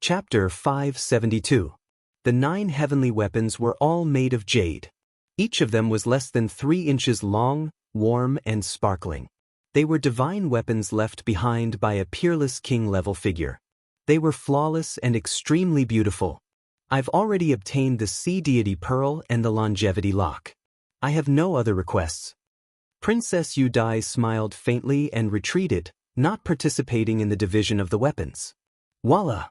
Chapter 572. The 9 heavenly weapons were all made of jade. Each of them was less than 3 inches long, warm and sparkling. They were divine weapons left behind by a peerless king-level figure. They were flawless and extremely beautiful. I've already obtained the Sea Deity Pearl and the Longevity Lock. I have no other requests. Princess Yu Dai smiled faintly and retreated, not participating in the division of the weapons. Voila!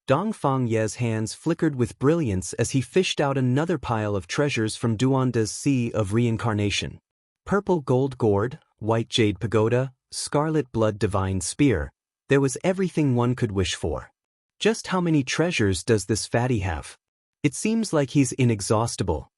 Dongfang Ye's hands flickered with brilliance as he fished out another pile of treasures from Duanda's Sea of Reincarnation. Purple gold gourd, white jade pagoda, scarlet blood divine spear. There was everything one could wish for. Just how many treasures does this fatty have? It seems like he's inexhaustible.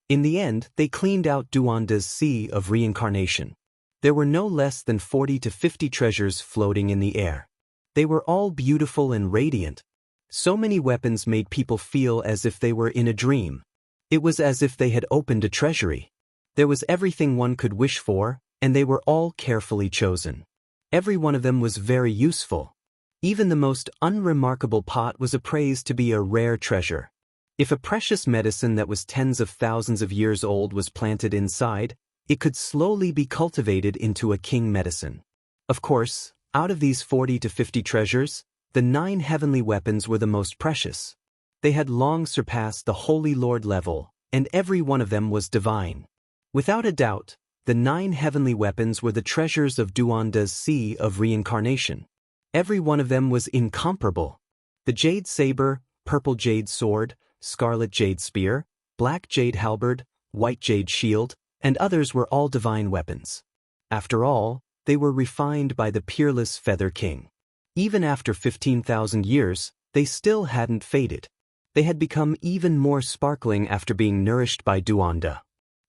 In the end, they cleaned out Duanda's Sea of Reincarnation. There were no less than 40 to 50 treasures floating in the air. They were all beautiful and radiant. So many weapons made people feel as if they were in a dream. It was as if they had opened a treasury. There was everything one could wish for, and they were all carefully chosen. Every one of them was very useful. Even the most unremarkable pot was appraised to be a rare treasure. If a precious medicine that was tens of thousands of years old was planted inside, it could slowly be cultivated into a king medicine. Of course, out of these 40 to 50 treasures, the 9 heavenly weapons were the most precious. They had long surpassed the Holy Lord level, and every one of them was divine. Without a doubt, the 9 heavenly weapons were the treasures of Duanda's Sea of Reincarnation. Every one of them was incomparable. The jade saber, purple jade sword, scarlet jade spear, black jade halberd, white jade shield, and others were all divine weapons. After all, they were refined by the peerless Feather King. Even after 15,000 years, they still hadn't faded. They had become even more sparkling after being nourished by Duanda.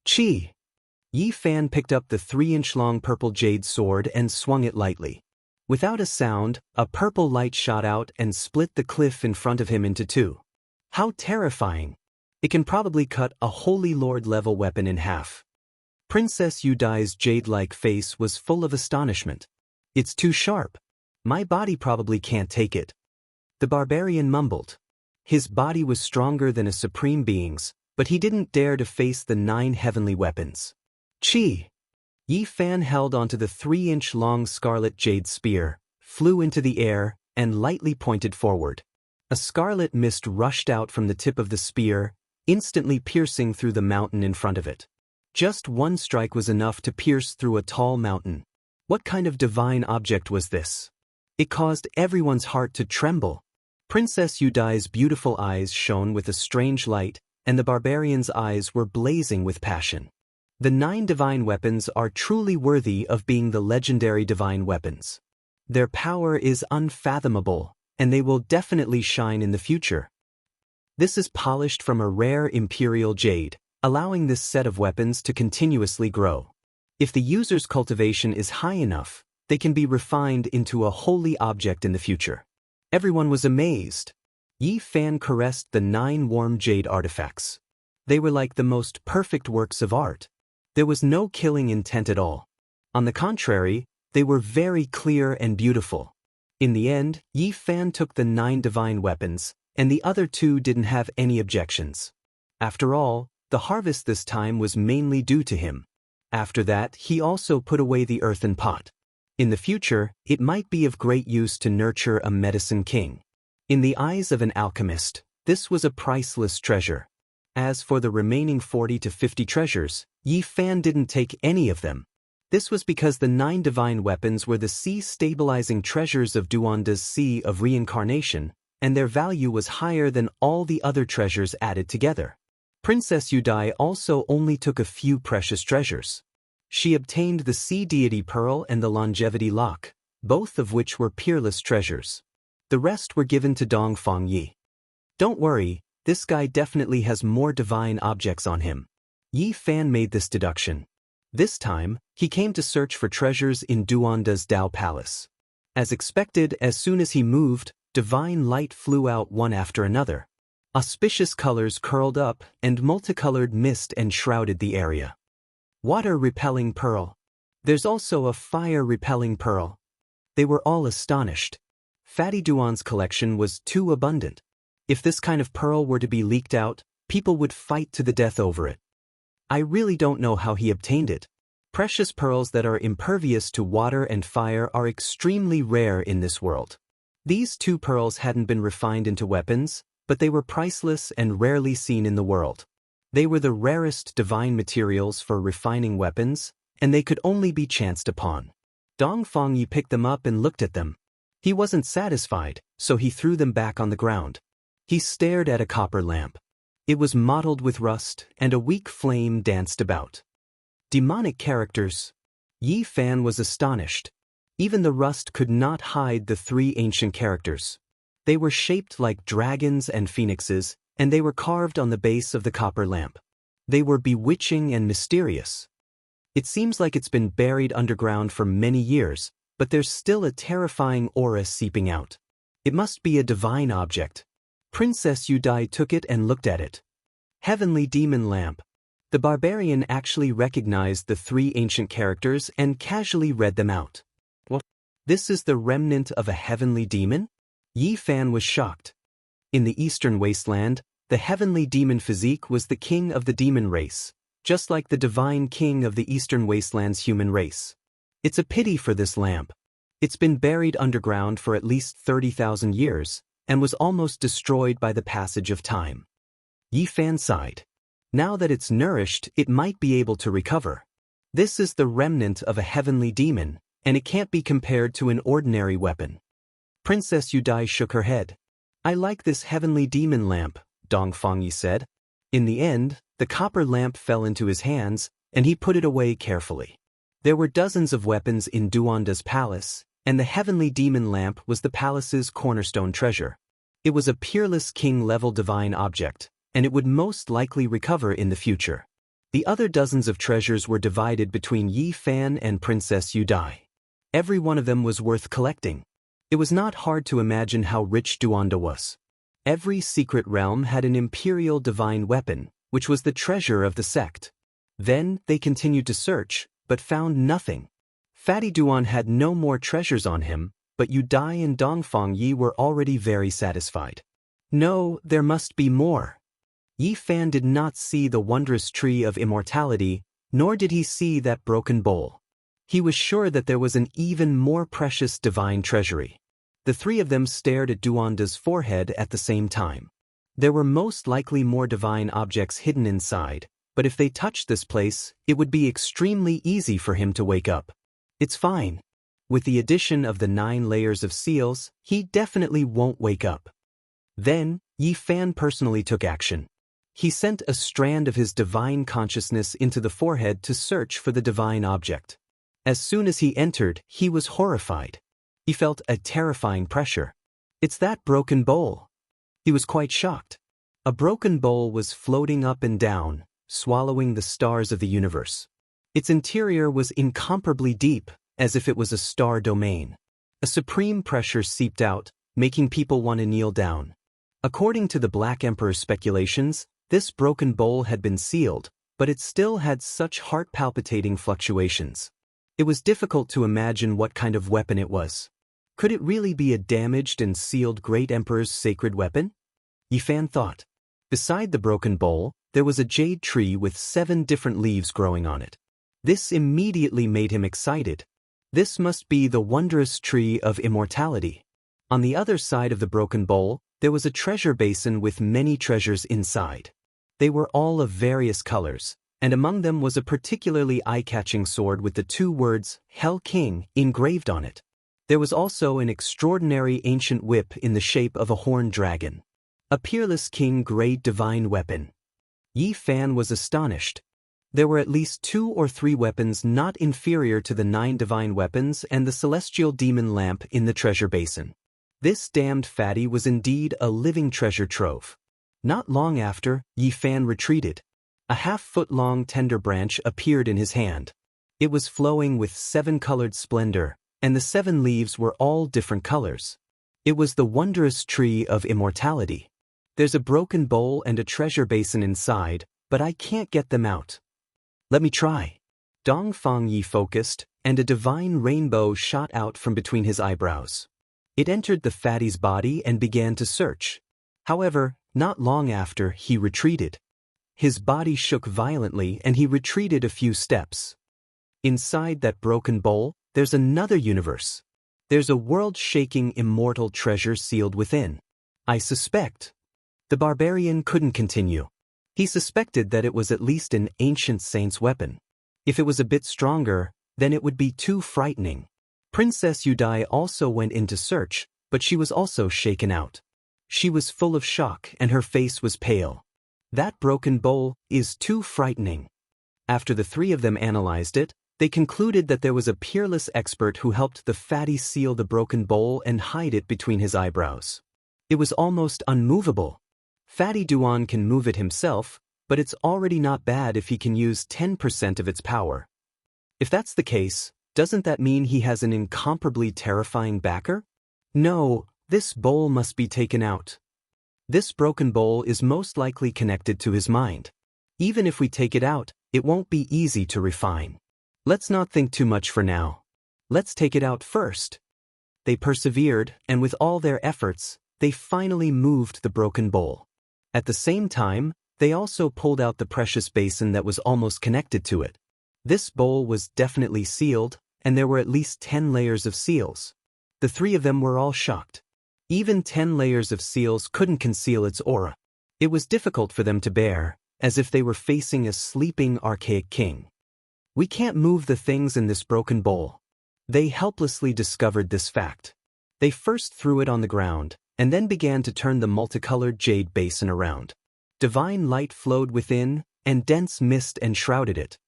Chi! Yi Fan picked up the 3-inch-long purple jade sword and swung it lightly. Without a sound, a purple light shot out and split the cliff in front of him into 2. How terrifying! It can probably cut a Holy Lord-level weapon in half. Princess Yu Dai's jade-like face was full of astonishment. It's too sharp. My body probably can't take it. The barbarian mumbled. His body was stronger than a supreme being's, but he didn't dare to face the 9 heavenly weapons. Chi! Yi Fan held onto the 3-inch-long scarlet jade spear, flew into the air, and lightly pointed forward. A scarlet mist rushed out from the tip of the spear, instantly piercing through the mountain in front of it. Just one strike was enough to pierce through a tall mountain. What kind of divine object was this? It caused everyone's heart to tremble. Princess Yu Dai's beautiful eyes shone with a strange light, and the barbarian's eyes were blazing with passion. The 9 divine weapons are truly worthy of being the legendary divine weapons. Their power is unfathomable, and they will definitely shine in the future. This is polished from a rare imperial jade, allowing this set of weapons to continuously grow. If the user's cultivation is high enough, they can be refined into a holy object in the future. Everyone was amazed. Yi Fan caressed the 9 warm jade artifacts. They were like the most perfect works of art. There was no killing intent at all. On the contrary, they were very clear and beautiful. In the end, Yi Fan took the 9 divine weapons, and the other 2 didn't have any objections. After all, the harvest this time was mainly due to him. After that, he also put away the earthen pot. In the future, it might be of great use to nurture a medicine king. In the eyes of an alchemist, this was a priceless treasure. As for the remaining 40 to 50 treasures, Yi Fan didn't take any of them. This was because the 9 divine weapons were the sea-stabilizing treasures of Duanda's Sea of Reincarnation, and their value was higher than all the other treasures added together. Princess Yu Dai also only took a few precious treasures. She obtained the Sea Deity Pearl and the Longevity Lock, both of which were peerless treasures. The rest were given to Dongfang Yi. Don't worry, this guy definitely has more divine objects on him. Yi Fan made this deduction. This time, he came to search for treasures in Duanda's Dao Palace. As expected, as soon as he moved, divine light flew out one after another. Auspicious colors curled up, and multicolored mist enshrouded the area. Water-repelling pearl. There's also a fire-repelling pearl. They were all astonished. Fatty Duan's collection was too abundant. If this kind of pearl were to be leaked out, people would fight to the death over it. I really don't know how he obtained it. Precious pearls that are impervious to water and fire are extremely rare in this world. These 2 pearls hadn't been refined into weapons, but they were priceless and rarely seen in the world. They were the rarest divine materials for refining weapons, and they could only be chanced upon. Dong Fangyi picked them up and looked at them. He wasn't satisfied, so he threw them back on the ground. He stared at a copper lamp. It was mottled with rust, and a weak flame danced about. Demonic characters. Yi Fan was astonished. Even the rust could not hide the 3 ancient characters. They were shaped like dragons and phoenixes, and they were carved on the base of the copper lamp. They were bewitching and mysterious. It seems like it's been buried underground for many years, but there's still a terrifying aura seeping out. It must be a divine object. Princess Yudai took it and looked at it. Heavenly demon lamp. The barbarian actually recognized the 3 ancient characters and casually read them out. What? This is the remnant of a heavenly demon? Yi Fan was shocked. In the eastern wasteland, the heavenly demon physique was the king of the demon race, just like the divine king of the eastern wasteland's human race. It's a pity for this lamp. It's been buried underground for at least 30,000 years, and was almost destroyed by the passage of time. Yi Fan sighed. Now that it's nourished, it might be able to recover. This is the remnant of a heavenly demon, and it can't be compared to an ordinary weapon. Princess Yudai shook her head. I like this heavenly demon lamp, Dong Fangyi said. In the end, the copper lamp fell into his hands, and he put it away carefully. There were dozens of weapons in Duanda's palace, and the heavenly demon lamp was the palace's cornerstone treasure. It was a peerless king-level divine object, and it would most likely recover in the future. The other dozens of treasures were divided between Yi Fan and Princess Yudai. Every one of them was worth collecting. It was not hard to imagine how rich Duanda was. Every secret realm had an imperial divine weapon, which was the treasure of the sect. Then they continued to search, but found nothing. Fatty Duan had no more treasures on him, but Yudai and Dongfang Yi were already very satisfied. No, there must be more. Yi Fan did not see the wondrous tree of immortality, nor did he see that broken bowl. He was sure that there was an even more precious divine treasury. The 3 of them stared at Duanda's forehead at the same time. There were most likely more divine objects hidden inside, but if they touched this place, it would be extremely easy for him to wake up. It's fine. With the addition of the 9 layers of seals, he definitely won't wake up. Then, Yi Fan personally took action. He sent a strand of his divine consciousness into the forehead to search for the divine object. As soon as he entered, he was horrified. He felt a terrifying pressure. It's that broken bowl. He was quite shocked. A broken bowl was floating up and down, swallowing the stars of the universe. Its interior was incomparably deep, as if it was a star domain. A supreme pressure seeped out, making people want to kneel down. According to the Black Emperor's speculations, this broken bowl had been sealed, but it still had such heart-palpitating fluctuations. It was difficult to imagine what kind of weapon it was. Could it really be a damaged and sealed Great Emperor's sacred weapon? Yi Fan thought. Beside the broken bowl, there was a jade tree with 7 different leaves growing on it. This immediately made him excited. This must be the wondrous tree of immortality. On the other side of the broken bowl, there was a treasure basin with many treasures inside. They were all of various colors, and among them was a particularly eye-catching sword with the 2 words, Hell King, engraved on it. There was also an extraordinary ancient whip in the shape of a horned dragon. A peerless king-grade divine weapon. Yi Fan was astonished. There were at least 2 or 3 weapons not inferior to the 9 divine weapons and the celestial demon lamp in the treasure basin. This damned fatty was indeed a living treasure trove. Not long after, Yi Fan retreated. A half-foot-long tender branch appeared in his hand. It was flowing with 7-colored splendor, and the 7 leaves were all different colors. It was the wondrous tree of immortality. There's a broken bowl and a treasure basin inside, but I can't get them out. Let me try. Dong Fang Yi focused, and a divine rainbow shot out from between his eyebrows. It entered the fatty's body and began to search. However, not long after, he retreated. His body shook violently and he retreated a few steps. Inside that broken bowl, there's another universe. There's a world-shaking immortal treasure sealed within. I suspect. The barbarian couldn't continue. He suspected that it was at least an ancient saint's weapon. If it was a bit stronger, then it would be too frightening. Princess Yudai also went in to search, but she was also shaken out. She was full of shock and her face was pale. That broken bowl is too frightening. After the three of them analyzed it, they concluded that there was a peerless expert who helped the fatty seal the broken bowl and hide it between his eyebrows. It was almost unmovable. Fatty Duan can move it himself, but it's already not bad if he can use 10% of its power. If that's the case, doesn't that mean he has an incomparably terrifying backer? No, this bowl must be taken out. This broken bowl is most likely connected to his mind. Even if we take it out, it won't be easy to refine. Let's not think too much for now. Let's take it out first. They persevered, and with all their efforts, they finally moved the broken bowl. At the same time, they also pulled out the precious basin that was almost connected to it. This bowl was definitely sealed, and there were at least 10 layers of seals. The three of them were all shocked. Even 10 layers of seals couldn't conceal its aura. It was difficult for them to bear, as if they were facing a sleeping archaic king. We can't move the things in this broken bowl. They helplessly discovered this fact. They first threw it on the ground, and then began to turn the multicolored jade basin around. Divine light flowed within, and dense mist enshrouded it.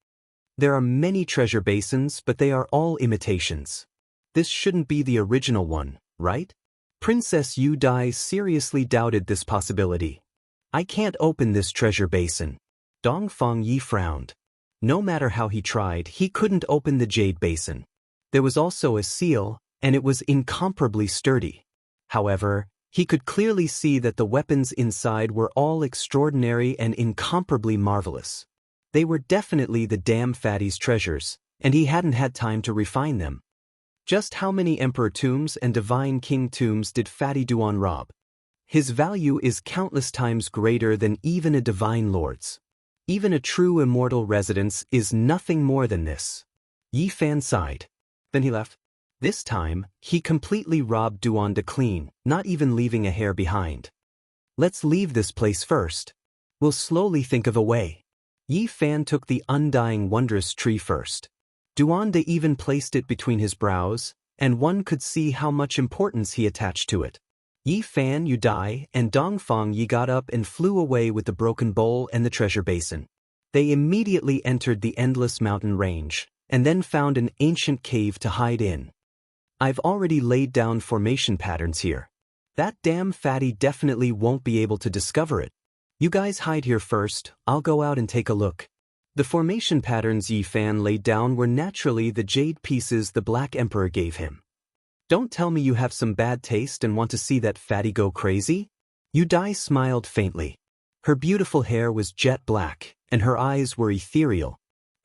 There are many treasure basins, but they are all imitations. This shouldn't be the original one, right? Princess Yu Dai seriously doubted this possibility. I can't open this treasure basin. Dongfang Yi frowned. No matter how he tried, he couldn't open the jade basin. There was also a seal, and it was incomparably sturdy. However, he could clearly see that the weapons inside were all extraordinary and incomparably marvelous. They were definitely the damn fatty's treasures, and he hadn't had time to refine them. Just how many emperor tombs and divine king tombs did Fatty Duan rob? His value is countless times greater than even a divine lord's. Even a true immortal residence is nothing more than this. Yi Fan sighed. Then he left. This time, he completely robbed Duan to clean, not even leaving a hair behind. Let's leave this place first. We'll slowly think of a way. Yi Fan took the undying wondrous tree first. Duan de even placed it between his brows, and one could see how much importance he attached to it. Yi Fan, Yu Dai, and Dongfang Yi got up and flew away with the broken bowl and the treasure basin. They immediately entered the endless mountain range, and then found an ancient cave to hide in. I've already laid down formation patterns here. That damn fatty definitely won't be able to discover it. You guys hide here first, I'll go out and take a look. The formation patterns Yi Fan laid down were naturally the jade pieces the Black Emperor gave him. Don't tell me you have some bad taste and want to see that fatty go crazy? Yu Dai smiled faintly. Her beautiful hair was jet black, and her eyes were ethereal.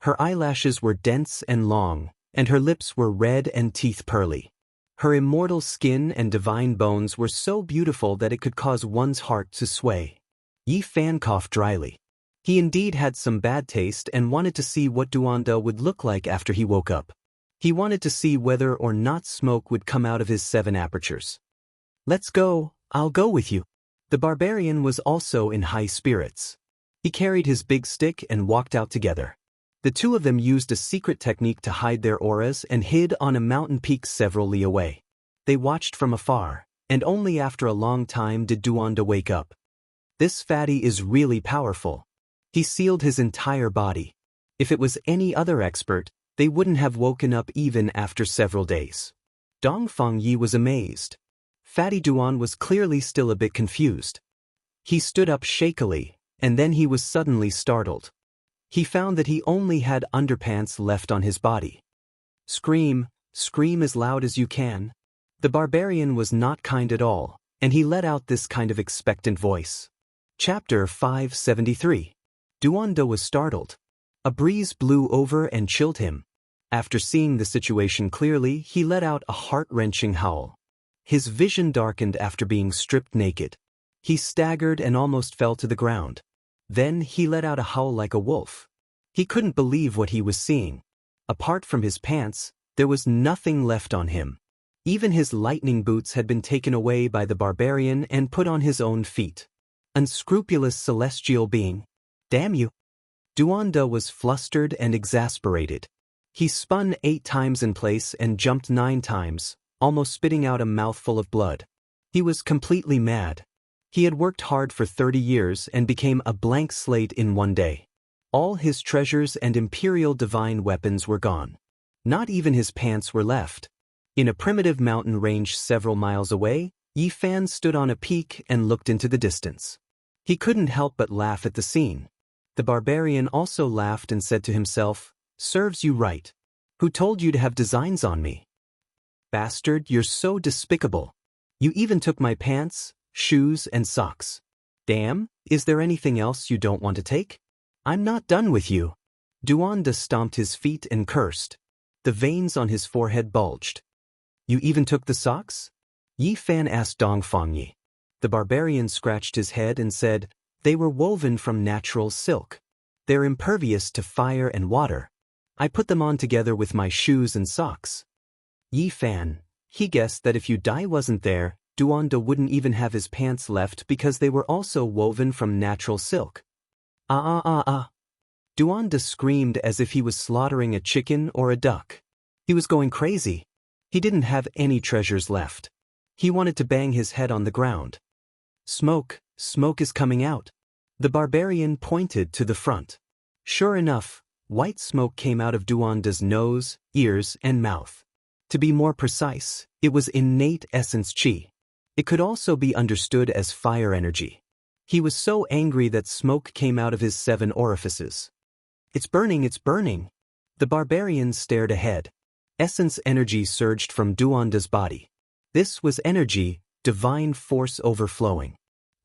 Her eyelashes were dense and long, and her lips were red and teeth pearly. Her immortal skin and divine bones were so beautiful that it could cause one's heart to sway. Yi Fan coughed dryly. He indeed had some bad taste and wanted to see what Duanda would look like after he woke up. He wanted to see whether or not smoke would come out of his 7 apertures. Let's go, I'll go with you. The barbarian was also in high spirits. He carried his big stick and walked out together. The two of them used a secret technique to hide their auras and hid on a mountain peak several li away. They watched from afar, and only after a long time did Duanda wake up. This fatty is really powerful. He sealed his entire body. If it was any other expert, they wouldn't have woken up even after several days. Dongfang Yi was amazed. Fatty Duan was clearly still a bit confused. He stood up shakily, and then he was suddenly startled. He found that he only had underpants left on his body. Scream, scream as loud as you can. The barbarian was not kind at all, and he let out this kind of expectant voice. Chapter 573. Duanda was startled. A breeze blew over and chilled him. After seeing the situation clearly, he let out a heart-wrenching howl. His vision darkened after being stripped naked. He staggered and almost fell to the ground. Then he let out a howl like a wolf. He couldn't believe what he was seeing. Apart from his pants, there was nothing left on him. Even his lightning boots had been taken away by the barbarian and put on his own feet. Unscrupulous celestial being. Damn you. Duanda was flustered and exasperated. He spun 8 times in place and jumped 9 times, almost spitting out a mouthful of blood. He was completely mad. He had worked hard for 30 years and became a blank slate in one day. All his treasures and imperial divine weapons were gone. Not even his pants were left. In a primitive mountain range several miles away, Yi Fan stood on a peak and looked into the distance. He couldn't help but laugh at the scene. The barbarian also laughed and said to himself, "Serves you right. Who told you to have designs on me? Bastard, you're so despicable. You even took my pants, shoes, and socks. Damn, is there anything else you don't want to take? I'm not done with you." Duanda stomped his feet and cursed. The veins on his forehead bulged. "You even took the socks?" Yi Fan asked Dongfangyi. The barbarian scratched his head and said, "They were woven from natural silk. They're impervious to fire and water. I put them on together with my shoes and socks." Yi Fan, he guessed that if you Dai wasn't there, Duanda wouldn't even have his pants left because they were also woven from natural silk. Duanda screamed as if he was slaughtering a chicken or a duck. He was going crazy. He didn't have any treasures left. He wanted to bang his head on the ground. "Smoke, smoke is coming out." The barbarian pointed to the front. Sure enough, white smoke came out of Duanda's nose, ears, and mouth. To be more precise, it was innate essence chi. It could also be understood as fire energy. He was so angry that smoke came out of his 7 orifices. "It's burning, it's burning." The barbarian stared ahead. Essence energy surged from Duanda's body. This was energy, divine force overflowing.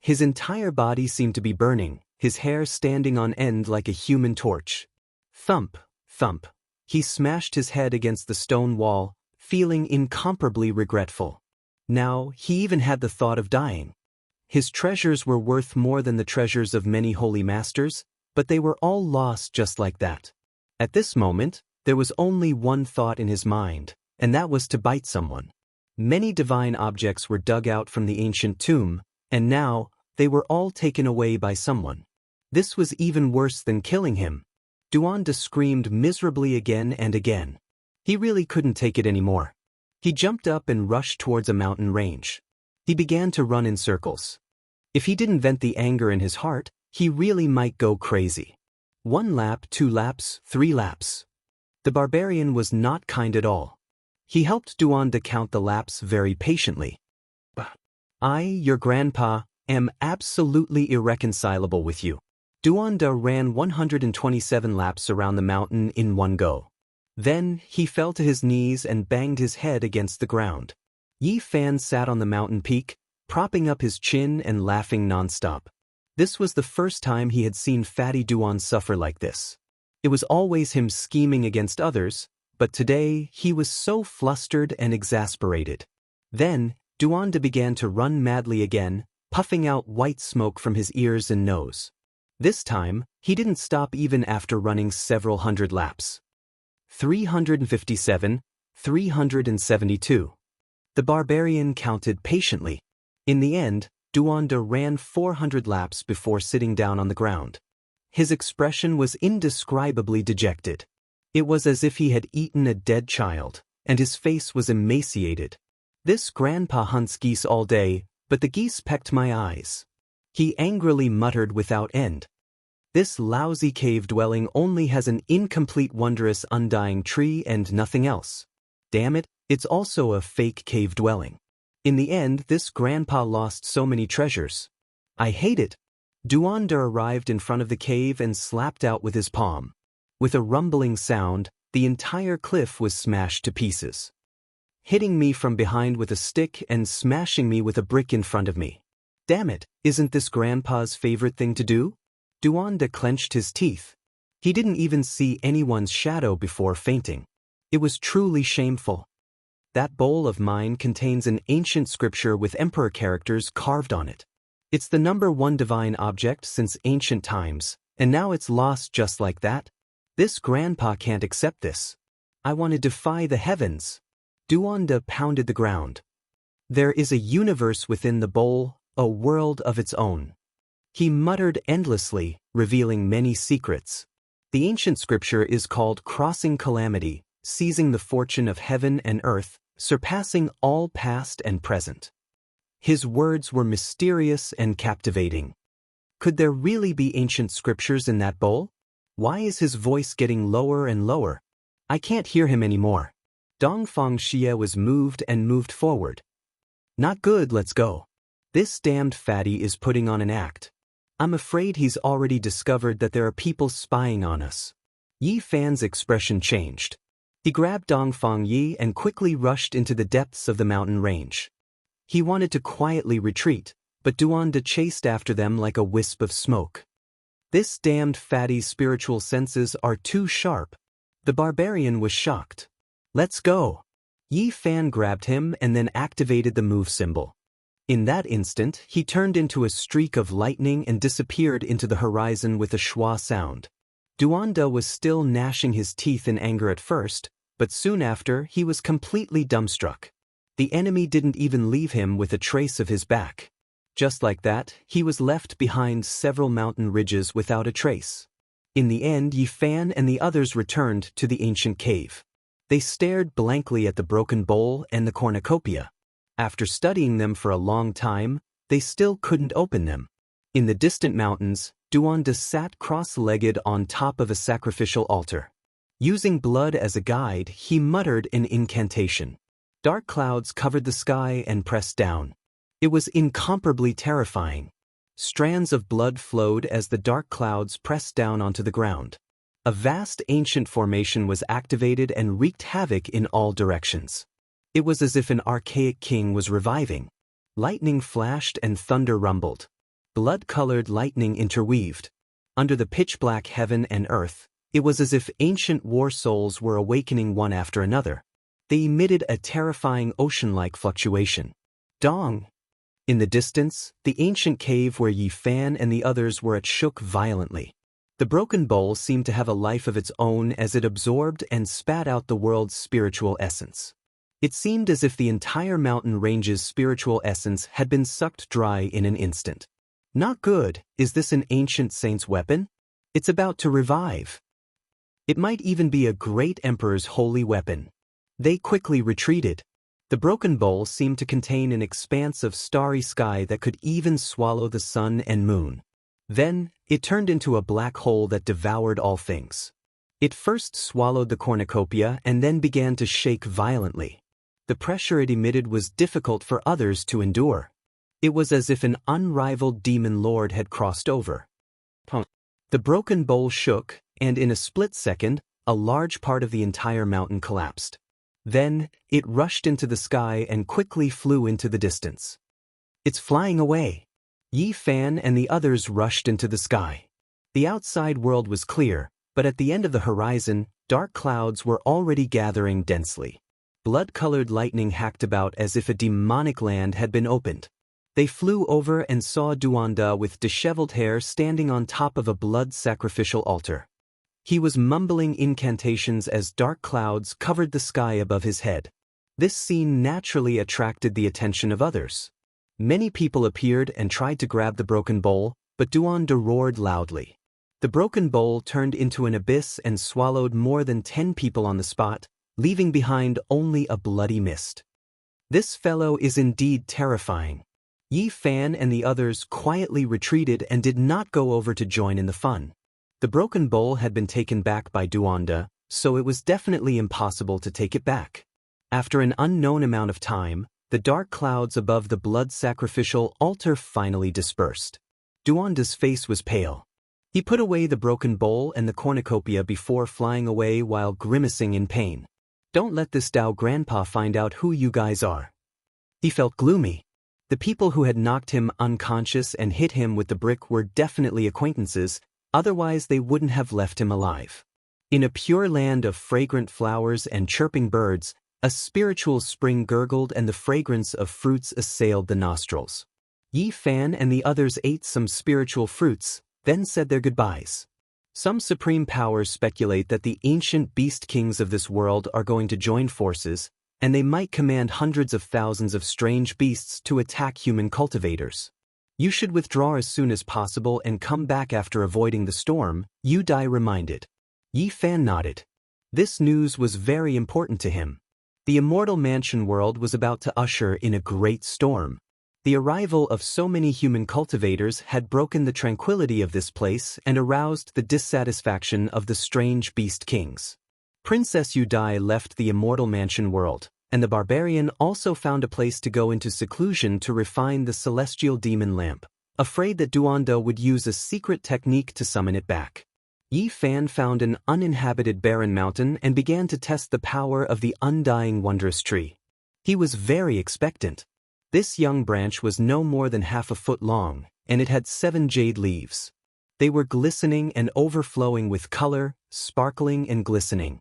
His entire body seemed to be burning, his hair standing on end like a human torch. Thump, thump. He smashed his head against the stone wall, feeling incomparably regretful. Now, he even had the thought of dying. His treasures were worth more than the treasures of many holy masters, but they were all lost just like that. At this moment, there was only one thought in his mind, and that was to bite someone. Many divine objects were dug out from the ancient tomb, and now, they were all taken away by someone. This was even worse than killing him. Duanda screamed miserably again and again. He really couldn't take it anymore. He jumped up and rushed towards a mountain range. He began to run in circles. If he didn't vent the anger in his heart, he really might go crazy. 1 lap, 2 laps, 3 laps. The barbarian was not kind at all. He helped Duanda count the laps very patiently. "I, your grandpa, am absolutely irreconcilable with you." Duanda ran 127 laps around the mountain in one go. Then, he fell to his knees and banged his head against the ground. Yi Fan sat on the mountain peak, propping up his chin and laughing nonstop. This was the first time he had seen Fatty Duan suffer like this. It was always him scheming against others, but today he was so flustered and exasperated. Then, Duanda began to run madly again, puffing out white smoke from his ears and nose. This time, he didn't stop even after running several hundred laps. 357, 372. The barbarian counted patiently. In the end, Duanda ran 400 laps before sitting down on the ground. His expression was indescribably dejected. It was as if he had eaten a dead child, and his face was emaciated. "This grandpa hunts geese all day, but the geese pecked my eyes." He angrily muttered without end. "This lousy cave dwelling only has an incomplete wondrous undying tree and nothing else. Damn it, it's also a fake cave dwelling. In the end, this grandpa lost so many treasures. I hate it." Duanda arrived in front of the cave and slapped out with his palm. With a rumbling sound, the entire cliff was smashed to pieces. Hitting me from behind with a stick and smashing me with a brick in front of me. Damn it, isn't this grandpa's favorite thing to do? Duanda clenched his teeth. He didn't even see anyone's shadow before fainting. It was truly shameful. that bowl of mine contains an ancient scripture with emperor characters carved on it. It's the number one divine object since ancient times, and now it's lost just like that? This grandpa can't accept this. I want to defy the heavens. Duanda pounded the ground. There is a universe within the bowl, a world of its own. He muttered endlessly, revealing many secrets. The ancient scripture is called Crossing Calamity, seizing the fortune of heaven and earth, surpassing all past and present. His words were mysterious and captivating. Could there really be ancient scriptures in that bowl? Why is his voice getting lower and lower? I can't hear him anymore. Dongfang Xie was moved and moved forward. Not good, let's go. This damned fatty is putting on an act. I'm afraid he's already discovered that there are people spying on us. Yi Fan's expression changed. He grabbed Dongfang Yi and quickly rushed into the depths of the mountain range. He wanted to quietly retreat, but Duanda chased after them like a wisp of smoke. This damned fatty's spiritual senses are too sharp. The barbarian was shocked. Let's go. Yi Fan grabbed him and then activated the move symbol. In that instant, he turned into a streak of lightning and disappeared into the horizon with a schwa sound. Duanda was still gnashing his teeth in anger at first, but soon after he was completely dumbstruck. The enemy didn't even leave him with a trace of his back. Just like that, he was left behind several mountain ridges without a trace. In the end, Yi Fan and the others returned to the ancient cave. They stared blankly at the broken bowl and the cornucopia. After studying them for a long time, they still couldn't open them. In the distant mountains, Duanda sat cross-legged on top of a sacrificial altar. Using blood as a guide, he muttered an incantation. Dark clouds covered the sky and pressed down. It was incomparably terrifying. Strands of blood flowed as the dark clouds pressed down onto the ground. A vast ancient formation was activated and wreaked havoc in all directions. It was as if an archaic king was reviving. Lightning flashed and thunder rumbled. Blood-colored lightning interweaved. Under the pitch-black heaven and earth, it was as if ancient war souls were awakening one after another. They emitted a terrifying ocean-like fluctuation. Dong! In the distance, the ancient cave where Yi Fan and the others were at shook violently. The broken bowl seemed to have a life of its own as it absorbed and spat out the world's spiritual essence. It seemed as if the entire mountain range's spiritual essence had been sucked dry in an instant. Not good. Is this an ancient saint's weapon? It's about to revive. It might even be a great emperor's holy weapon. They quickly retreated. The broken bowl seemed to contain an expanse of starry sky that could even swallow the sun and moon. Then, it turned into a black hole that devoured all things. It first swallowed the cornucopia and then began to shake violently. The pressure it emitted was difficult for others to endure. It was as if an unrivaled demon lord had crossed over. The broken bowl shook, and in a split second, a large part of the entire mountain collapsed. Then, it rushed into the sky and quickly flew into the distance. It's flying away. Yi Fan and the others rushed into the sky. The outside world was clear, but at the end of the horizon, dark clouds were already gathering densely. Blood-colored lightning hacked about as if a demonic land had been opened. They flew over and saw Duanda with disheveled hair standing on top of a blood-sacrificial altar. He was mumbling incantations as dark clouds covered the sky above his head. This scene naturally attracted the attention of others. Many people appeared and tried to grab the broken bowl, but Duanda roared loudly. The broken bowl turned into an abyss and swallowed more than 10 people on the spot, leaving behind only a bloody mist. This fellow is indeed terrifying. Yi Fan and the others quietly retreated and did not go over to join in the fun. The broken bowl had been taken back by Duanda, so it was definitely impossible to take it back. After an unknown amount of time, the dark clouds above the blood-sacrificial altar finally dispersed. Duanda's face was pale. He put away the broken bowl and the cornucopia before flying away while grimacing in pain. Don't let this Dao grandpa find out who you guys are. He felt gloomy. The people who had knocked him unconscious and hit him with the brick were definitely acquaintances, otherwise they wouldn't have left him alive. In a pure land of fragrant flowers and chirping birds, A spiritual spring gurgled and the fragrance of fruits assailed the nostrils. Yi Fan and the others ate some spiritual fruits, then said their goodbyes. Some supreme powers speculate that the ancient beast kings of this world are going to join forces, and they might command hundreds of thousands of strange beasts to attack human cultivators. You should withdraw as soon as possible and come back after avoiding the storm, Yu Dai reminded. Yi Fan nodded. This news was very important to him. The immortal mansion world was about to usher in a great storm. The arrival of so many human cultivators had broken the tranquility of this place and aroused the dissatisfaction of the strange beast kings. Princess Yu Dai left the immortal mansion world, and the barbarian also found a place to go into seclusion to refine the celestial demon lamp, afraid that Duondo would use a secret technique to summon it back. Yi Fan found an uninhabited barren mountain and began to test the power of the undying wondrous tree. He was very expectant. This young branch was no more than half a foot long, and it had 7 jade leaves. They were glistening and overflowing with color, sparkling and glistening.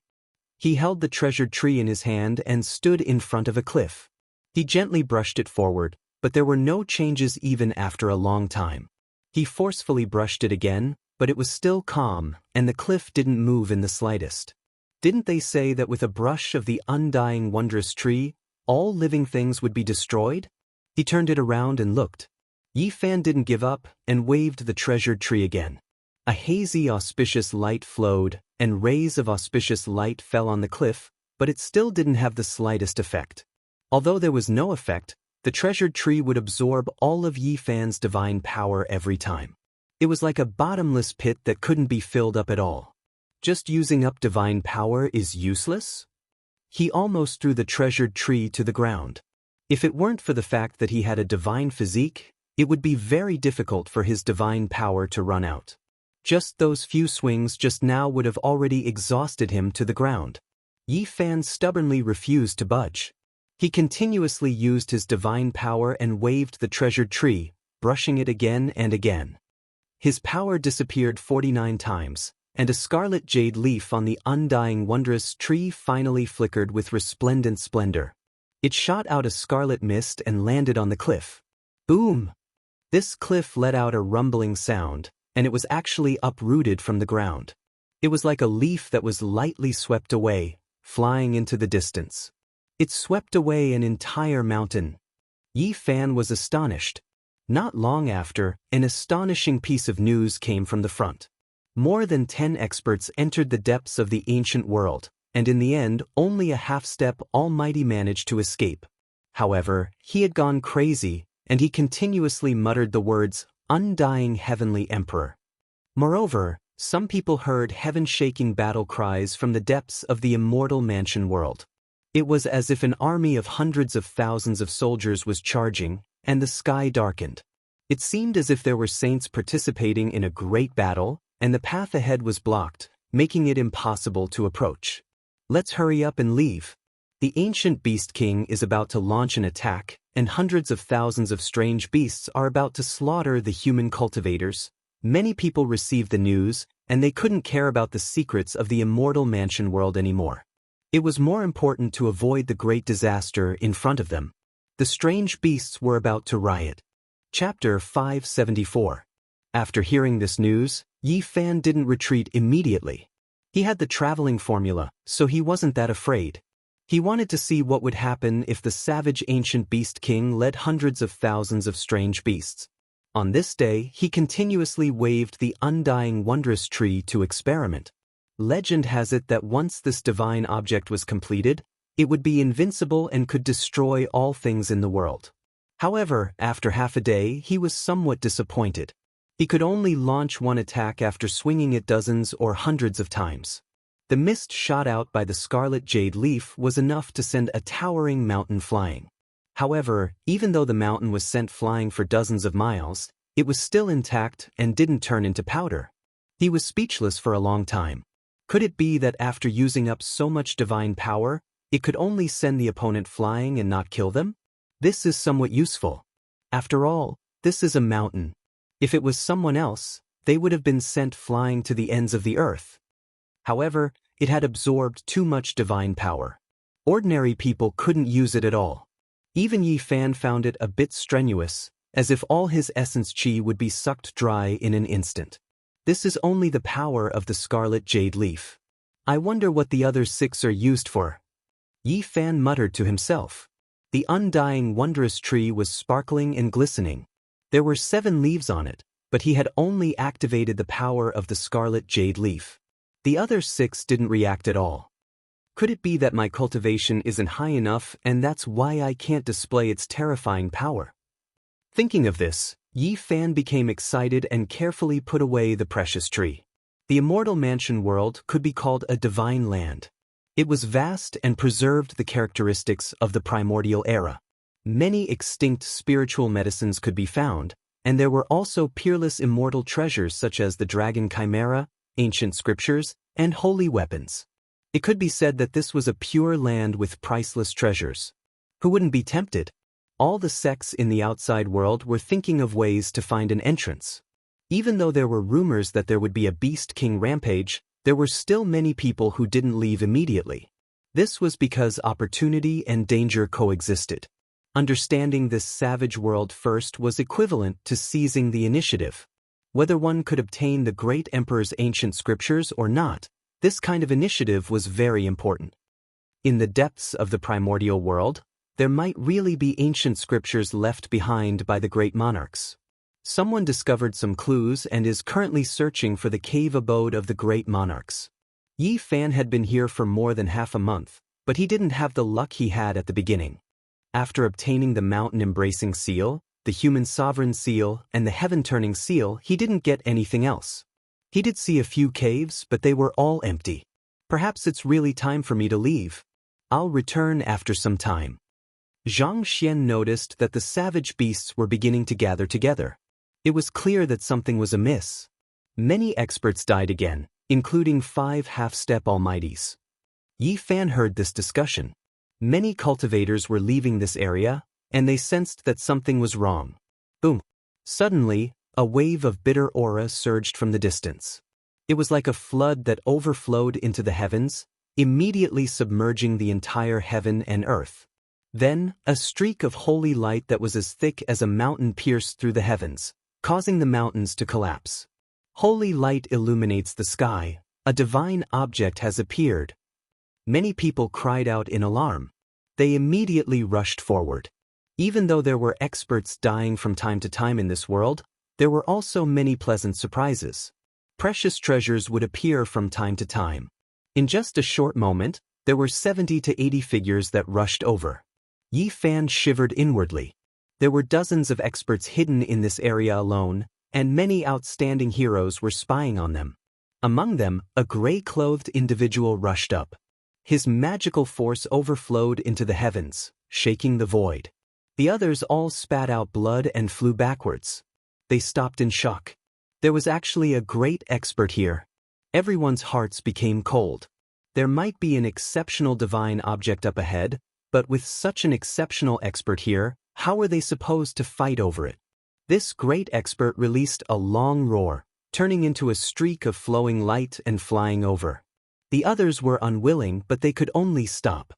He held the treasured tree in his hand and stood in front of a cliff. He gently brushed it forward, but there were no changes even after a long time. He forcefully brushed it again, but it was still calm, and the cliff didn't move in the slightest. Didn't they say that with a brush of the undying wondrous tree, all living things would be destroyed? He turned it around and looked. Yi Fan didn't give up and waved the treasured tree again. A hazy auspicious light flowed, and rays of auspicious light fell on the cliff, but it still didn't have the slightest effect. Although there was no effect, the treasured tree would absorb all of Yi Fan's divine power every time. It was like a bottomless pit that couldn't be filled up at all. Just using up divine power is useless? He almost threw the treasured tree to the ground. If it weren't for the fact that he had a divine physique, it would be very difficult for his divine power to run out. Just those few swings just now would have already exhausted him to the ground. Yi Fan stubbornly refused to budge. He continuously used his divine power and waved the treasured tree, brushing it again and again. His power disappeared 49 times, and a scarlet jade leaf on the undying wondrous tree finally flickered with resplendent splendor. It shot out a scarlet mist and landed on the cliff. Boom! This cliff let out a rumbling sound, and it was actually uprooted from the ground. It was like a leaf that was lightly swept away, flying into the distance. It swept away an entire mountain. Yi Fan was astonished. Not long after, an astonishing piece of news came from the front. More than 10 experts entered the depths of the ancient world, and in the end, only a half-step Almighty managed to escape. However, he had gone crazy, and he continuously muttered the words, "Undying Heavenly Emperor." Moreover, some people heard heaven-shaking battle cries from the depths of the immortal mansion world. It was as if an army of hundreds of thousands of soldiers was charging, and the sky darkened. It seemed as if there were saints participating in a great battle, and the path ahead was blocked, making it impossible to approach. Let's hurry up and leave. The ancient beast king is about to launch an attack, and hundreds of thousands of strange beasts are about to slaughter the human cultivators. Many people received the news, and they couldn't care about the secrets of the immortal mansion world anymore. It was more important to avoid the great disaster in front of them. The strange beasts were about to riot. Chapter 574. After hearing this news, Yi Fan didn't retreat immediately. He had the traveling formula, so he wasn't that afraid. He wanted to see what would happen if the savage ancient beast king led hundreds of thousands of strange beasts. On this day, he continuously waved the undying wondrous tree to experiment. Legend has it that once this divine object was completed, it would be invincible and could destroy all things in the world. However, after half a day, he was somewhat disappointed. He could only launch one attack after swinging it dozens or hundreds of times. The mist shot out by the scarlet jade leaf was enough to send a towering mountain flying. However, even though the mountain was sent flying for dozens of miles, it was still intact and didn't turn into powder. He was speechless for a long time. Could it be that after using up so much divine power, it could only send the opponent flying and not kill them? This is somewhat useful. After all, this is a mountain. If it was someone else, they would have been sent flying to the ends of the earth. However, it had absorbed too much divine power. Ordinary people couldn't use it at all. Even Yi Fan found it a bit strenuous, as if all his essence chi would be sucked dry in an instant. This is only the power of the scarlet jade leaf. I wonder what the other 6 are used for. Yi Fan muttered to himself. The undying wondrous tree was sparkling and glistening. There were 7 leaves on it, but he had only activated the power of the scarlet jade leaf. The other 6 didn't react at all. Could it be that my cultivation isn't high enough and that's why I can't display its terrifying power? Thinking of this, Yi Fan became excited and carefully put away the precious tree. The immortal mansion world could be called a divine land. It was vast and preserved the characteristics of the primordial era. Many extinct spiritual medicines could be found, and there were also peerless immortal treasures such as the dragon chimera, ancient scriptures, and holy weapons. It could be said that this was a pure land with priceless treasures. Who wouldn't be tempted? All the sects in the outside world were thinking of ways to find an entrance. Even though there were rumors that there would be a Beast King rampage, there were still many people who didn't leave immediately. This was because opportunity and danger coexisted. Understanding this savage world first was equivalent to seizing the initiative. Whether one could obtain the great emperor's ancient scriptures or not, this kind of initiative was very important. In the depths of the primordial world, there might really be ancient scriptures left behind by the great monarchs. Someone discovered some clues and is currently searching for the cave abode of the great monarchs. Yi Fan had been here for more than half a month, but he didn't have the luck he had at the beginning. After obtaining the mountain-embracing seal, the human sovereign seal, and the heaven-turning seal, he didn't get anything else. He did see a few caves, but they were all empty. Perhaps it's really time for me to leave. I'll return after some time. Xianxia noticed that the savage beasts were beginning to gather together. It was clear that something was amiss. Many experts died again, including 5 half-step almighties. Yi Fan heard this discussion. Many cultivators were leaving this area, and they sensed that something was wrong. Boom! Suddenly, a wave of bitter aura surged from the distance. It was like a flood that overflowed into the heavens, immediately submerging the entire heaven and earth. Then, a streak of holy light that was as thick as a mountain pierced through the heavens, causing the mountains to collapse. Holy light illuminates the sky. A divine object has appeared. Many people cried out in alarm. They immediately rushed forward. Even though there were experts dying from time to time in this world, there were also many pleasant surprises. Precious treasures would appear from time to time. In just a short moment, there were 70 to 80 figures that rushed over. Yi Fan shivered inwardly. There were dozens of experts hidden in this area alone, and many outstanding heroes were spying on them. Among them, a gray-clothed individual rushed up. His magical force overflowed into the heavens, shaking the void. The others all spat out blood and flew backwards. They stopped in shock. There was actually a great expert here. Everyone's hearts became cold. There might be an exceptional divine object up ahead, but with such an exceptional expert here, how were they supposed to fight over it? This great expert released a long roar, turning into a streak of flowing light and flying over. The others were unwilling, but they could only stop.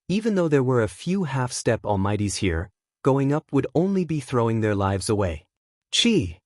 Even though there were a few half-step almighties here, going up would only be throwing their lives away. Chi!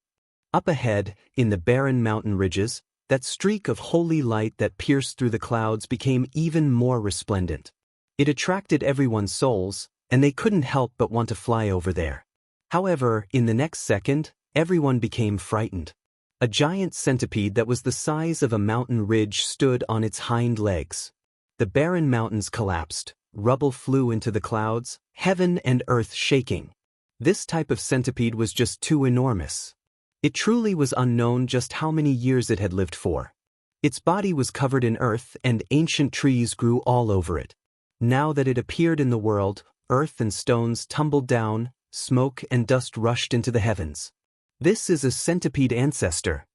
Up ahead, in the barren mountain ridges, that streak of holy light that pierced through the clouds became even more resplendent. It attracted everyone's souls, and they couldn't help but want to fly over there. However, in the next second, everyone became frightened. A giant centipede that was the size of a mountain ridge stood on its hind legs. The barren mountains collapsed, rubble flew into the clouds, heaven and earth shaking. This type of centipede was just too enormous. It truly was unknown just how many years it had lived for. Its body was covered in earth and ancient trees grew all over it. Now that it appeared in the world, earth and stones tumbled down, smoke and dust rushed into the heavens. This is a centipede ancestor.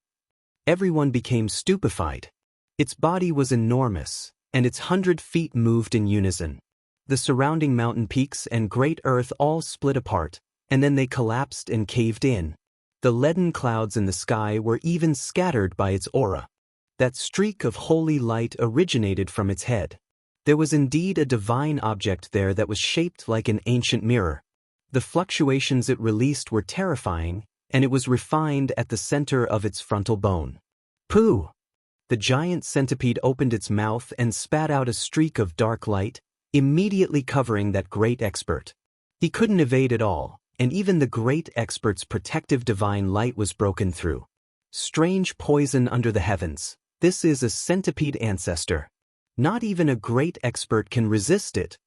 Everyone became stupefied. Its body was enormous, and its 100 feet moved in unison. The surrounding mountain peaks and great earth all split apart, and then they collapsed and caved in. The leaden clouds in the sky were even scattered by its aura. That streak of holy light originated from its head. There was indeed a divine object there that was shaped like an ancient mirror. The fluctuations it released were terrifying, and it was refined at the center of its frontal bone. Pooh! The giant centipede opened its mouth and spat out a streak of dark light, immediately covering that great expert. He couldn't evade it all, and even the great expert's protective divine light was broken through. Strange poison under the heavens. This is a centipede ancestor. Not even a great expert can resist it.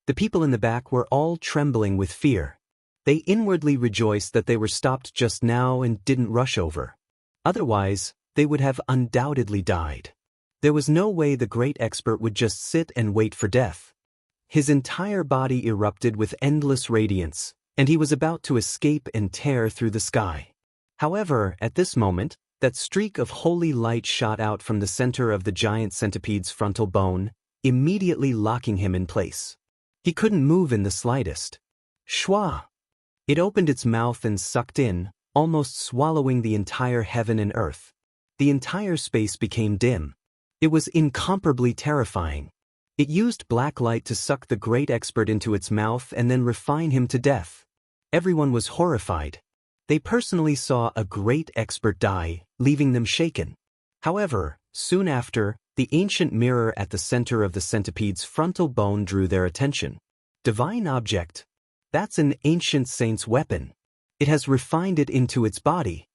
The people in the back were all trembling with fear. They inwardly rejoiced that they were stopped just now and didn't rush over. Otherwise, they would have undoubtedly died. There was no way the great expert would just sit and wait for death. His entire body erupted with endless radiance, and he was about to escape and tear through the sky. However, at this moment, that streak of holy light shot out from the center of the giant centipede's frontal bone, immediately locking him in place. He couldn't move in the slightest. Shwa! It opened its mouth and sucked in, almost swallowing the entire heaven and earth. The entire space became dim. It was incomparably terrifying. It used black light to suck the great expert into its mouth and then refine him to death. Everyone was horrified. They personally saw a great expert die, leaving them shaken. However, soon after, the ancient mirror at the center of the centipede's frontal bone drew their attention. Divine object. That's an ancient saint's weapon. It has refined it into its body.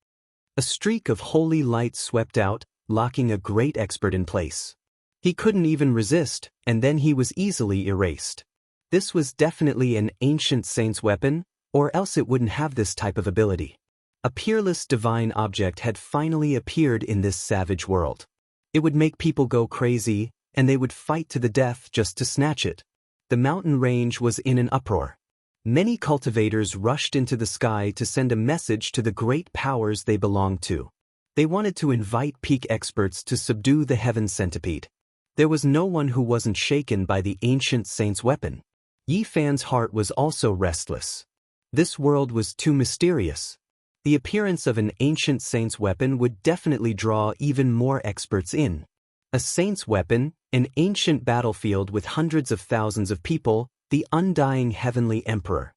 A streak of holy light swept out, locking a great expert in place. He couldn't even resist, and then he was easily erased. This was definitely an ancient saint's weapon, or else it wouldn't have this type of ability. A peerless divine object had finally appeared in this savage world. It would make people go crazy, and they would fight to the death just to snatch it. The mountain range was in an uproar. Many cultivators rushed into the sky to send a message to the great powers they belonged to. They wanted to invite peak experts to subdue the heaven centipede. There was no one who wasn't shaken by the ancient saint's weapon. Yi Fan's heart was also restless. This world was too mysterious. The appearance of an ancient saint's weapon would definitely draw even more experts in. A saint's weapon, an ancient battlefield with hundreds of thousands of people, the undying heavenly emperor.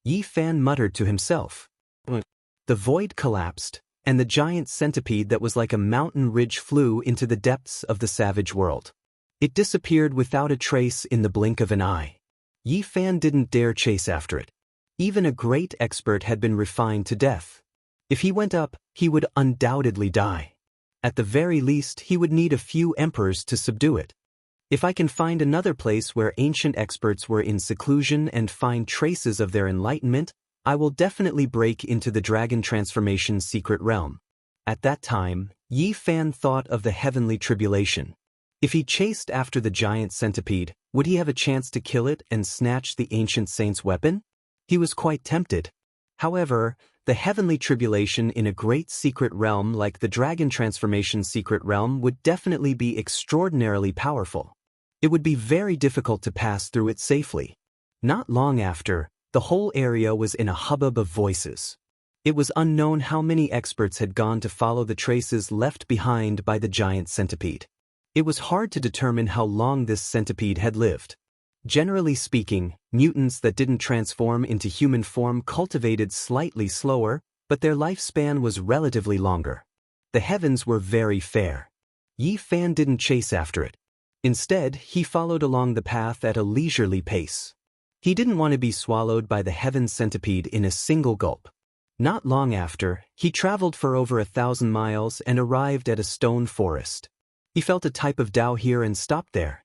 Yi Fan muttered to himself. The void collapsed, and the giant centipede that was like a mountain ridge flew into the depths of the savage world. It disappeared without a trace in the blink of an eye. Yi Fan didn't dare chase after it. Even a great expert had been refined to death. If he went up, he would undoubtedly die. At the very least, he would need a few emperors to subdue it. If I can find another place where ancient experts were in seclusion and find traces of their enlightenment, I will definitely break into the dragon transformation's secret realm. At that time, Yi Fan thought of the heavenly tribulation. If he chased after the giant centipede, would he have a chance to kill it and snatch the ancient saint's weapon? He was quite tempted. However, the heavenly tribulation in a great secret realm like the dragon transformation secret realm would definitely be extraordinarily powerful. It would be very difficult to pass through it safely. Not long after, the whole area was in a hubbub of voices. It was unknown how many experts had gone to follow the traces left behind by the giant centipede. It was hard to determine how long this centipede had lived. Generally speaking, mutants that didn't transform into human form cultivated slightly slower, but their lifespan was relatively longer. The heavens were very fair. Yi Fan didn't chase after it. Instead, he followed along the path at a leisurely pace. He didn't want to be swallowed by the heaven centipede in a single gulp. Not long after, he traveled for over 1,000 miles and arrived at a stone forest. He felt a type of Tao here and stopped there.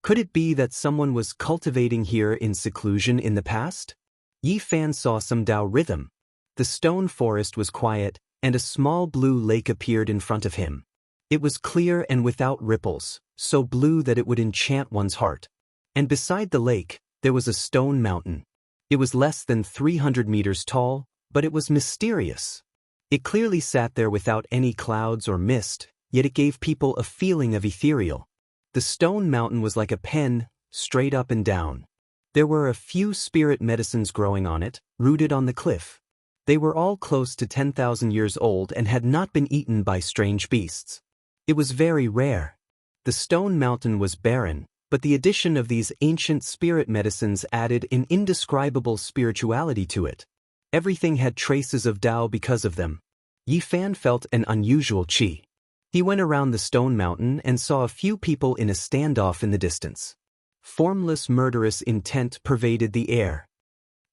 Could it be that someone was cultivating here in seclusion in the past? Yi Fan saw some Tao rhythm. The stone forest was quiet, and a small blue lake appeared in front of him. It was clear and without ripples, so blue that it would enchant one's heart. And beside the lake, there was a stone mountain. It was less than 300 meters tall, but it was mysterious. It clearly sat there without any clouds or mist, yet it gave people a feeling of ethereal. The stone mountain was like a pen, straight up and down. There were a few spirit medicines growing on it, rooted on the cliff. They were all close to 10,000 years old and had not been eaten by strange beasts. It was very rare. The stone mountain was barren, but the addition of these ancient spirit medicines added an indescribable spirituality to it. Everything had traces of Tao because of them. Yi Fan felt an unusual qi. He went around the stone mountain and saw a few people in a standoff in the distance. Formless murderous intent pervaded the air.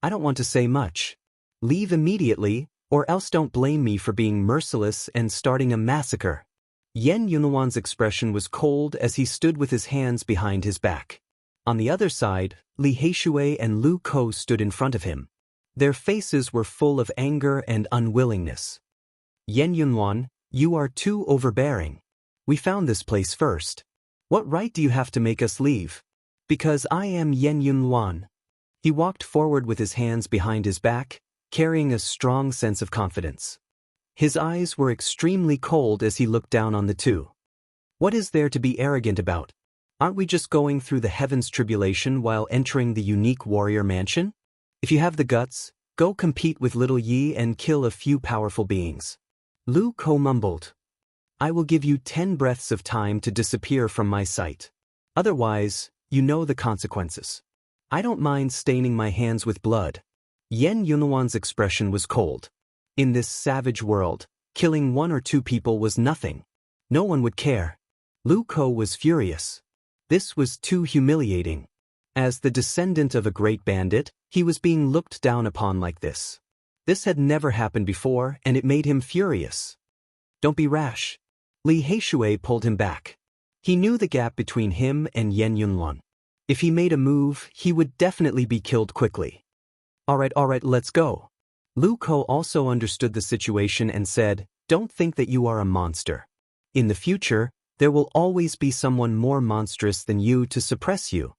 I don't want to say much. Leave immediately, or else don't blame me for being merciless and starting a massacre. Yan Yunluan's expression was cold as he stood with his hands behind his back. On the other side, Li Heishui and Lu Ko stood in front of him. Their faces were full of anger and unwillingness. Yan Yunluan, you are too overbearing. We found this place first. What right do you have to make us leave? Because I am Yan Yunluan. He walked forward with his hands behind his back, carrying a strong sense of confidence. His eyes were extremely cold as he looked down on the two. What is there to be arrogant about? Aren't we just going through the heavens tribulation while entering the unique warrior mansion? If you have the guts, go compete with little Yi and kill a few powerful beings. Lu Ko mumbled. I will give you 10 breaths of time to disappear from my sight. Otherwise, you know the consequences. I don't mind staining my hands with blood. Yan Yunluan's expression was cold. In this savage world, killing 1 or 2 people was nothing. No one would care. Lu Ko was furious. This was too humiliating. As the descendant of a great bandit, he was being looked down upon like this. This had never happened before, and it made him furious. Don't be rash. Li Heishui pulled him back. He knew the gap between him and Yan Yunluan. If he made a move, he would definitely be killed quickly. All right, let's go. Lu Ko also understood the situation and said, don't think that you are a monster. In the future, there will always be someone more monstrous than you to suppress you.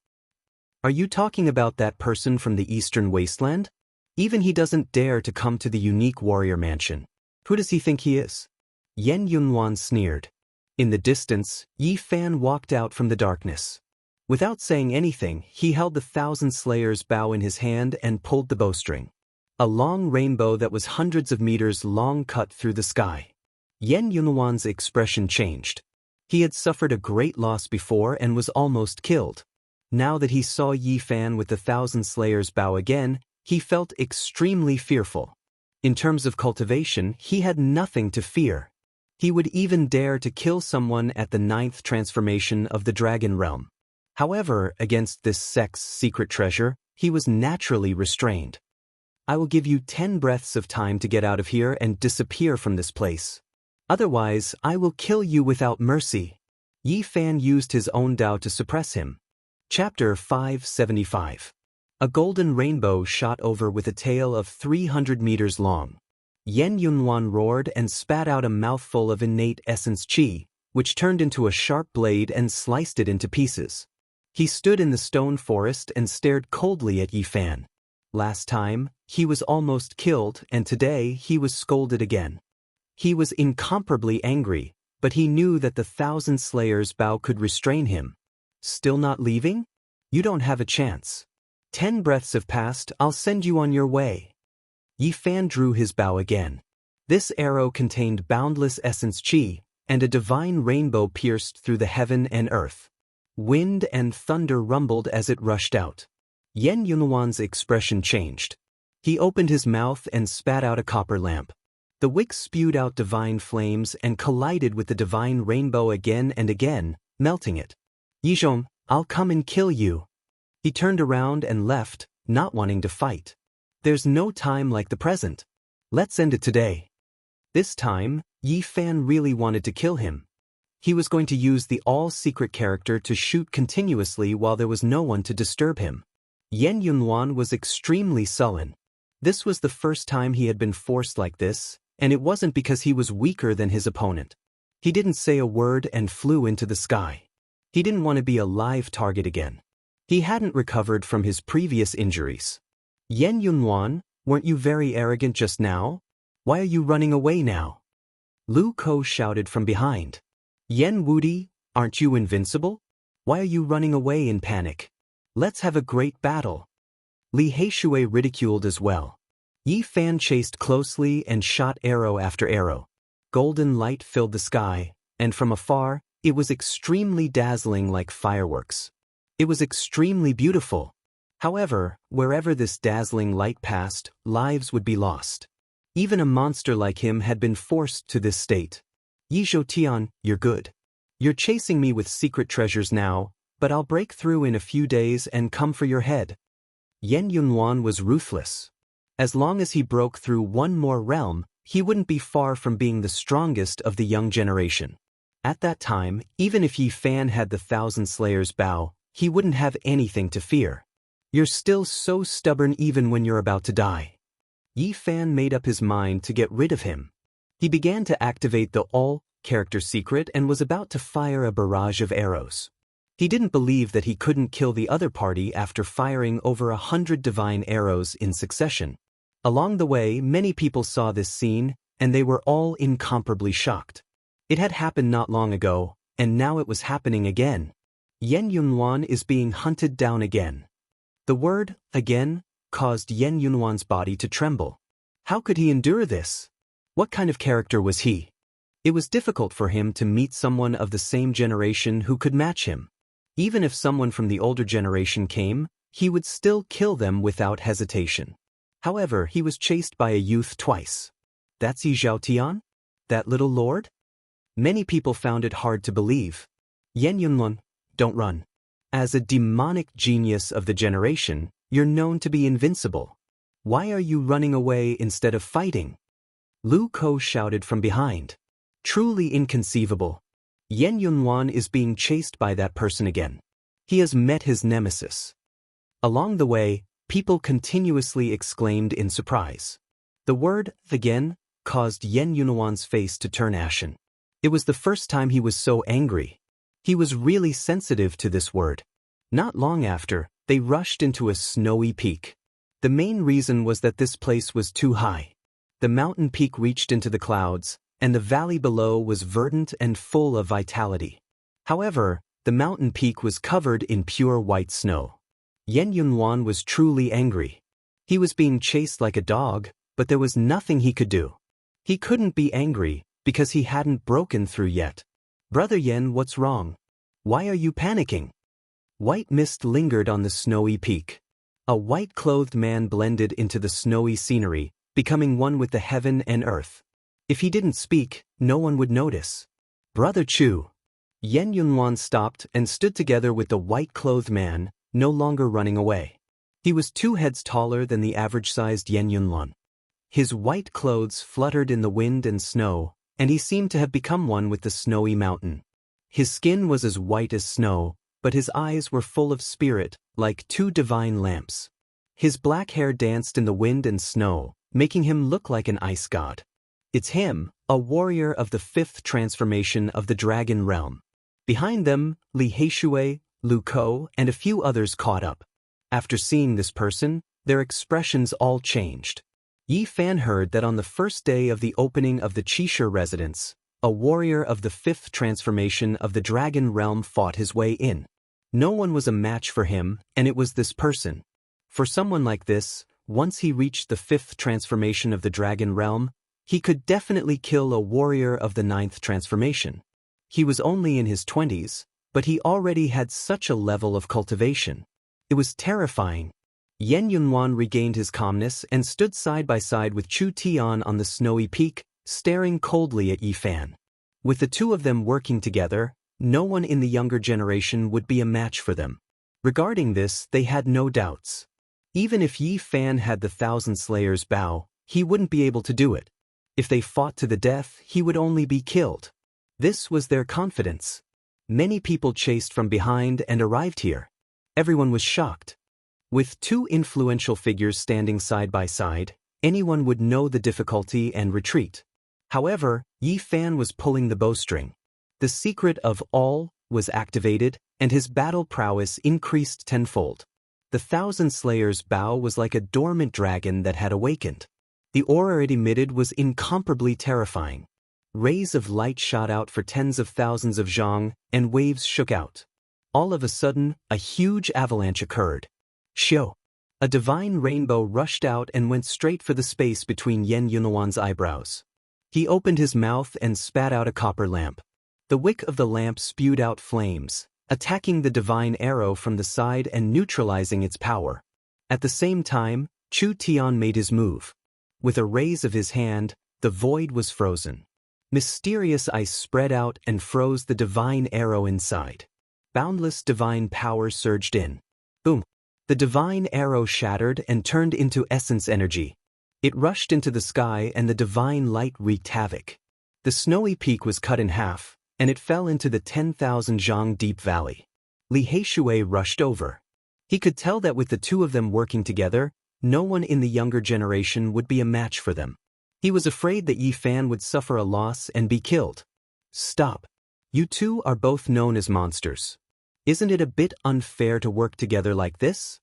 Are you talking about that person from the Eastern Wasteland? Even he doesn't dare to come to the unique warrior mansion. Who does he think he is? Yan Yunluan sneered. In the distance, Yi Fan walked out from the darkness. Without saying anything, he held the 1,000 Slayers' bow in his hand and pulled the bowstring. A long rainbow that was hundreds of meters long cut through the sky. Yan Yunluan's expression changed. He had suffered a great loss before and was almost killed. Now that he saw Yi Fan with the 1,000 Slayers' bow again, he felt extremely fearful. In terms of cultivation, he had nothing to fear. He would even dare to kill someone at the 9th transformation of the Dragon Realm. However, against this sect's secret treasure, he was naturally restrained. I will give you 10 breaths of time to get out of here and disappear from this place. Otherwise, I will kill you without mercy. Yi Fan used his own Tao to suppress him. Chapter 575. A golden rainbow shot over with a tail of 300 meters long. Yan Yunluan roared and spat out a mouthful of innate essence qi, which turned into a sharp blade and sliced it into pieces. He stood in the stone forest and stared coldly at Yi Fan. Last time, he was almost killed, and today he was scolded again. He was incomparably angry, but he knew that the 1,000 Slayers' bow could restrain him. Still not leaving? You don't have a chance. 10 breaths have passed, I'll send you on your way. Yi Fan drew his bow again. This arrow contained boundless essence qi, and a divine rainbow pierced through the heaven and earth. Wind and thunder rumbled as it rushed out. Yan Yunluan's expression changed. He opened his mouth and spat out a copper lamp. The wick spewed out divine flames and collided with the divine rainbow again and again, melting it. Yizhong, I'll come and kill you. He turned around and left, not wanting to fight. There's no time like the present. Let's end it today. This time, Yi Fan really wanted to kill him. He was going to use the all-secret character to shoot continuously while there was no one to disturb him. Yan Yunluan was extremely sullen. This was the first time he had been forced like this, and it wasn't because he was weaker than his opponent. He didn't say a word and flew into the sky. He didn't want to be a live target again. He hadn't recovered from his previous injuries. Yan Yunluan, weren't you very arrogant just now? Why are you running away now? Lu Ko shouted from behind. Yan Wudi, aren't you invincible? Why are you running away in panic? Let's have a great battle. Li Heishui ridiculed as well. Yi Fan chased closely and shot arrow after arrow. Golden light filled the sky, and from afar, it was extremely dazzling like fireworks. It was extremely beautiful. However, wherever this dazzling light passed, lives would be lost. Even a monster like him had been forced to this state. Yi Zhoutian, you're good. You're chasing me with secret treasures now, but I'll break through in a few days and come for your head. Yan Yunhuan was ruthless. As long as he broke through one more realm, he wouldn't be far from being the strongest of the young generation. At that time, even if Yi Fan had the Thousand Slayers' bow, he wouldn't have anything to fear. You're still so stubborn even when you're about to die. Yi Fan made up his mind to get rid of him. He began to activate the all-character secret and was about to fire a barrage of arrows. He didn't believe that he couldn't kill the other party after firing over 100 divine arrows in succession. Along the way, many people saw this scene, and they were all incomparably shocked. It had happened not long ago, and now it was happening again. Yan Yunhuan is being hunted down again. The word, again, caused Yan Yunhuan's body to tremble. How could he endure this? What kind of character was he? It was difficult for him to meet someone of the same generation who could match him. Even if someone from the older generation came, he would still kill them without hesitation. However, he was chased by a youth twice. That's Yi Zhoutian? That little lord? Many people found it hard to believe. Yan Yunhuan, don't run. As a demonic genius of the generation, you're known to be invincible. Why are you running away instead of fighting? Lu Ko shouted from behind. Truly inconceivable. Yan Yunhuan is being chased by that person again. He has met his nemesis. Along the way, people continuously exclaimed in surprise. The word, again, caused Yan Yunhuan's face to turn ashen. It was the first time he was so angry. He was really sensitive to this word. Not long after, they rushed into a snowy peak. The main reason was that this place was too high. The mountain peak reached into the clouds, and the valley below was verdant and full of vitality. However, the mountain peak was covered in pure white snow. Yan Yunhuan was truly angry. He was being chased like a dog, but there was nothing he could do. He couldn't be angry, because he hadn't broken through yet. Brother Yan, what's wrong? Why are you panicking? White mist lingered on the snowy peak. A white-clothed man blended into the snowy scenery, becoming one with the heaven and earth. If he didn't speak, no one would notice. Brother Chu. Yan Yunhuan stopped and stood together with the white-clothed man, no longer running away. He was 2 heads taller than the average-sized Yan Yunhuan. His white clothes fluttered in the wind and snow, and he seemed to have become one with the snowy mountain. His skin was as white as snow, but his eyes were full of spirit, like 2 divine lamps. His black hair danced in the wind and snow, making him look like an ice god. It's him, a warrior of the 5th transformation of the dragon realm. Behind them, Li Heishui, Lu Ko, and a few others caught up. After seeing this person, their expressions all changed. Yi Fan heard that on the first day of the opening of the Qixi residence, a warrior of the 5th transformation of the dragon realm fought his way in. No one was a match for him, and it was this person. For someone like this, once he reached the 5th transformation of the dragon realm, he could definitely kill a warrior of the 9th transformation. He was only in his 20s, but he already had such a level of cultivation. It was terrifying. Yan Yunhuan regained his calmness and stood side by side with Chu Tian on the snowy peak, staring coldly at Yi Fan. With the 2 of them working together, no one in the younger generation would be a match for them. Regarding this, they had no doubts. Even if Yi Fan had the Thousand Slayers' bow, he wouldn't be able to do it. If they fought to the death, he would only be killed. This was their confidence. Many people chased from behind and arrived here. Everyone was shocked. With 2 influential figures standing side by side, anyone would know the difficulty and retreat. However, Yi Fan was pulling the bowstring. The secret of all was activated, and his battle prowess increased tenfold. The Thousand Slayers' bow was like a dormant dragon that had awakened. The aura it emitted was incomparably terrifying. Rays of light shot out for tens of thousands of zhang, and waves shook out. All of a sudden, a huge avalanche occurred. Xiu! A divine rainbow rushed out and went straight for the space between Yan Yunhuan's eyebrows. He opened his mouth and spat out a copper lamp. The wick of the lamp spewed out flames, attacking the divine arrow from the side and neutralizing its power. At the same time, Chu Tian made his move. With a raise of his hand, the void was frozen. Mysterious ice spread out and froze the divine arrow inside. Boundless divine power surged in. Boom! The divine arrow shattered and turned into essence energy. It rushed into the sky and the divine light wreaked havoc. The snowy peak was cut in half, and it fell into the 10,000 zhang deep valley. Li Heishui rushed over. He could tell that with the two of them working together, no one in the younger generation would be a match for them. He was afraid that Yi Fan would suffer a loss and be killed. Stop. You two are both known as monsters. Isn't it a bit unfair to work together like this?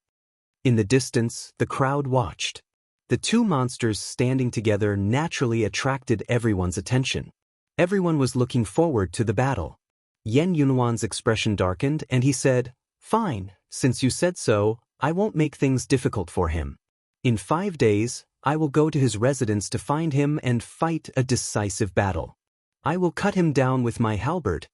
In the distance, the crowd watched. The two monsters standing together naturally attracted everyone's attention. Everyone was looking forward to the battle. Yan Yunwan's expression darkened and he said, "Fine, since you said so, I won't make things difficult for him. In 5 days, I will go to his residence to find him and fight a decisive battle. I will cut him down with my halberd.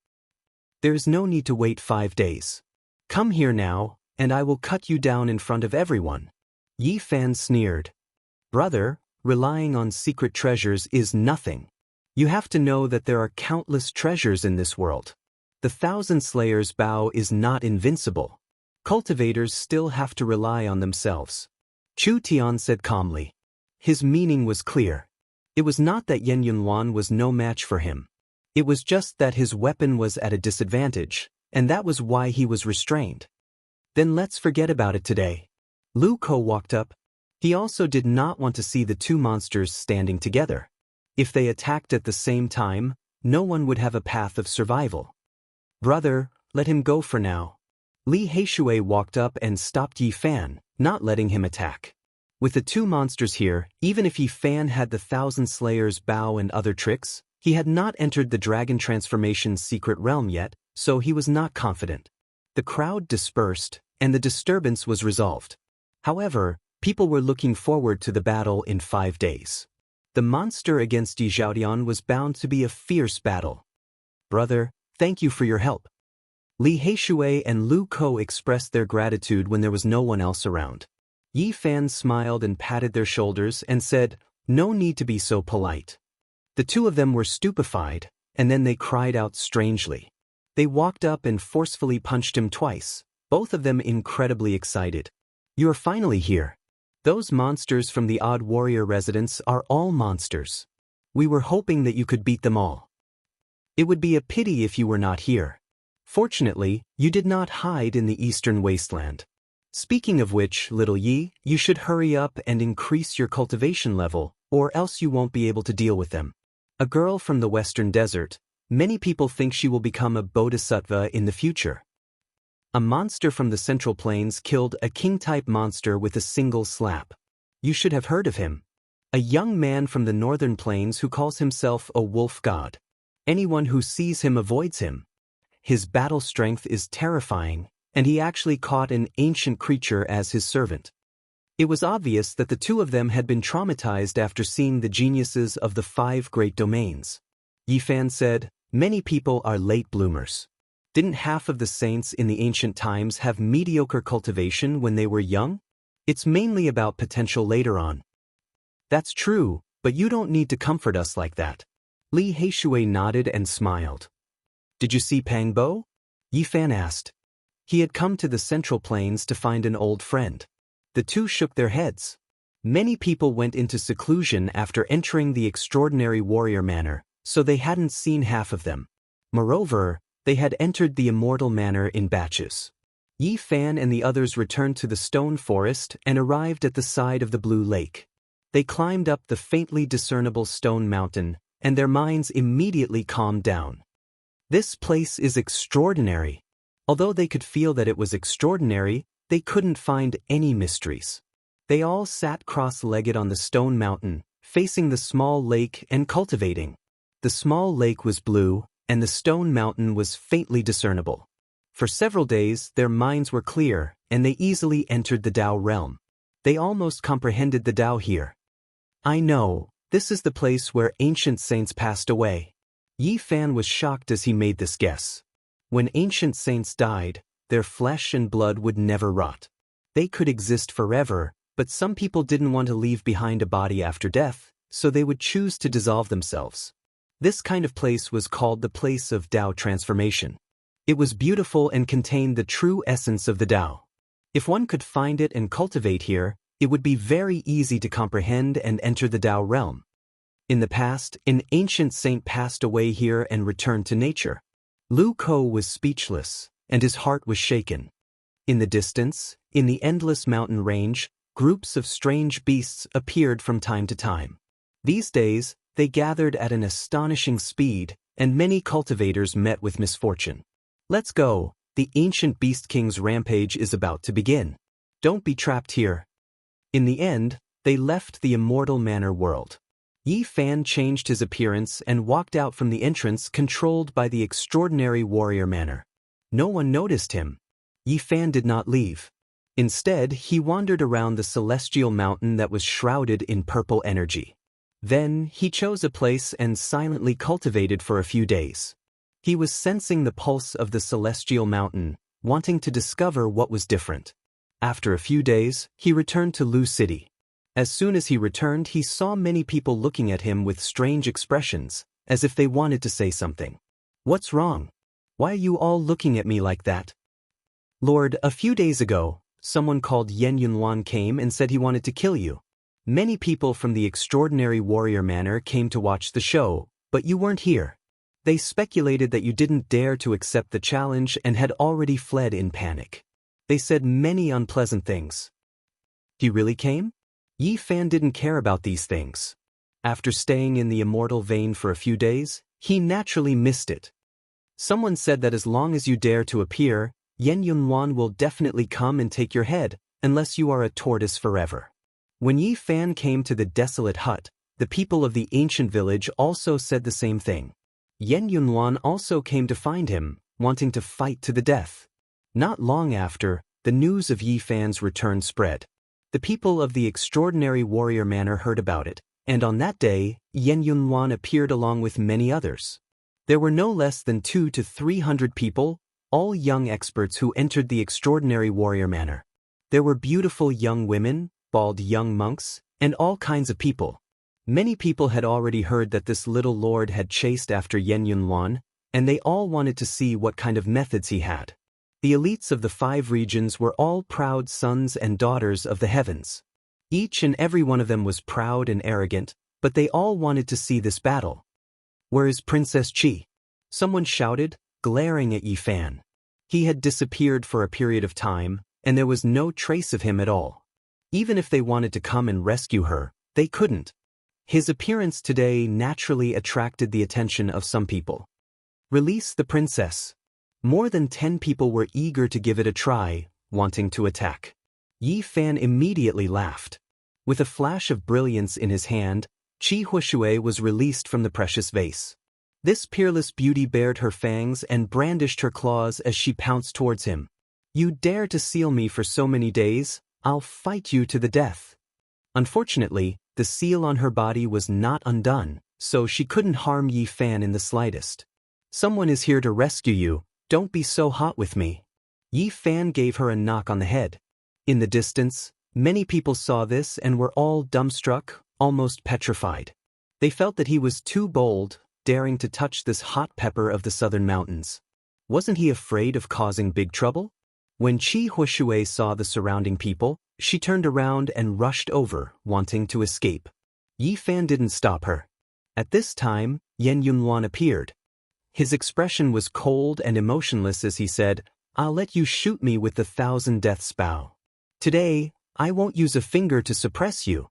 There's no need to wait 5 days. Come here now, and I will cut you down in front of everyone." Yi Fan sneered. "Brother, relying on secret treasures is nothing. You have to know that there are countless treasures in this world. The Thousand Slayers' bow is not invincible. Cultivators still have to rely on themselves." Chu Tian said calmly. His meaning was clear. It was not that Yan Yunwan was no match for him. It was just that his weapon was at a disadvantage, and that was why he was restrained. "Then let's forget about it today." Lu Ko walked up. He also did not want to see the two monsters standing together. If they attacked at the same time, no one would have a path of survival. "Brother, let him go for now." Li Heishui walked up and stopped Yi Fan, not letting him attack. With the two monsters here, even if Yi Fan had the Thousand Slayers' bow and other tricks, he had not entered the Dragon Transformation's secret realm yet, so he was not confident. The crowd dispersed, and the disturbance was resolved. However, people were looking forward to the battle in 5 days. The monster against Yi Zhaodian was bound to be a fierce battle. "Brother, thank you for your help." Li Heishui and Lu Ko expressed their gratitude when there was no one else around. Yi Fan smiled and patted their shoulders and said, "No need to be so polite." The two of them were stupefied, and then they cried out strangely. They walked up and forcefully punched him twice, both of them incredibly excited. "You are finally here. Those monsters from the Odd Warrior residence are all monsters. We were hoping that you could beat them all. It would be a pity if you were not here. Fortunately, you did not hide in the eastern wasteland. Speaking of which, little Yi, you should hurry up and increase your cultivation level, or else you won't be able to deal with them. A girl from the western desert, many people think she will become a bodhisattva in the future. A monster from the central plains killed a king-type monster with a single slap. You should have heard of him. A young man from the northern plains who calls himself a wolf god. Anyone who sees him avoids him. His battle strength is terrifying, and he actually caught an ancient creature as his servant. It was obvious that the two of them had been traumatized after seeing the geniuses of the 5 great domains. Yi Fan said, "Many people are late bloomers. Didn't half of the saints in the ancient times have mediocre cultivation when they were young? It's mainly about potential later on." "That's true, but you don't need to comfort us like that." Li Heishui nodded and smiled. "Did you see Pang Bo?" Yi Fan asked. He had come to the Central Plains to find an old friend. The two shook their heads. Many people went into seclusion after entering the extraordinary warrior manor, so they hadn't seen half of them. Moreover, they had entered the immortal manor in batches. Yi Fan and the others returned to the stone forest and arrived at the side of the blue lake. They climbed up the faintly discernible stone mountain, and their minds immediately calmed down. This place is extraordinary. Although they could feel that it was extraordinary, they couldn't find any mysteries. They all sat cross-legged on the stone mountain, facing the small lake and cultivating. The small lake was blue, and the stone mountain was faintly discernible. For several days, their minds were clear, and they easily entered the Tao realm. They almost comprehended the Tao here. "I know, this is the place where ancient saints passed away." Yi Fan was shocked as he made this guess. When ancient saints died, their flesh and blood would never rot. They could exist forever, but some people didn't want to leave behind a body after death, so they would choose to dissolve themselves. This kind of place was called the place of Tao transformation. It was beautiful and contained the true essence of the Tao. If one could find it and cultivate here, it would be very easy to comprehend and enter the Tao realm. In the past, an ancient saint passed away here and returned to nature. Lu Ko was speechless, and his heart was shaken. In the distance, in the endless mountain range, groups of strange beasts appeared from time to time. These days, they gathered at an astonishing speed, and many cultivators met with misfortune. Let's go, the ancient beast king's rampage is about to begin. Don't be trapped here. In the end, they left the immortal manor world. Yi Fan changed his appearance and walked out from the entrance controlled by the extraordinary warrior manor. No one noticed him. Yi Fan did not leave. Instead, he wandered around the celestial mountain that was shrouded in purple energy. Then, he chose a place and silently cultivated for a few days. He was sensing the pulse of the celestial mountain, wanting to discover what was different. After a few days, he returned to Lu City. As soon as he returned, he saw many people looking at him with strange expressions, as if they wanted to say something. What's wrong? Why are you all looking at me like that? Lord, a few days ago, someone called Yen Yunluan came and said he wanted to kill you. Many people from the extraordinary warrior manor came to watch the show, but you weren't here. They speculated that you didn't dare to accept the challenge and had already fled in panic. They said many unpleasant things. He really came? Yi Fan didn't care about these things. After staying in the immortal vein for a few days, he naturally missed it. Someone said that as long as you dare to appear, Yen Yunluan will definitely come and take your head, unless you are a tortoise forever. When Yi Fan came to the desolate hut, the people of the ancient village also said the same thing. Yen Yunluan also came to find him, wanting to fight to the death. Not long after, the news of Yi Fan's return spread. The people of the extraordinary warrior manor heard about it, and on that day, Yen Yunluan appeared along with many others. There were no less than 200 to 300 people, all young experts who entered the extraordinary warrior manor. There were beautiful young women, bald young monks, and all kinds of people. Many people had already heard that this little lord had chased after Yen Yunluan, and they all wanted to see what kind of methods he had. The elites of the 5 regions were all proud sons and daughters of the heavens. Each and every one of them was proud and arrogant, but they all wanted to see this battle. Where is Princess Qi? Someone shouted, glaring at Yi Fan. He had disappeared for a period of time, and there was no trace of him at all. Even if they wanted to come and rescue her, they couldn't. His appearance today naturally attracted the attention of some people. Release the princess. More than 10 people were eager to give it a try, wanting to attack. Yi Fan immediately laughed. With a flash of brilliance in his hand, Qi Huishui was released from the precious vase. This peerless beauty bared her fangs and brandished her claws as she pounced towards him. You dare to seal me for so many days? I'll fight you to the death. Unfortunately, the seal on her body was not undone, so she couldn't harm Yi Fan in the slightest. Someone is here to rescue you. Don't be so hot with me. Yi Fan gave her a knock on the head. In the distance, many people saw this and were all dumbstruck, almost petrified. They felt that he was too bold, daring to touch this hot pepper of the southern mountains. Wasn't he afraid of causing big trouble? When Qi Huishui saw the surrounding people, she turned around and rushed over, wanting to escape. Yi Fan didn't stop her. At this time, Yen Yunluan appeared. His expression was cold and emotionless as he said, I'll let you shoot me with the 1,000 deaths bow. Today, I won't use a finger to suppress you.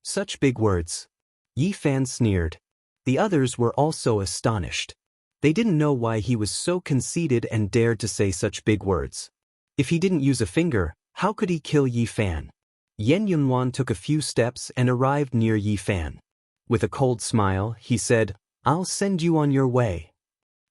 Such big words. Yi Fan sneered. The others were also astonished. They didn't know why he was so conceited and dared to say such big words. If he didn't use a finger, how could he kill Yi Fan? Yen Yunluan took a few steps and arrived near Yi Fan. With a cold smile, he said, I'll send you on your way.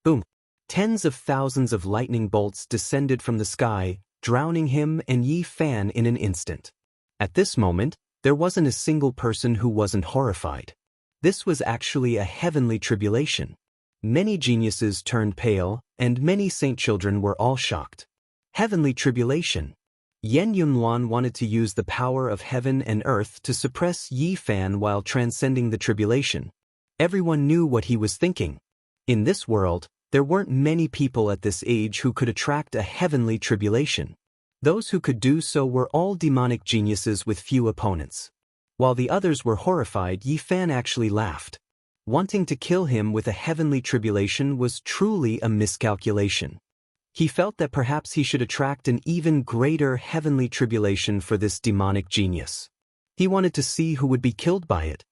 Boom! Tens of thousands of lightning bolts descended from the sky, drowning him and Yi Fan in an instant. At this moment, there wasn't a single person who wasn't horrified. This was actually a heavenly tribulation. Many geniuses turned pale, and many saint children were all shocked. Heavenly tribulation. Yan Yunhuan wanted to use the power of heaven and earth to suppress Yi Fan while transcending the tribulation. Everyone knew what he was thinking. In this world, there weren't many people at this age who could attract a heavenly tribulation. Those who could do so were all demonic geniuses with few opponents. While the others were horrified, Yi Fan actually laughed. Wanting to kill him with a heavenly tribulation was truly a miscalculation. He felt that perhaps he should attract an even greater heavenly tribulation for this demonic genius. He wanted to see who would be killed by it.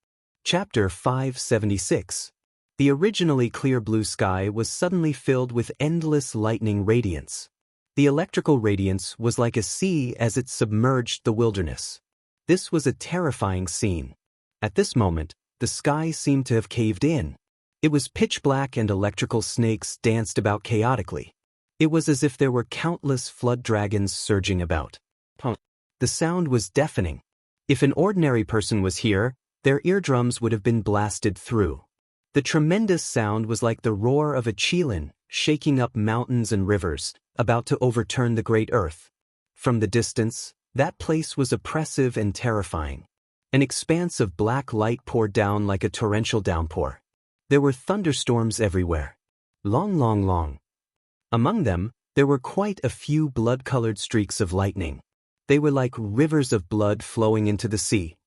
Chapter 576. The originally clear blue sky was suddenly filled with endless lightning radiance. The electrical radiance was like a sea as it submerged the wilderness. This was a terrifying scene. At this moment, the sky seemed to have caved in. It was pitch black and electrical snakes danced about chaotically. It was as if there were countless flood dragons surging about. The sound was deafening. If an ordinary person was here, their eardrums would have been blasted through. The tremendous sound was like the roar of a qilin, shaking up mountains and rivers, about to overturn the great earth. From the distance, that place was oppressive and terrifying. An expanse of black light poured down like a torrential downpour. There were thunderstorms everywhere. Long. Among them, there were quite a few blood-colored streaks of lightning. They were like rivers of blood flowing into the sea.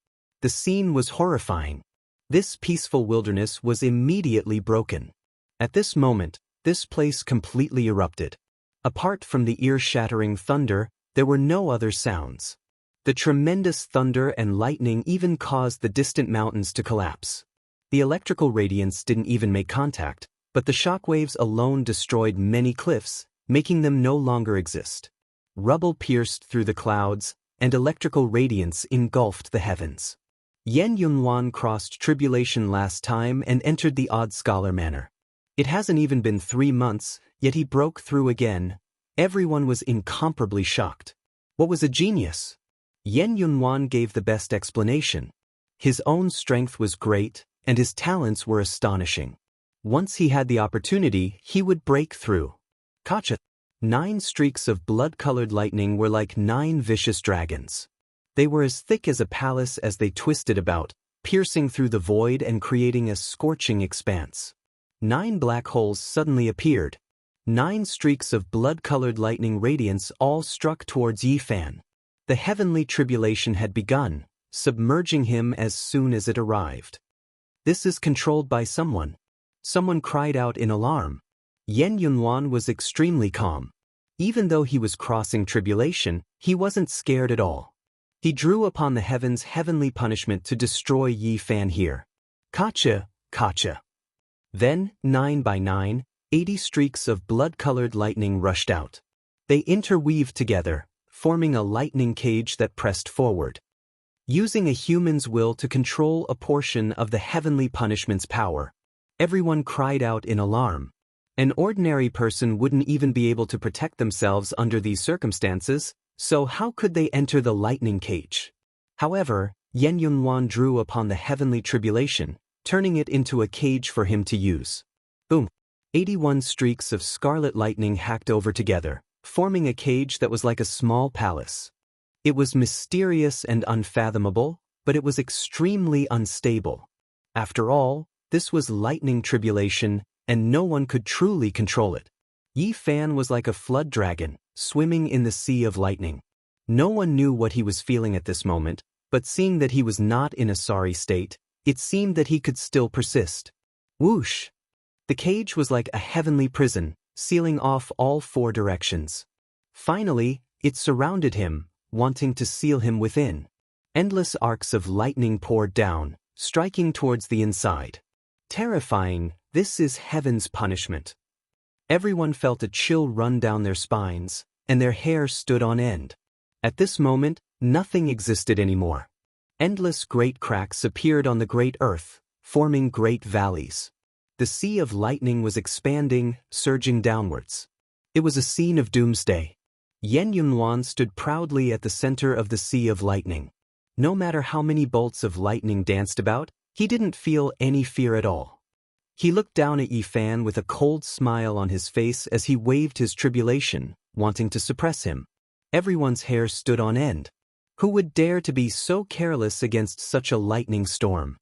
The scene was horrifying. This peaceful wilderness was immediately broken. At this moment, this place completely erupted. Apart from the ear-shattering thunder, there were no other sounds. The tremendous thunder and lightning even caused the distant mountains to collapse. The electrical radiance didn't even make contact, but the shockwaves alone destroyed many cliffs, making them no longer exist. Rubble pierced through the clouds, and electrical radiance engulfed the heavens. Yan Yunhuan crossed tribulation last time and entered the Odd Scholar Manor. It hasn't even been 3 months, yet he broke through again. Everyone was incomparably shocked. What was a genius? Yan Yunhuan gave the best explanation. His own strength was great, and his talents were astonishing. Once he had the opportunity, he would break through. Gotcha. 9 streaks of blood-colored lightning were like 9 vicious dragons. They were as thick as a palace as they twisted about, piercing through the void and creating a scorching expanse. 9 black holes suddenly appeared. 9 streaks of blood-colored lightning radiance all struck towards Yi Fan. The heavenly tribulation had begun, submerging him as soon as it arrived. This is controlled by someone. Someone cried out in alarm. Yan Yunhuan was extremely calm. Even though he was crossing tribulation, he wasn't scared at all. He drew upon the heavens' heavenly punishment to destroy Yi Fan here. Gotcha. Then, 9 by 9, 80 streaks of blood-colored lightning rushed out. They interweaved together, forming a lightning cage that pressed forward. Using a human's will to control a portion of the heavenly punishment's power, everyone cried out in alarm. An ordinary person wouldn't even be able to protect themselves under these circumstances, so how could they enter the lightning cage? However, Yan Yunhuan drew upon the heavenly tribulation, turning it into a cage for him to use. Boom! 81 streaks of scarlet lightning hacked over together, forming a cage that was like a small palace. It was mysterious and unfathomable, but it was extremely unstable. After all, this was lightning tribulation, and no one could truly control it. Yi Fan was like a flood dragon, swimming in the sea of lightning. No one knew what he was feeling at this moment, but seeing that he was not in a sorry state, it seemed that he could still persist. Whoosh! The cage was like a heavenly prison, sealing off all 4 directions. Finally, it surrounded him, wanting to seal him within. Endless arcs of lightning poured down, striking towards the inside. Terrifying, this is heaven's punishment. Everyone felt a chill run down their spines, and their hair stood on end. At this moment, nothing existed anymore. Endless great cracks appeared on the great earth, forming great valleys. The sea of lightning was expanding, surging downwards. It was a scene of doomsday. Yan Yunhuan stood proudly at the center of the sea of lightning. No matter how many bolts of lightning danced about, he didn't feel any fear at all. He looked down at Yi Fan with a cold smile on his face as he waved his tribulation, wanting to suppress him. Everyone's hair stood on end. Who would dare to be so careless against such a lightning storm?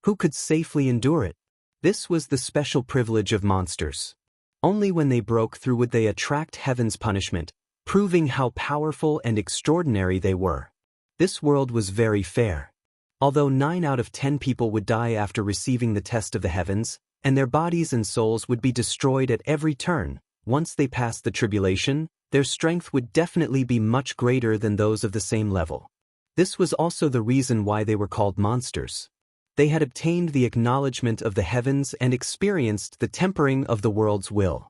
Who could safely endure it? This was the special privilege of monsters. Only when they broke through would they attract heaven's punishment, proving how powerful and extraordinary they were. This world was very fair. Although 9 out of 10 people would die after receiving the test of the heavens, and their bodies and souls would be destroyed at every turn, once they passed the tribulation, their strength would definitely be much greater than those of the same level. This was also the reason why they were called monsters. They had obtained the acknowledgement of the heavens and experienced the tempering of the world's will.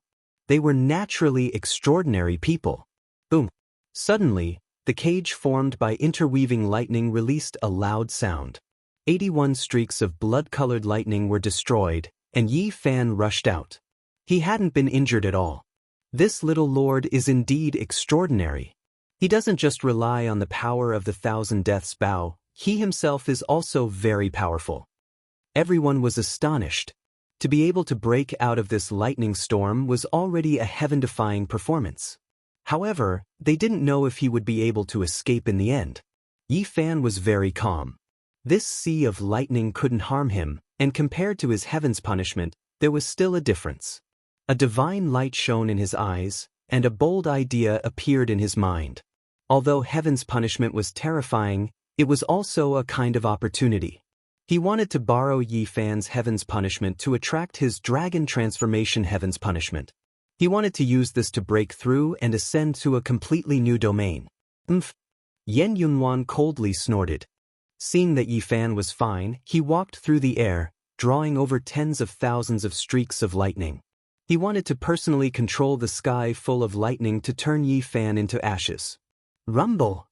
They were naturally extraordinary people. Boom! Suddenly, the cage formed by interweaving lightning released a loud sound. 81 streaks of blood-colored lightning were destroyed, and Yi Fan rushed out. He hadn't been injured at all. This little lord is indeed extraordinary. He doesn't just rely on the power of the Thousand Deaths bow, he himself is also very powerful. Everyone was astonished. To be able to break out of this lightning storm was already a heaven-defying performance. However, they didn't know if he would be able to escape in the end. Yi Fan was very calm. This sea of lightning couldn't harm him, and compared to his heaven's punishment, there was still a difference. A divine light shone in his eyes, and a bold idea appeared in his mind. Although heaven's punishment was terrifying, it was also a kind of opportunity. He wanted to borrow Yi Fan's heaven's punishment to attract his dragon transformation heaven's punishment. He wanted to use this to break through and ascend to a completely new domain. Yen Yunwan coldly snorted. Seeing that Yi Fan was fine, he walked through the air, drawing over tens of thousands of streaks of lightning. He wanted to personally control the sky full of lightning to turn Yi Fan into ashes. Rumble!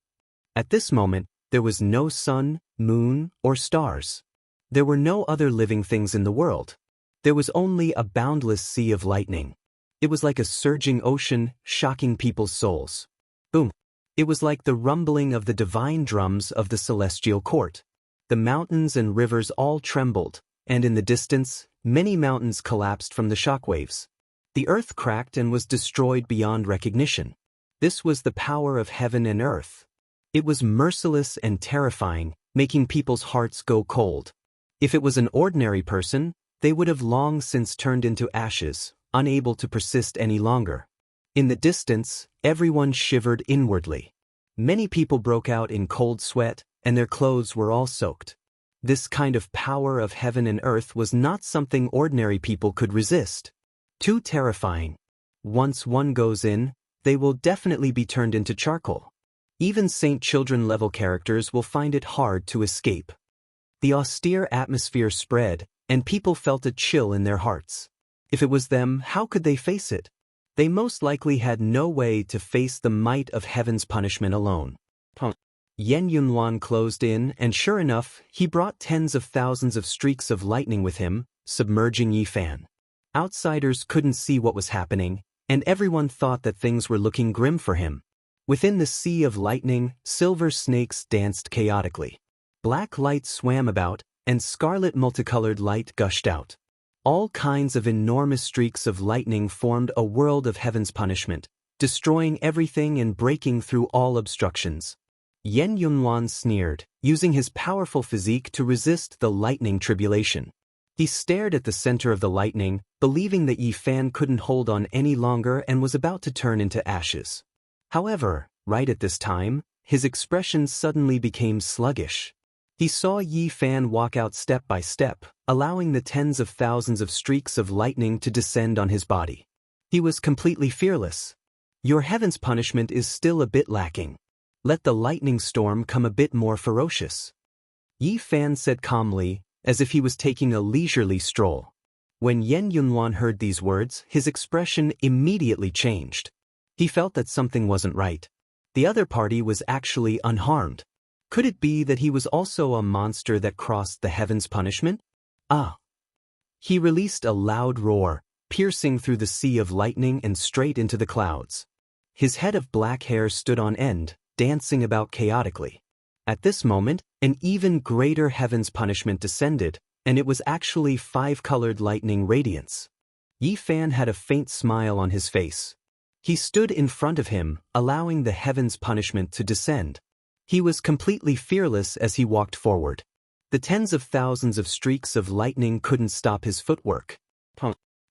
At this moment, there was no sun, moon, or stars. There were no other living things in the world. There was only a boundless sea of lightning. It was like a surging ocean, shocking people's souls. Boom! It was like the rumbling of the divine drums of the celestial court. The mountains and rivers all trembled, and in the distance, many mountains collapsed from the shockwaves. The earth cracked and was destroyed beyond recognition. This was the power of heaven and earth. It was merciless and terrifying, making people's hearts go cold. If it was an ordinary person, they would have long since turned into ashes, unable to persist any longer. In the distance, everyone shivered inwardly. Many people broke out in cold sweat, and their clothes were all soaked. This kind of power of heaven and earth was not something ordinary people could resist. Too terrifying. Once one goes in, they will definitely be turned into charcoal. Even Saint Children level characters will find it hard to escape. The austere atmosphere spread, and people felt a chill in their hearts. If it was them, how could they face it? They most likely had no way to face the might of heaven's punishment alone. Yen Yunwan closed in, and sure enough, he brought tens of thousands of streaks of lightning with him, submerging Yi Fan. Outsiders couldn't see what was happening, and everyone thought that things were looking grim for him. Within the sea of lightning, silver snakes danced chaotically. Black light swam about, and scarlet multicolored light gushed out. All kinds of enormous streaks of lightning formed a world of heaven's punishment, destroying everything and breaking through all obstructions. Yen Yunwan sneered, using his powerful physique to resist the lightning tribulation. He stared at the center of the lightning, believing that Yi Fan couldn't hold on any longer and was about to turn into ashes. However, right at this time, his expression suddenly became sluggish. He saw Yi Fan walk out step by step, allowing the tens of thousands of streaks of lightning to descend on his body. He was completely fearless. Your heaven's punishment is still a bit lacking. Let the lightning storm come a bit more ferocious. Yi Fan said calmly, as if he was taking a leisurely stroll. When Yen Yunwan heard these words, his expression immediately changed. He felt that something wasn't right. The other party was actually unharmed. Could it be that he was also a monster that crossed the heaven's punishment? He released a loud roar, piercing through the sea of lightning and straight into the clouds. His head of black hair stood on end, dancing about chaotically. At this moment, an even greater heaven's punishment descended, and it was actually 5-colored lightning radiance. Yi Fan had a faint smile on his face. He stood in front of him, allowing the heaven's punishment to descend. He was completely fearless as he walked forward. The tens of thousands of streaks of lightning couldn't stop his footwork.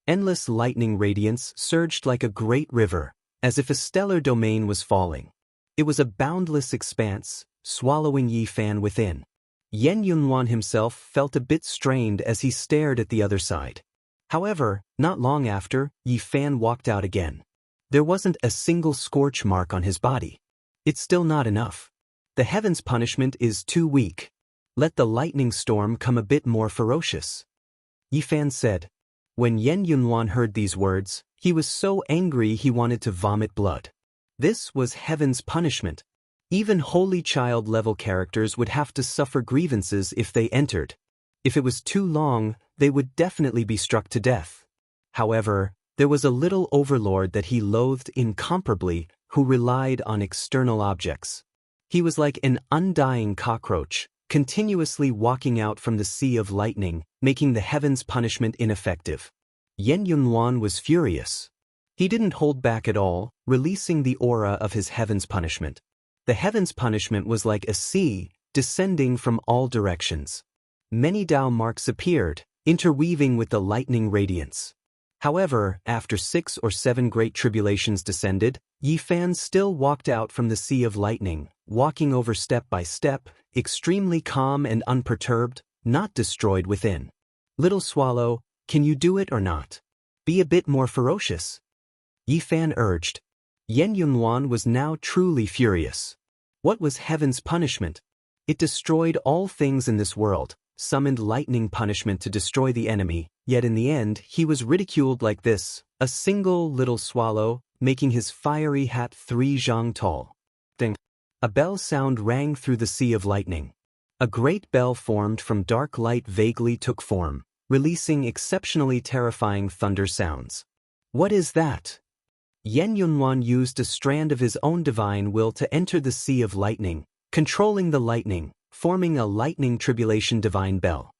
Endless lightning radiance surged like a great river, as if a stellar domain was falling. It was a boundless expanse, swallowing Yi Fan within. Yen Yunhuan himself felt a bit strained as he stared at the other side. However, not long after, Yi Fan walked out again. There wasn't a single scorch mark on his body. It's still not enough. The heaven's punishment is too weak. Let the lightning storm come a bit more ferocious. Yi Fan said. When Yen Yunhuan heard these words, he was so angry he wanted to vomit blood. This was heaven's punishment. Even holy child-level characters would have to suffer grievances if they entered. If it was too long, they would definitely be struck to death. However, there was a little overlord that he loathed incomparably who relied on external objects. He was like an undying cockroach, continuously walking out from the sea of lightning, making the heaven's punishment ineffective. Yen Yunhuan was furious. He didn't hold back at all, releasing the aura of his heaven's punishment. The heaven's punishment was like a sea, descending from all directions. Many Dao marks appeared, interweaving with the lightning radiance. However, after 6 or 7 great tribulations descended, Yi Fan still walked out from the sea of lightning, walking over step by step, extremely calm and unperturbed, not destroyed within. Little Swallow, can you do it or not? Be a bit more ferocious. Yi Fan urged. Yen Yunhuan was now truly furious. What was heaven's punishment? It destroyed all things in this world, summoned lightning punishment to destroy the enemy, yet in the end he was ridiculed like this, a single little swallow, making his fiery hat 3 zhang tall. Ding! A bell sound rang through the sea of lightning. A great bell formed from dark light vaguely took form, releasing exceptionally terrifying thunder sounds. What is that? Yen Yunhuan used a strand of his own divine will to enter the sea of lightning, controlling the lightning, forming a lightning tribulation divine bell.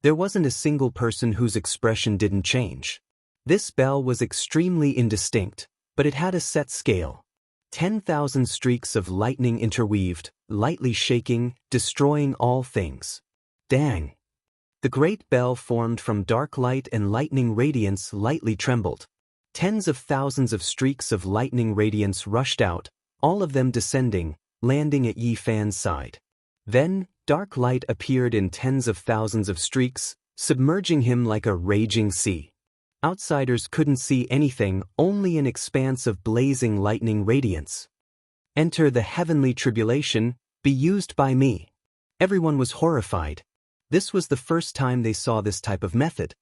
There wasn't a single person whose expression didn't change. This bell was extremely indistinct, but it had a set scale. 10,000 streaks of lightning interweaved, lightly shaking, destroying all things. Dang! The great bell formed from dark light and lightning radiance lightly trembled. Tens of thousands of streaks of lightning radiance rushed out, all of them descending, landing at Yi Fan's side. Then, dark light appeared in tens of thousands of streaks, submerging him like a raging sea. Outsiders couldn't see anything, only an expanse of blazing lightning radiance. Enter the heavenly tribulation, be used by me. Everyone was horrified. This was the first time they saw this type of method.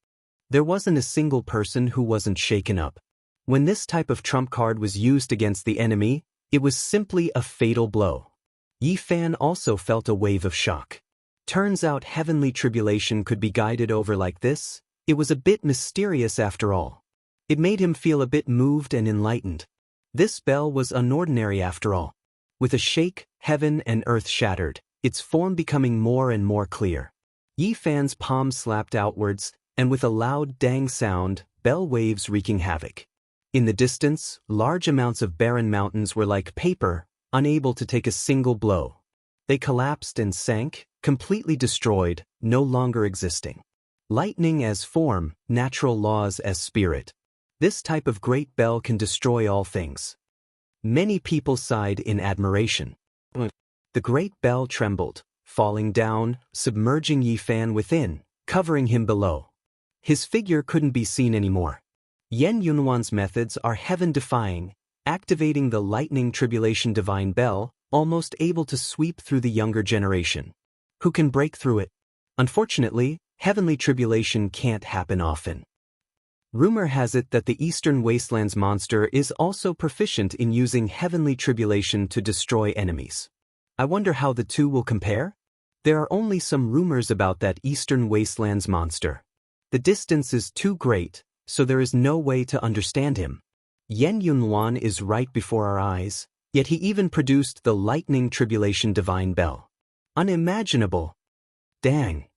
There wasn't a single person who wasn't shaken up. When this type of trump card was used against the enemy, it was simply a fatal blow. Yi Fan also felt a wave of shock. Turns out heavenly tribulation could be guided over like this. It was a bit mysterious after all. It made him feel a bit moved and enlightened. This bell was unordinary after all. With a shake, heaven and earth shattered, its form becoming more and more clear. Yi Fan's palm slapped outwards, and with a loud dang sound, bell waves wreaking havoc. In the distance, large amounts of barren mountains were like paper, unable to take a single blow. They collapsed and sank, completely destroyed, no longer existing. Lightning as form, natural laws as spirit. This type of great bell can destroy all things. Many people sighed in admiration. The great bell trembled, falling down, submerging Yi Fan within, covering him below. His figure couldn't be seen anymore. Yen Yunhuan's methods are heaven-defying, activating the lightning tribulation divine bell, almost able to sweep through the younger generation. Who can break through it? Unfortunately, heavenly tribulation can't happen often. Rumor has it that the Eastern Wastelands monster is also proficient in using heavenly tribulation to destroy enemies. I wonder how the two will compare? There are only some rumors about that Eastern Wastelands monster. The distance is too great, so there is no way to understand him. Yen Yunhuan is right before our eyes, yet he even produced the lightning tribulation divine bell. Unimaginable. Dang.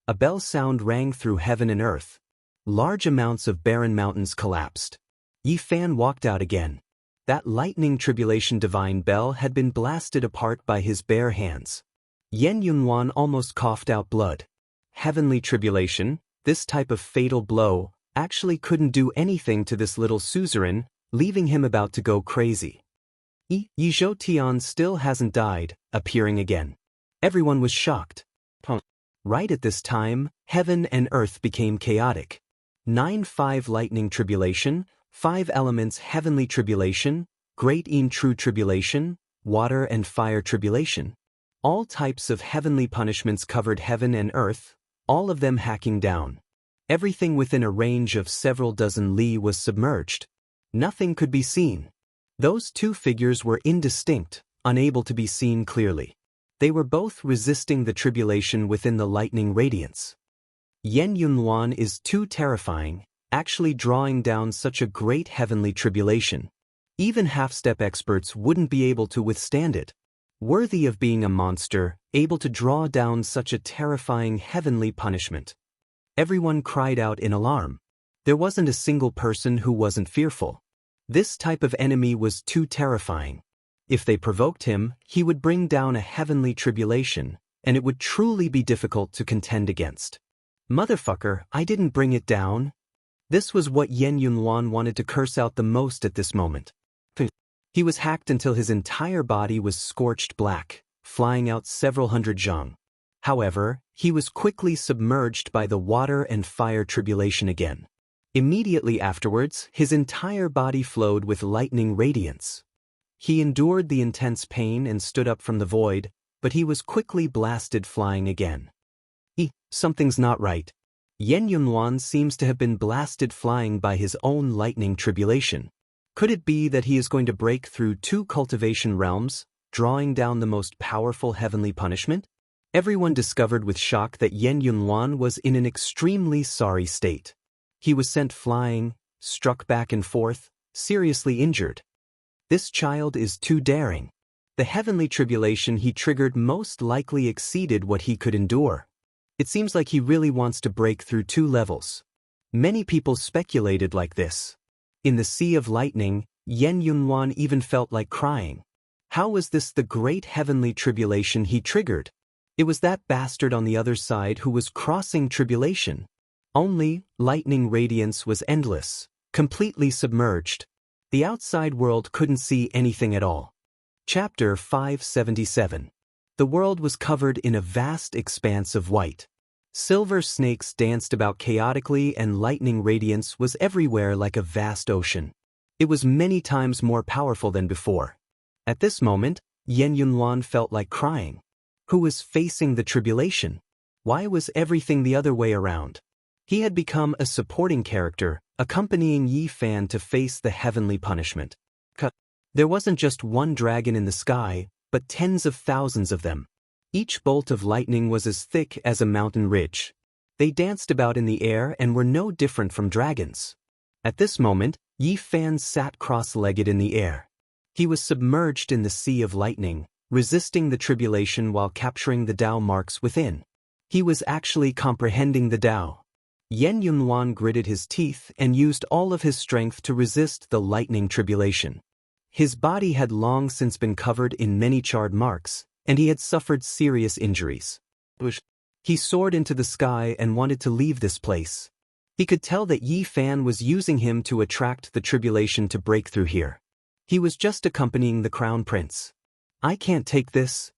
A bell sound rang through heaven and earth. Large amounts of barren mountains collapsed. Yi Fan walked out again. That lightning tribulation divine bell had been blasted apart by his bare hands. Yen Yunhuan almost coughed out blood. Heavenly tribulation, this type of fatal blow, actually couldn't do anything to this little suzerain, leaving him about to go crazy. Yi Zhou Tian still hasn't died, appearing again. Everyone was shocked. Right at this time, heaven and earth became chaotic. 9-5 lightning tribulation, 5 elements heavenly tribulation, great in true tribulation, water and fire tribulation. All types of heavenly punishments covered heaven and earth, all of them hacking down. Everything within a range of several dozen li was submerged. Nothing could be seen. Those two figures were indistinct, unable to be seen clearly. They were both resisting the tribulation within the lightning radiance. Yen Yunhuan is too terrifying, actually drawing down such a great heavenly tribulation. Even half-step experts wouldn't be able to withstand it. Worthy of being a monster, able to draw down such a terrifying heavenly punishment. Everyone cried out in alarm. There wasn't a single person who wasn't fearful. This type of enemy was too terrifying. If they provoked him, he would bring down a heavenly tribulation, and it would truly be difficult to contend against. Motherfucker, I didn't bring it down. This was what Yen Yunhuan wanted to curse out the most at this moment. He was hacked until his entire body was scorched black, flying out several hundred zhang. However, he was quickly submerged by the water and fire tribulation again. Immediately afterwards, his entire body flowed with lightning radiance. He endured the intense pain and stood up from the void, but he was quickly blasted flying again. Something's not right. Yen Yunhuan seems to have been blasted flying by his own lightning tribulation. Could it be that he is going to break through 2 cultivation realms, drawing down the most powerful heavenly punishment? Everyone discovered with shock that Yen Yunhuan was in an extremely sorry state. He was sent flying, struck back and forth, seriously injured. This child is too daring. The heavenly tribulation he triggered most likely exceeded what he could endure. It seems like he really wants to break through 2 levels. Many people speculated like this. In the Sea of Lightning, Yen Yunhuan even felt like crying. How was this the great heavenly tribulation he triggered? It was that bastard on the other side who was crossing tribulation. Only, lightning radiance was endless, completely submerged. The outside world couldn't see anything at all. Chapter 577. The world was covered in a vast expanse of white. Silver snakes danced about chaotically and lightning radiance was everywhere like a vast ocean. It was many times more powerful than before. At this moment, Yen Yunhuan felt like crying. Who was facing the tribulation? Why was everything the other way around? He had become a supporting character, accompanying Yi Fan to face the heavenly punishment. There wasn't just one dragon in the sky, but tens of thousands of them. Each bolt of lightning was as thick as a mountain ridge. They danced about in the air and were no different from dragons. At this moment, Yi Fan sat cross-legged in the air. He was submerged in the sea of lightning, resisting the tribulation while capturing the Tao marks within. He was actually comprehending the Tao. Yen Yunhuan gritted his teeth and used all of his strength to resist the lightning tribulation. His body had long since been covered in many charred marks, and he had suffered serious injuries. He soared into the sky and wanted to leave this place. He could tell that Yi Fan was using him to attract the tribulation to break through here. He was just accompanying the crown prince. I can't take this.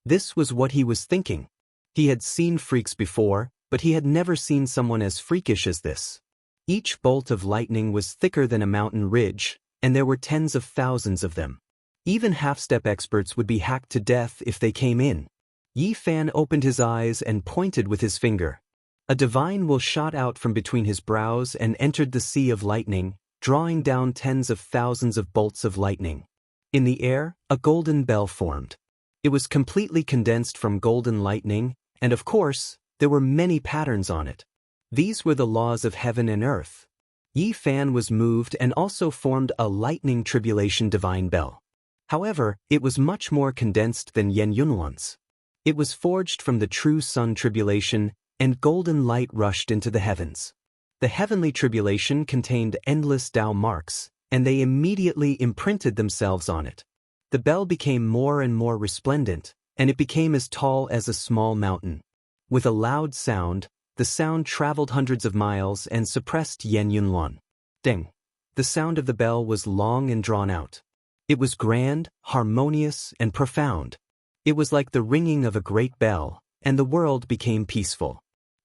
This was what he was thinking. He had seen freaks before, but he had never seen someone as freakish as this. Each bolt of lightning was thicker than a mountain ridge, and there were tens of thousands of them. Even half-step experts would be hacked to death if they came in. Yi Fan opened his eyes and pointed with his finger. A divine will shot out from between his brows and entered the sea of lightning, drawing down tens of thousands of bolts of lightning. In the air, a golden bell formed. It was completely condensed from golden lightning, and of course, there were many patterns on it. These were the laws of heaven and earth. Yi Fan was moved and also formed a lightning tribulation divine bell. However, it was much more condensed than Yen Yunhuan's. It was forged from the true sun tribulation, and golden light rushed into the heavens. The heavenly tribulation contained endless Tao marks, and they immediately imprinted themselves on it. The bell became more and more resplendent, and it became as tall as a small mountain. With a loud sound, the sound traveled hundreds of miles and suppressed Yen Yunluan. Ding! The sound of the bell was long and drawn out. It was grand, harmonious, and profound. It was like the ringing of a great bell, and the world became peaceful.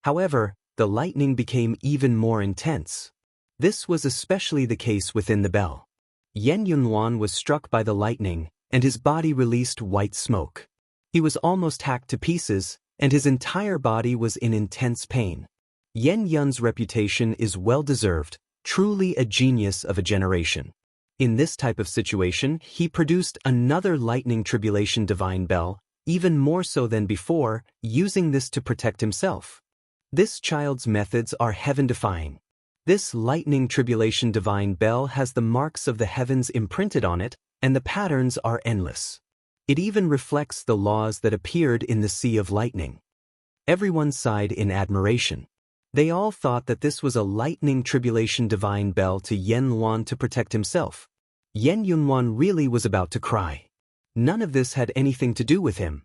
However, the lightning became even more intense. This was especially the case within the bell. Yen Yunluan was struck by the lightning, and his body released white smoke. He was almost hacked to pieces, and his entire body was in intense pain. Yen Yun's reputation is well-deserved, truly a genius of a generation. In this type of situation, he produced another lightning tribulation divine bell, even more so than before, using this to protect himself. This child's methods are heaven-defying. This lightning tribulation divine bell has the marks of the heavens imprinted on it, and the patterns are endless. It even reflects the laws that appeared in the Sea of Lightning. Everyone sighed in admiration. They all thought that this was a lightning tribulation divine bell to Yen Luan to protect himself. Yen Yunluan really was about to cry. None of this had anything to do with him.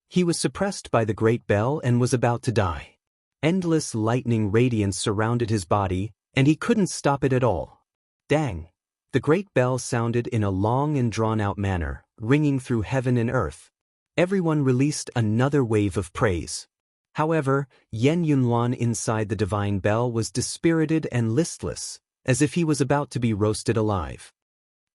He was suppressed by the great bell and was about to die. Endless lightning radiance surrounded his body, and he couldn't stop it at all. Dang! The great bell sounded in a long and drawn-out manner, ringing through heaven and earth. Everyone released another wave of praise. However, Yen Yunluan inside the divine bell was dispirited and listless, as if he was about to be roasted alive.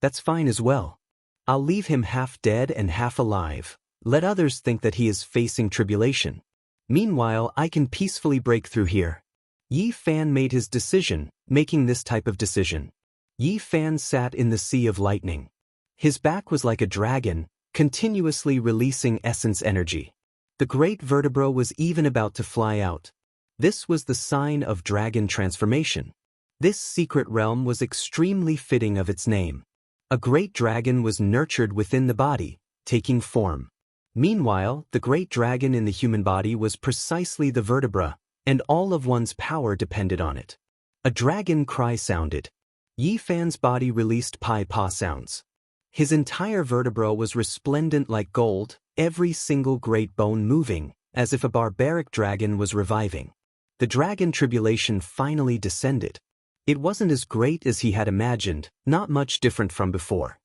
That's fine as well. I'll leave him half dead and half alive. Let others think that he is facing tribulation. Meanwhile, I can peacefully break through here. Yi Fan made his decision, making this type of decision. Yi Fan sat in the Sea of Lightning. His back was like a dragon, continuously releasing essence energy. The great vertebra was even about to fly out. This was the sign of dragon transformation. This secret realm was extremely fitting of its name. A great dragon was nurtured within the body, taking form. Meanwhile, the great dragon in the human body was precisely the vertebra, and all of one's power depended on it. A dragon cry sounded. Yi Fan's body released pai-pa sounds. His entire vertebra was resplendent like gold, every single great bone moving, as if a barbaric dragon was reviving. The dragon tribulation finally descended. It wasn't as great as he had imagined, not much different from before.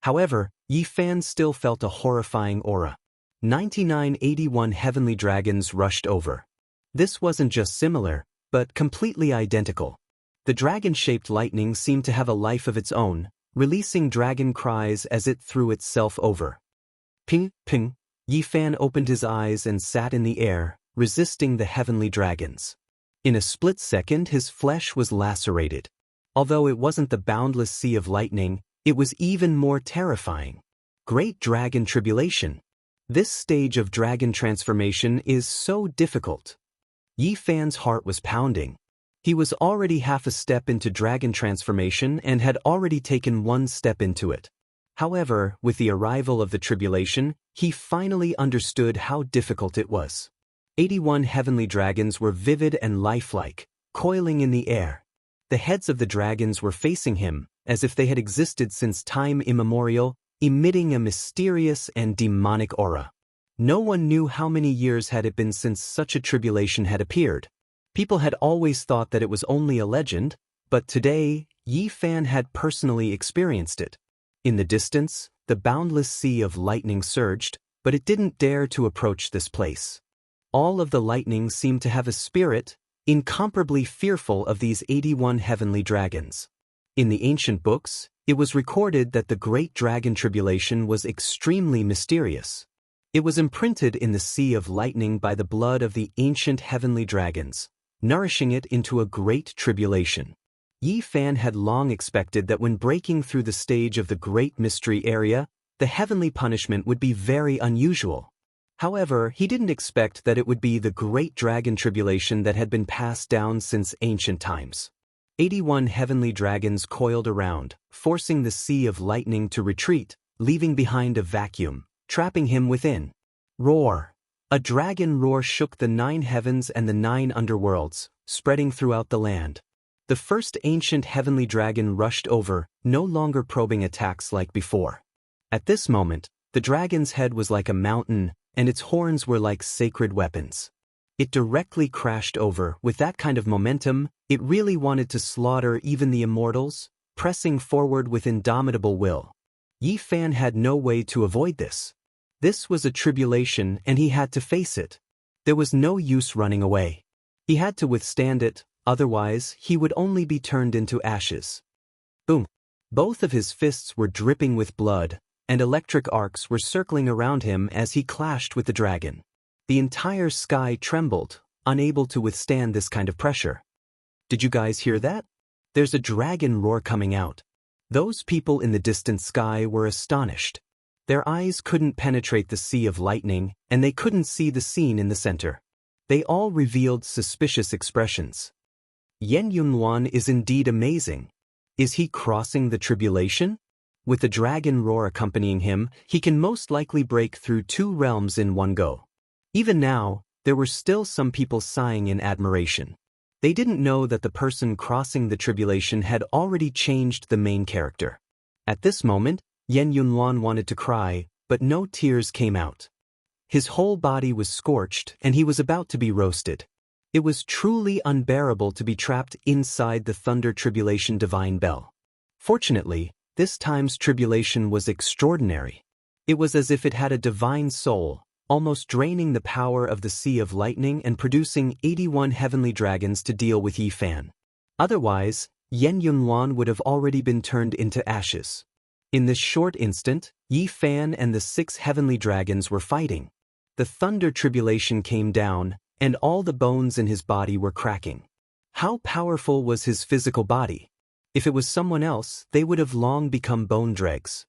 However, Yi Fan still felt a horrifying aura. 9981 heavenly dragons rushed over. This wasn't just similar, but completely identical. The dragon-shaped lightning seemed to have a life of its own, releasing dragon cries as it threw itself over. Ping, ping, Yi Fan opened his eyes and sat in the air, resisting the heavenly dragons. In a split second, his flesh was lacerated. Although it wasn't the boundless sea of lightning, it was even more terrifying. Great dragon tribulation. This stage of dragon transformation is so difficult. Yi Fan's heart was pounding. He was already half a step into dragon transformation and had already taken one step into it. However, with the arrival of the tribulation, he finally understood how difficult it was. 81 heavenly dragons were vivid and lifelike, coiling in the air. The heads of the dragons were facing him, as if they had existed since time immemorial, emitting a mysterious and demonic aura. No one knew how many years had it been since such a tribulation had appeared. People had always thought that it was only a legend, but today, Yi Fan had personally experienced it. In the distance, the boundless sea of lightning surged, but it didn't dare to approach this place. All of the lightning seemed to have a spirit, incomparably fearful of these 81 heavenly dragons. In the ancient books, it was recorded that the great dragon tribulation was extremely mysterious. It was imprinted in the sea of lightning by the blood of the ancient heavenly dragons, nourishing it into a great tribulation. Yi Fan had long expected that when breaking through the stage of the great mystery area, the heavenly punishment would be very unusual. However, he didn't expect that it would be the great dragon tribulation that had been passed down since ancient times. 81 heavenly dragons coiled around, forcing the sea of lightning to retreat, leaving behind a vacuum, trapping him within. Roar! A dragon roar shook the 9 heavens and the 9 underworlds, spreading throughout the land. The first ancient heavenly dragon rushed over, no longer probing attacks like before. At this moment, the dragon's head was like a mountain, and its horns were like sacred weapons. It directly crashed over. With that kind of momentum, it really wanted to slaughter even the immortals, pressing forward with indomitable will. Yi Fan had no way to avoid this. This was a tribulation and he had to face it. There was no use running away. He had to withstand it, otherwise he would only be turned into ashes. Boom! Both of his fists were dripping with blood, and electric arcs were circling around him as he clashed with the dragon. The entire sky trembled, unable to withstand this kind of pressure. Did you guys hear that? There's a dragon roar coming out. Those people in the distant sky were astonished. Their eyes couldn't penetrate the sea of lightning, and they couldn't see the scene in the center. They all revealed suspicious expressions. Yen Yunluan is indeed amazing. Is he crossing the tribulation? With the dragon roar accompanying him, he can most likely break through 2 realms in one go. Even now, there were still some people sighing in admiration. They didn't know that the person crossing the tribulation had already changed the main character. At this moment, Yen Yunluan wanted to cry, but no tears came out. His whole body was scorched and he was about to be roasted. It was truly unbearable to be trapped inside the Thunder Tribulation Divine Bell. Fortunately, this time's tribulation was extraordinary. It was as if it had a divine soul, almost draining the power of the Sea of Lightning and producing 81 heavenly dragons to deal with Yi Fan. Otherwise, Yen Yunluan would have already been turned into ashes. In this short instant, Yi Fan and the 6 heavenly dragons were fighting. The thunder tribulation came down, and all the bones in his body were cracking. How powerful was his physical body? If it was someone else, they would have long become bone dregs.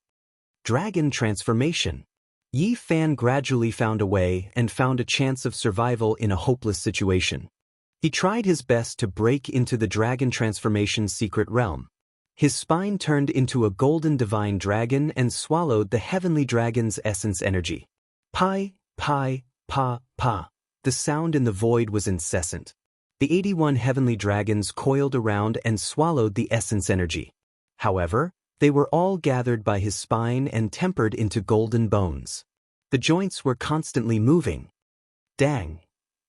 Dragon transformation. Yi Fan gradually found a way and found a chance of survival in a hopeless situation. He tried his best to break into the dragon transformation's secret realm. His spine turned into a golden divine dragon and swallowed the heavenly dragon's essence energy. Pai, pai, pa, pa. The sound in the void was incessant. The 81 heavenly dragons coiled around and swallowed the essence energy. However, they were all gathered by his spine and tempered into golden bones. The joints were constantly moving. Dang!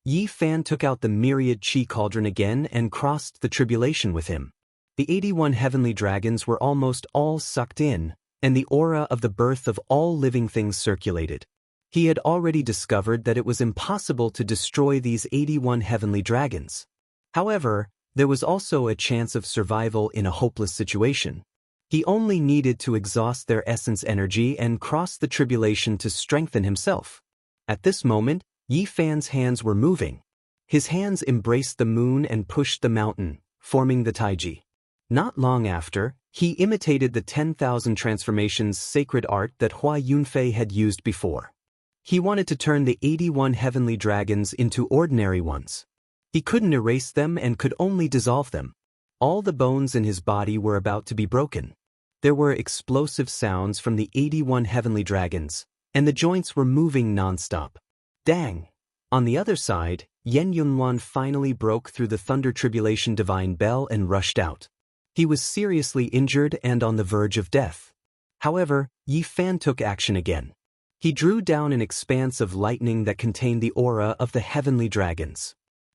Yi Fan took out the myriad chi cauldron again and crossed the tribulation with him. The 81 heavenly dragons were almost all sucked in, and the aura of the birth of all living things circulated. He had already discovered that it was impossible to destroy these 81 heavenly dragons. However, there was also a chance of survival in a hopeless situation. He only needed to exhaust their essence energy and cross the tribulation to strengthen himself. At this moment, Yi Fan's hands were moving. His hands embraced the moon and pushed the mountain, forming the Taiji. Not long after, he imitated the 10,000 transformations sacred art that Hua Yunfei had used before. He wanted to turn the 81 heavenly dragons into ordinary ones. He couldn't erase them and could only dissolve them. All the bones in his body were about to be broken. There were explosive sounds from the 81 heavenly dragons, and the joints were moving non-stop. Dang! On the other side, Yen Yunluan finally broke through the Thunder Tribulation Divine Bell and rushed out. He was seriously injured and on the verge of death. However, Yi Fan took action again. He drew down an expanse of lightning that contained the aura of the heavenly dragons.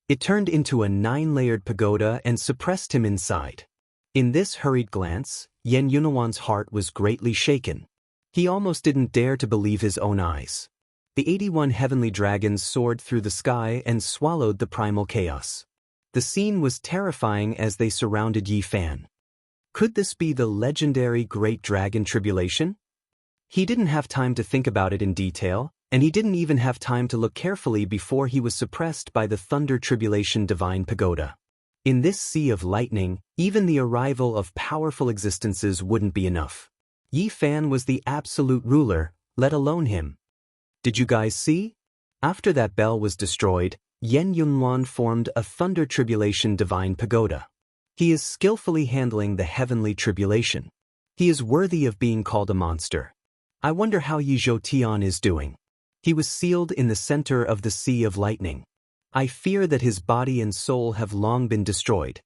It turned into a 9-layered pagoda and suppressed him inside. In this hurried glance, Yen Yunluan's heart was greatly shaken. He almost didn't dare to believe his own eyes. The 81 heavenly dragons soared through the sky and swallowed the primal chaos. The scene was terrifying as they surrounded Yi Fan. Could this be the legendary Great Dragon Tribulation? He didn't have time to think about it in detail, and he didn't even have time to look carefully before he was suppressed by the Thunder Tribulation Divine Pagoda. In this sea of lightning, even the arrival of powerful existences wouldn't be enough. Yi Fan was the absolute ruler, let alone him. Did you guys see? After that bell was destroyed, Yen Yunluan formed a Thunder Tribulation Divine Pagoda. He is skillfully handling the heavenly tribulation. He is worthy of being called a monster. I wonder how Yi Zhou Tian is doing. He was sealed in the center of the Sea of Lightning. I fear that his body and soul have long been destroyed.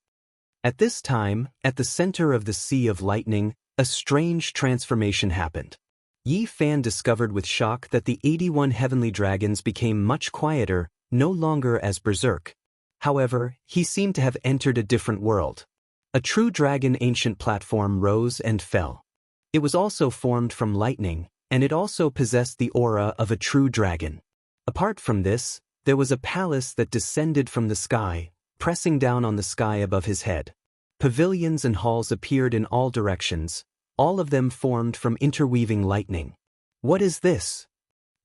At this time, at the center of the Sea of Lightning, a strange transformation happened. Yi Fan discovered with shock that the 81 heavenly dragons became much quieter, no longer as berserk. However, he seemed to have entered a different world. A true dragon ancient platform rose and fell. It was also formed from lightning, and it also possessed the aura of a true dragon. Apart from this, there was a palace that descended from the sky, pressing down on the sky above his head. Pavilions and halls appeared in all directions, all of them formed from interweaving lightning. What is this?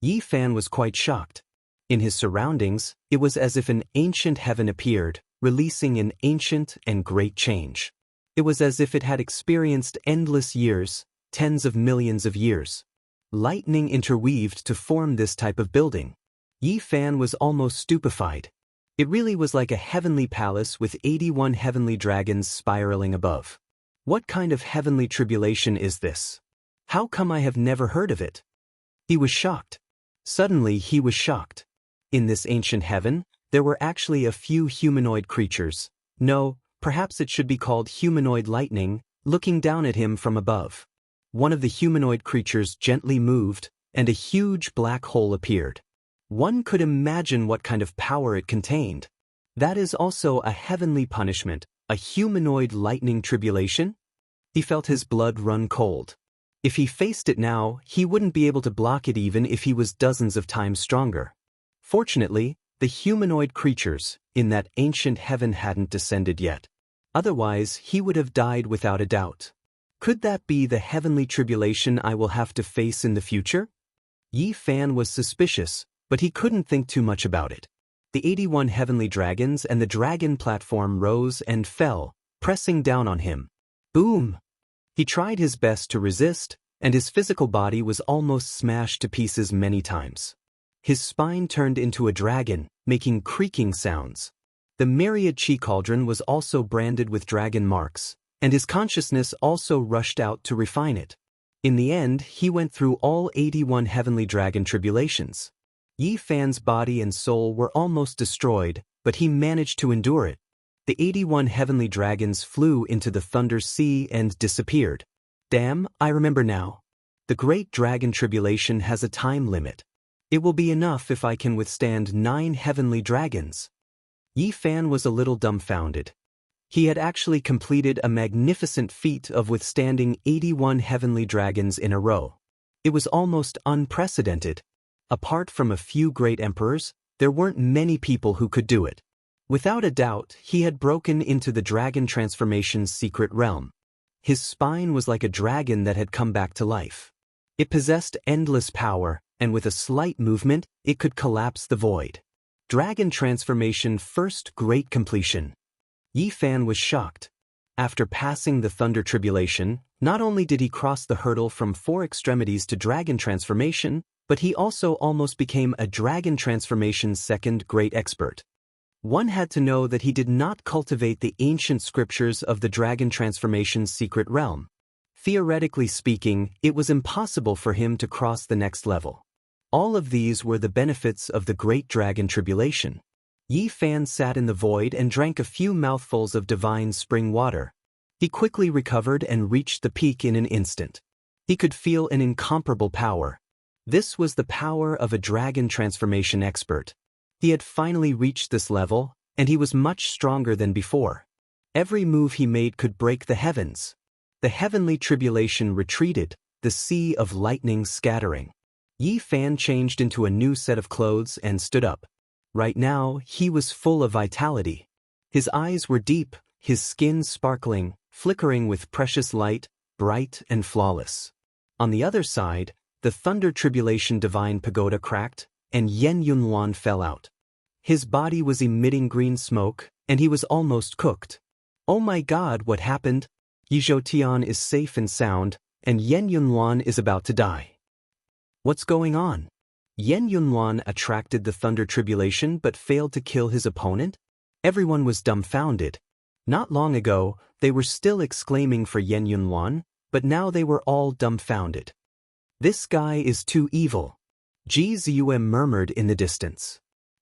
Yi Fan was quite shocked. In his surroundings, it was as if an ancient heaven appeared, releasing an ancient and great change. It was as if it had experienced endless years, tens of millions of years. Lightning interweaved to form this type of building. Yi Fan was almost stupefied. It really was like a heavenly palace with 81 heavenly dragons spiraling above. What kind of heavenly tribulation is this? How come I have never heard of it? He was shocked. Suddenly he was shocked. In this ancient heaven, there were actually a few humanoid creatures. No, perhaps it should be called humanoid lightning, looking down at him from above. One of the humanoid creatures gently moved, and a huge black hole appeared. One could imagine what kind of power it contained. That is also a heavenly punishment, a humanoid lightning tribulation? He felt his blood run cold. If he faced it now, he wouldn't be able to block it even if he was dozens of times stronger. Fortunately, the humanoid creatures in that ancient heaven hadn't descended yet. Otherwise, he would have died without a doubt. Could that be the heavenly tribulation I will have to face in the future? Yi Fan was suspicious, but he couldn't think too much about it. The 81 heavenly dragons and the dragon platform rose and fell, pressing down on him. Boom! He tried his best to resist, and his physical body was almost smashed to pieces many times. His spine turned into a dragon, making creaking sounds. The myriad chi cauldron was also branded with dragon marks, and his consciousness also rushed out to refine it. In the end, he went through all 81 heavenly dragon tribulations. Yi Fan's body and soul were almost destroyed, but he managed to endure it. The 81 heavenly dragons flew into the Thunder Sea and disappeared. Damn, I remember now. The Great Dragon Tribulation has a time limit. It will be enough if I can withstand 9 heavenly dragons. Yi Fan was a little dumbfounded. He had actually completed a magnificent feat of withstanding 81 heavenly dragons in a row. It was almost unprecedented. Apart from a few great emperors, there weren't many people who could do it. Without a doubt, he had broken into the dragon transformation's secret realm. His spine was like a dragon that had come back to life. It possessed endless power, and with a slight movement, it could collapse the void. Dragon transformation first great completion. Yi Fan was shocked. After passing the Thunder Tribulation, not only did he cross the hurdle from 4 extremities to dragon transformation, but he also almost became a dragon transformation's second great expert. One had to know that he did not cultivate the ancient scriptures of the dragon transformation's secret realm. Theoretically speaking, it was impossible for him to cross the next level. All of these were the benefits of the Great Dragon Tribulation. Yi Fan sat in the void and drank a few mouthfuls of divine spring water. He quickly recovered and reached the peak in an instant. He could feel an incomparable power. This was the power of a dragon transformation expert. He had finally reached this level, and he was much stronger than before. Every move he made could break the heavens. The heavenly tribulation retreated, the sea of lightning scattering. Yi Fan changed into a new set of clothes and stood up. Right now, he was full of vitality. His eyes were deep, his skin sparkling, flickering with precious light, bright and flawless. On the other side, the Thunder Tribulation Divine Pagoda cracked, and Yen Yunluan fell out. His body was emitting green smoke, and he was almost cooked. Oh my God, what happened? Yi Zhoutian is safe and sound, and Yen Yunluan is about to die. What's going on? Yen Yunluan attracted the Thunder Tribulation but failed to kill his opponent? Everyone was dumbfounded. Not long ago, they were still exclaiming for Yen Yunluan, but now they were all dumbfounded. This guy is too evil. Ji Ziyue murmured in the distance.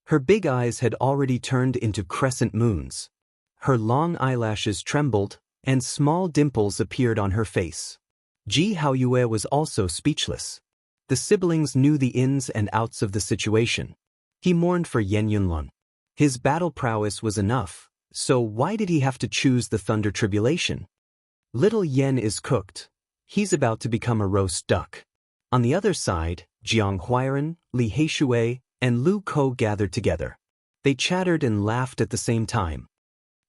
Her big eyes had already turned into crescent moons. Her long eyelashes trembled, and small dimples appeared on her face. Ji Haoyue was also speechless. The siblings knew the ins and outs of the situation. He mourned for Yen Yunlun. His battle prowess was enough, so why did he have to choose the Thunder Tribulation? Little Yen is cooked. He's about to become a roast duck. On the other side, Jiang Huairan, Li Heishui, and Lu Ko gathered together. They chattered and laughed at the same time.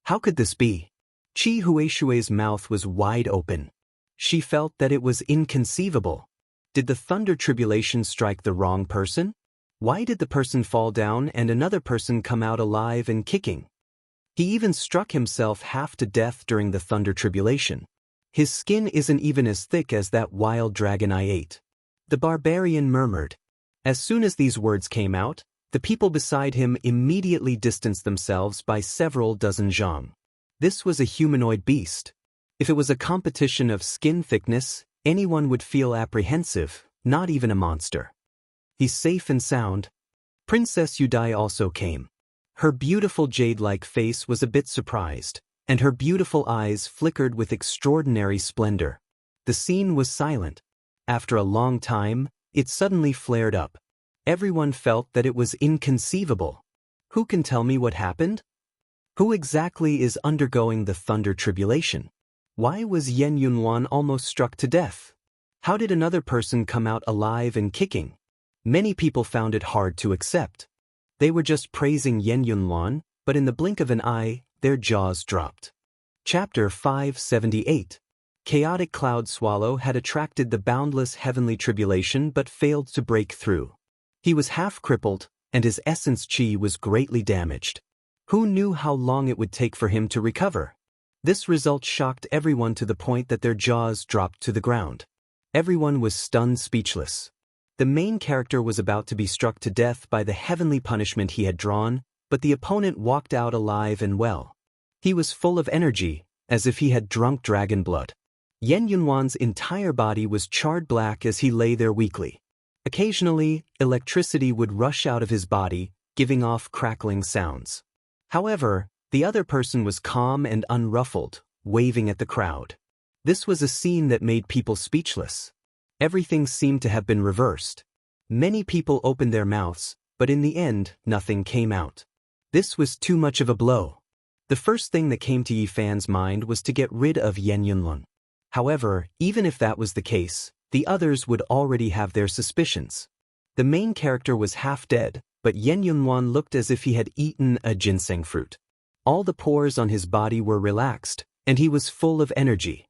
How could this be? Qi Huishui's mouth was wide open. She felt that it was inconceivable. Did the Thunder Tribulation strike the wrong person? Why did the person fall down and another person come out alive and kicking? He even struck himself half to death during the Thunder Tribulation. His skin isn't even as thick as that wild dragon I ate. The barbarian murmured. As soon as these words came out, the people beside him immediately distanced themselves by several dozen zhang. This was a humanoid beast. If it was a competition of skin thickness, anyone would feel apprehensive, not even a monster. He's safe and sound. Princess Yudai also came. Her beautiful jade-like face was a bit surprised, and her beautiful eyes flickered with extraordinary splendor. The scene was silent. After a long time, it suddenly flared up. Everyone felt that it was inconceivable. Who can tell me what happened? Who exactly is undergoing the Thunder Tribulation? Why was Yen Yunluan almost struck to death? How did another person come out alive and kicking? Many people found it hard to accept. They were just praising Yen Yunluan, but in the blink of an eye, their jaws dropped. Chapter 578. Chaotic Cloud Swallow had attracted the boundless heavenly tribulation but failed to break through. He was half crippled, and his essence chi was greatly damaged. Who knew how long it would take for him to recover? This result shocked everyone to the point that their jaws dropped to the ground. Everyone was stunned speechless. The main character was about to be struck to death by the heavenly punishment he had drawn, but the opponent walked out alive and well. He was full of energy, as if he had drunk dragon blood. Yen Yunwan's entire body was charred black as he lay there weakly. Occasionally, electricity would rush out of his body, giving off crackling sounds. However, the other person was calm and unruffled, waving at the crowd. This was a scene that made people speechless. Everything seemed to have been reversed. Many people opened their mouths, but in the end, nothing came out. This was too much of a blow. The first thing that came to Yi Fan's mind was to get rid of Yen Yunlun. However, even if that was the case, the others would already have their suspicions. The main character was half dead, but Yen Yunluan looked as if he had eaten a ginseng fruit. All the pores on his body were relaxed, and he was full of energy.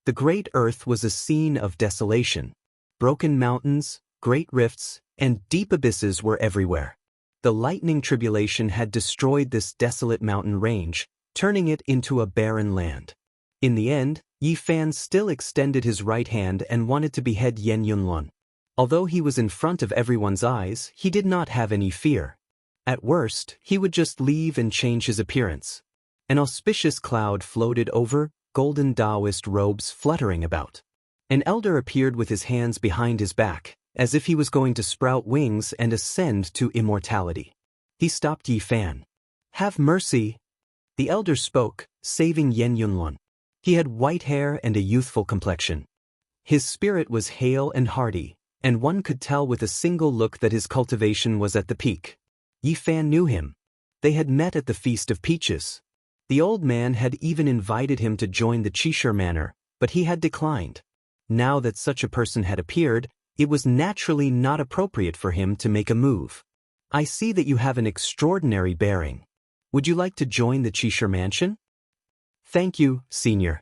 The great earth was a scene of desolation. Broken mountains, great rifts, and deep abysses were everywhere. The lightning tribulation had destroyed this desolate mountain range, turning it into a barren land. In the end, Yi Fan still extended his right hand and wanted to behead Yen Yunluan. Although he was in front of everyone's eyes, he did not have any fear. At worst, he would just leave and change his appearance. An auspicious cloud floated over, golden Taoist robes fluttering about. An elder appeared with his hands behind his back, as if he was going to sprout wings and ascend to immortality. He stopped Yi Fan. "Have mercy." The elder spoke, saving Yen Yunluan. He had white hair and a youthful complexion. His spirit was hale and hearty, and one could tell with a single look that his cultivation was at the peak. Yi Fan knew him. They had met at the Feast of Peaches. The old man had even invited him to join the Qishir Manor, but he had declined. Now that such a person had appeared, it was naturally not appropriate for him to make a move. "I see that you have an extraordinary bearing. Would you like to join the Qishir Mansion?" "Thank you, Senior.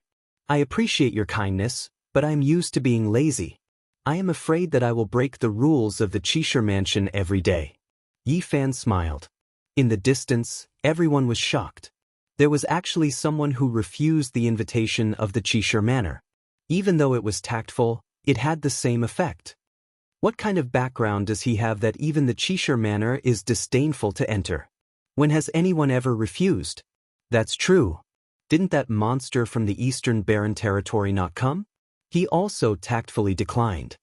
I appreciate your kindness, but I am used to being lazy. I am afraid that I will break the rules of the Qishir Mansion every day." Yi Fan smiled. In the distance, everyone was shocked. There was actually someone who refused the invitation of the Qishir Manor. Even though it was tactful, it had the same effect. What kind of background does he have that even the Qishir Manor is disdainful to enter? When has anyone ever refused? That's true. Didn't that monster from the Eastern Barren Territory not come? He also tactfully declined.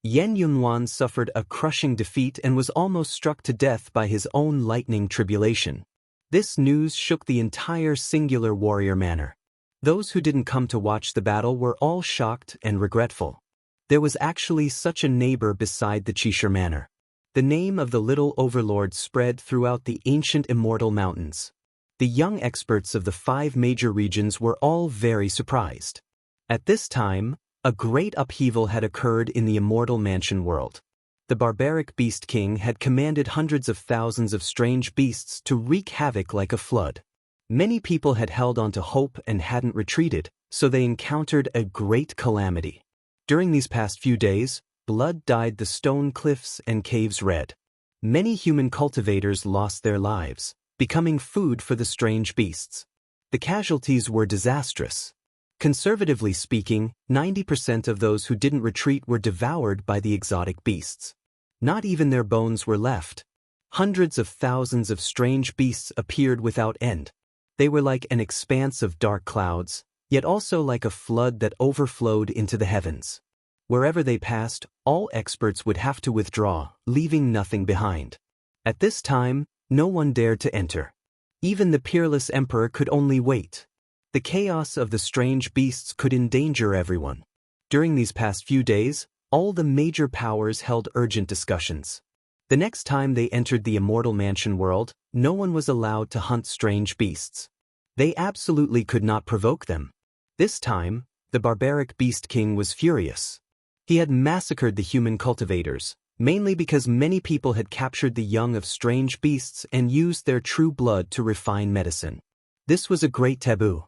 Yan Yunwan suffered a crushing defeat and was almost struck to death by his own lightning tribulation. This news shook the entire singular warrior manor. Those who didn't come to watch the battle were all shocked and regretful. There was actually such a neighbor beside the Qishir manor. The name of the little overlord spread throughout the ancient immortal mountains. The young experts of the 5 major regions were all very surprised. At this time, a great upheaval had occurred in the immortal mansion world. The barbaric beast king had commanded hundreds of thousands of strange beasts to wreak havoc like a flood. Many people had held on to hope and hadn't retreated, so they encountered a great calamity. During these past few days, blood dyed the stone cliffs and caves red. Many human cultivators lost their lives, becoming food for the strange beasts. The casualties were disastrous. Conservatively speaking, 90% of those who didn't retreat were devoured by the exotic beasts. Not even their bones were left. Hundreds of thousands of strange beasts appeared without end. They were like an expanse of dark clouds, yet also like a flood that overflowed into the heavens. Wherever they passed, all experts would have to withdraw, leaving nothing behind. At this time, no one dared to enter. Even the peerless emperor could only wait. The chaos of the strange beasts could endanger everyone. During these past few days, all the major powers held urgent discussions. The next time they entered the immortal mansion world, no one was allowed to hunt strange beasts. They absolutely could not provoke them. This time, the barbaric beast king was furious. He had massacred the human cultivators, mainly because many people had captured the young of strange beasts and used their true blood to refine medicine. This was a great taboo.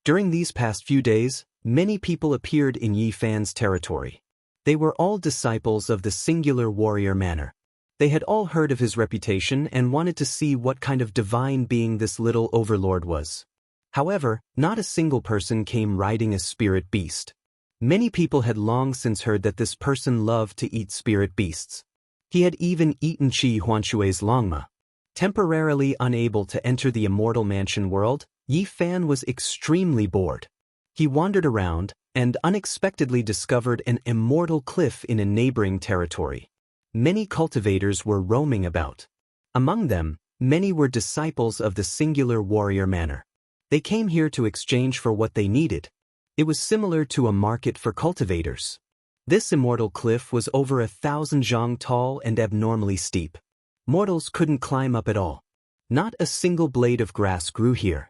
During these past few days, many people appeared in Yi Fan's territory. They were all disciples of the singular warrior manor. They had all heard of his reputation and wanted to see what kind of divine being this little overlord was. However, not a single person came riding a spirit beast. Many people had long since heard that this person loved to eat spirit beasts. He had even eaten Qi Huanshui's Longma. Temporarily unable to enter the immortal mansion world, Yi Fan was extremely bored. He wandered around and unexpectedly discovered an immortal cliff in a neighboring territory. Many cultivators were roaming about. Among them, many were disciples of the singular warrior manor. They came here to exchange for what they needed. It was similar to a market for cultivators. This immortal cliff was over 1,000 zhang tall and abnormally steep. Mortals couldn't climb up at all. Not a single blade of grass grew here.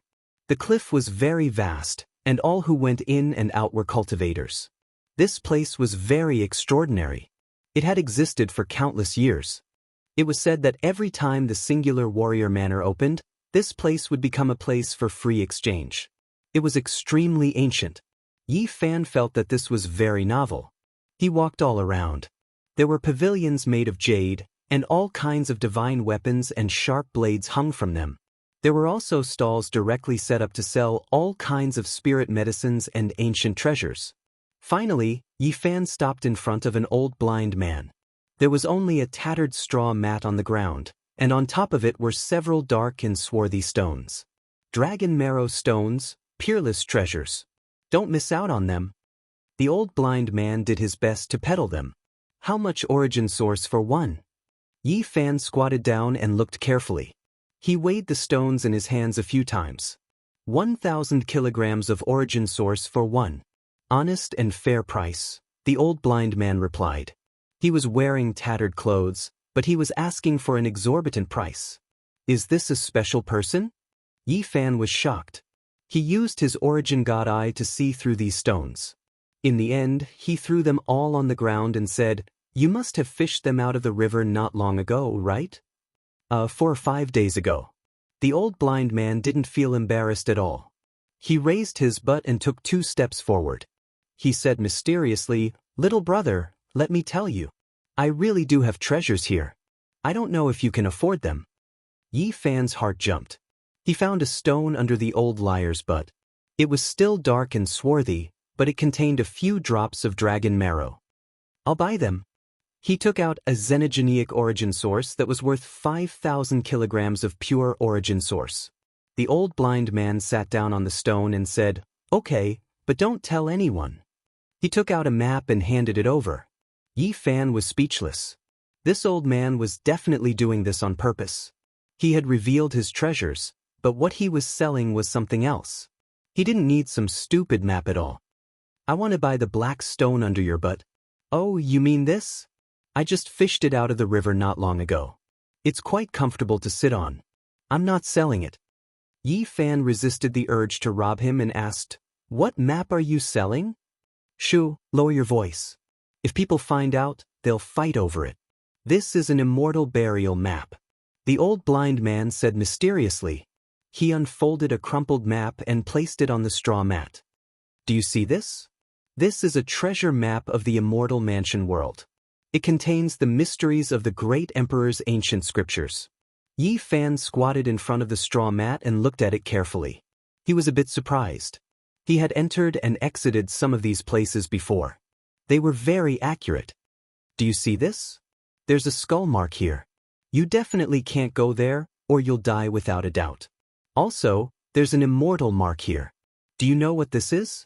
The cliff was very vast, and all who went in and out were cultivators. This place was very extraordinary. It had existed for countless years. It was said that every time the singular warrior manor opened, this place would become a place for free exchange. It was extremely ancient. Yi Fan felt that this was very novel. He walked all around. There were pavilions made of jade, and all kinds of divine weapons and sharp blades hung from them. There were also stalls directly set up to sell all kinds of spirit medicines and ancient treasures. Finally, Yi Fan stopped in front of an old blind man. There was only a tattered straw mat on the ground, and on top of it were several dark and swarthy stones. Dragon marrow stones, peerless treasures. Don't miss out on them. The old blind man did his best to peddle them. How much origin source for one? Yi Fan squatted down and looked carefully. He weighed the stones in his hands a few times. 1,000 kilograms of origin source for one. Honest and fair price, the old blind man replied. He was wearing tattered clothes, but he was asking for an exorbitant price. Is this a special person? Yi Fan was shocked. He used his origin god eye to see through these stones. In the end, he threw them all on the ground and said, "You must have fished them out of the river not long ago, right?" 4 or 5 days ago. The old blind man didn't feel embarrassed at all. He raised his butt and took 2 steps forward. He said mysteriously, "Little brother, let me tell you. I really do have treasures here. I don't know if you can afford them." Yi Fan's heart jumped. He found a stone under the old liar's butt. It was still dark and swarthy, but it contained a few drops of dragon marrow. "I'll buy them." He took out a xenogenic origin source that was worth 5,000 kilograms of pure origin source. The old blind man sat down on the stone and said, "Okay, but don't tell anyone." He took out a map and handed it over. Yi Fan was speechless. This old man was definitely doing this on purpose. He had revealed his treasures, but what he was selling was something else. He didn't need some stupid map at all. I want to buy the black stone under your butt. Oh, you mean this? I just fished it out of the river not long ago. It's quite comfortable to sit on. I'm not selling it. Yi Fan resisted the urge to rob him and asked, "What map are you selling?" "Shoo, lower your voice. If people find out, they'll fight over it. This is an immortal burial map," the old blind man said mysteriously. He unfolded a crumpled map and placed it on the straw mat. "Do you see this? This is a treasure map of the immortal mansion world. It contains the mysteries of the great emperor's ancient scriptures." Yi Fan squatted in front of the straw mat and looked at it carefully. He was a bit surprised. He had entered and exited some of these places before. They were very accurate. "Do you see this? There's a skull mark here. You definitely can't go there, or you'll die without a doubt. Also, there's an immortal mark here. Do you know what this is?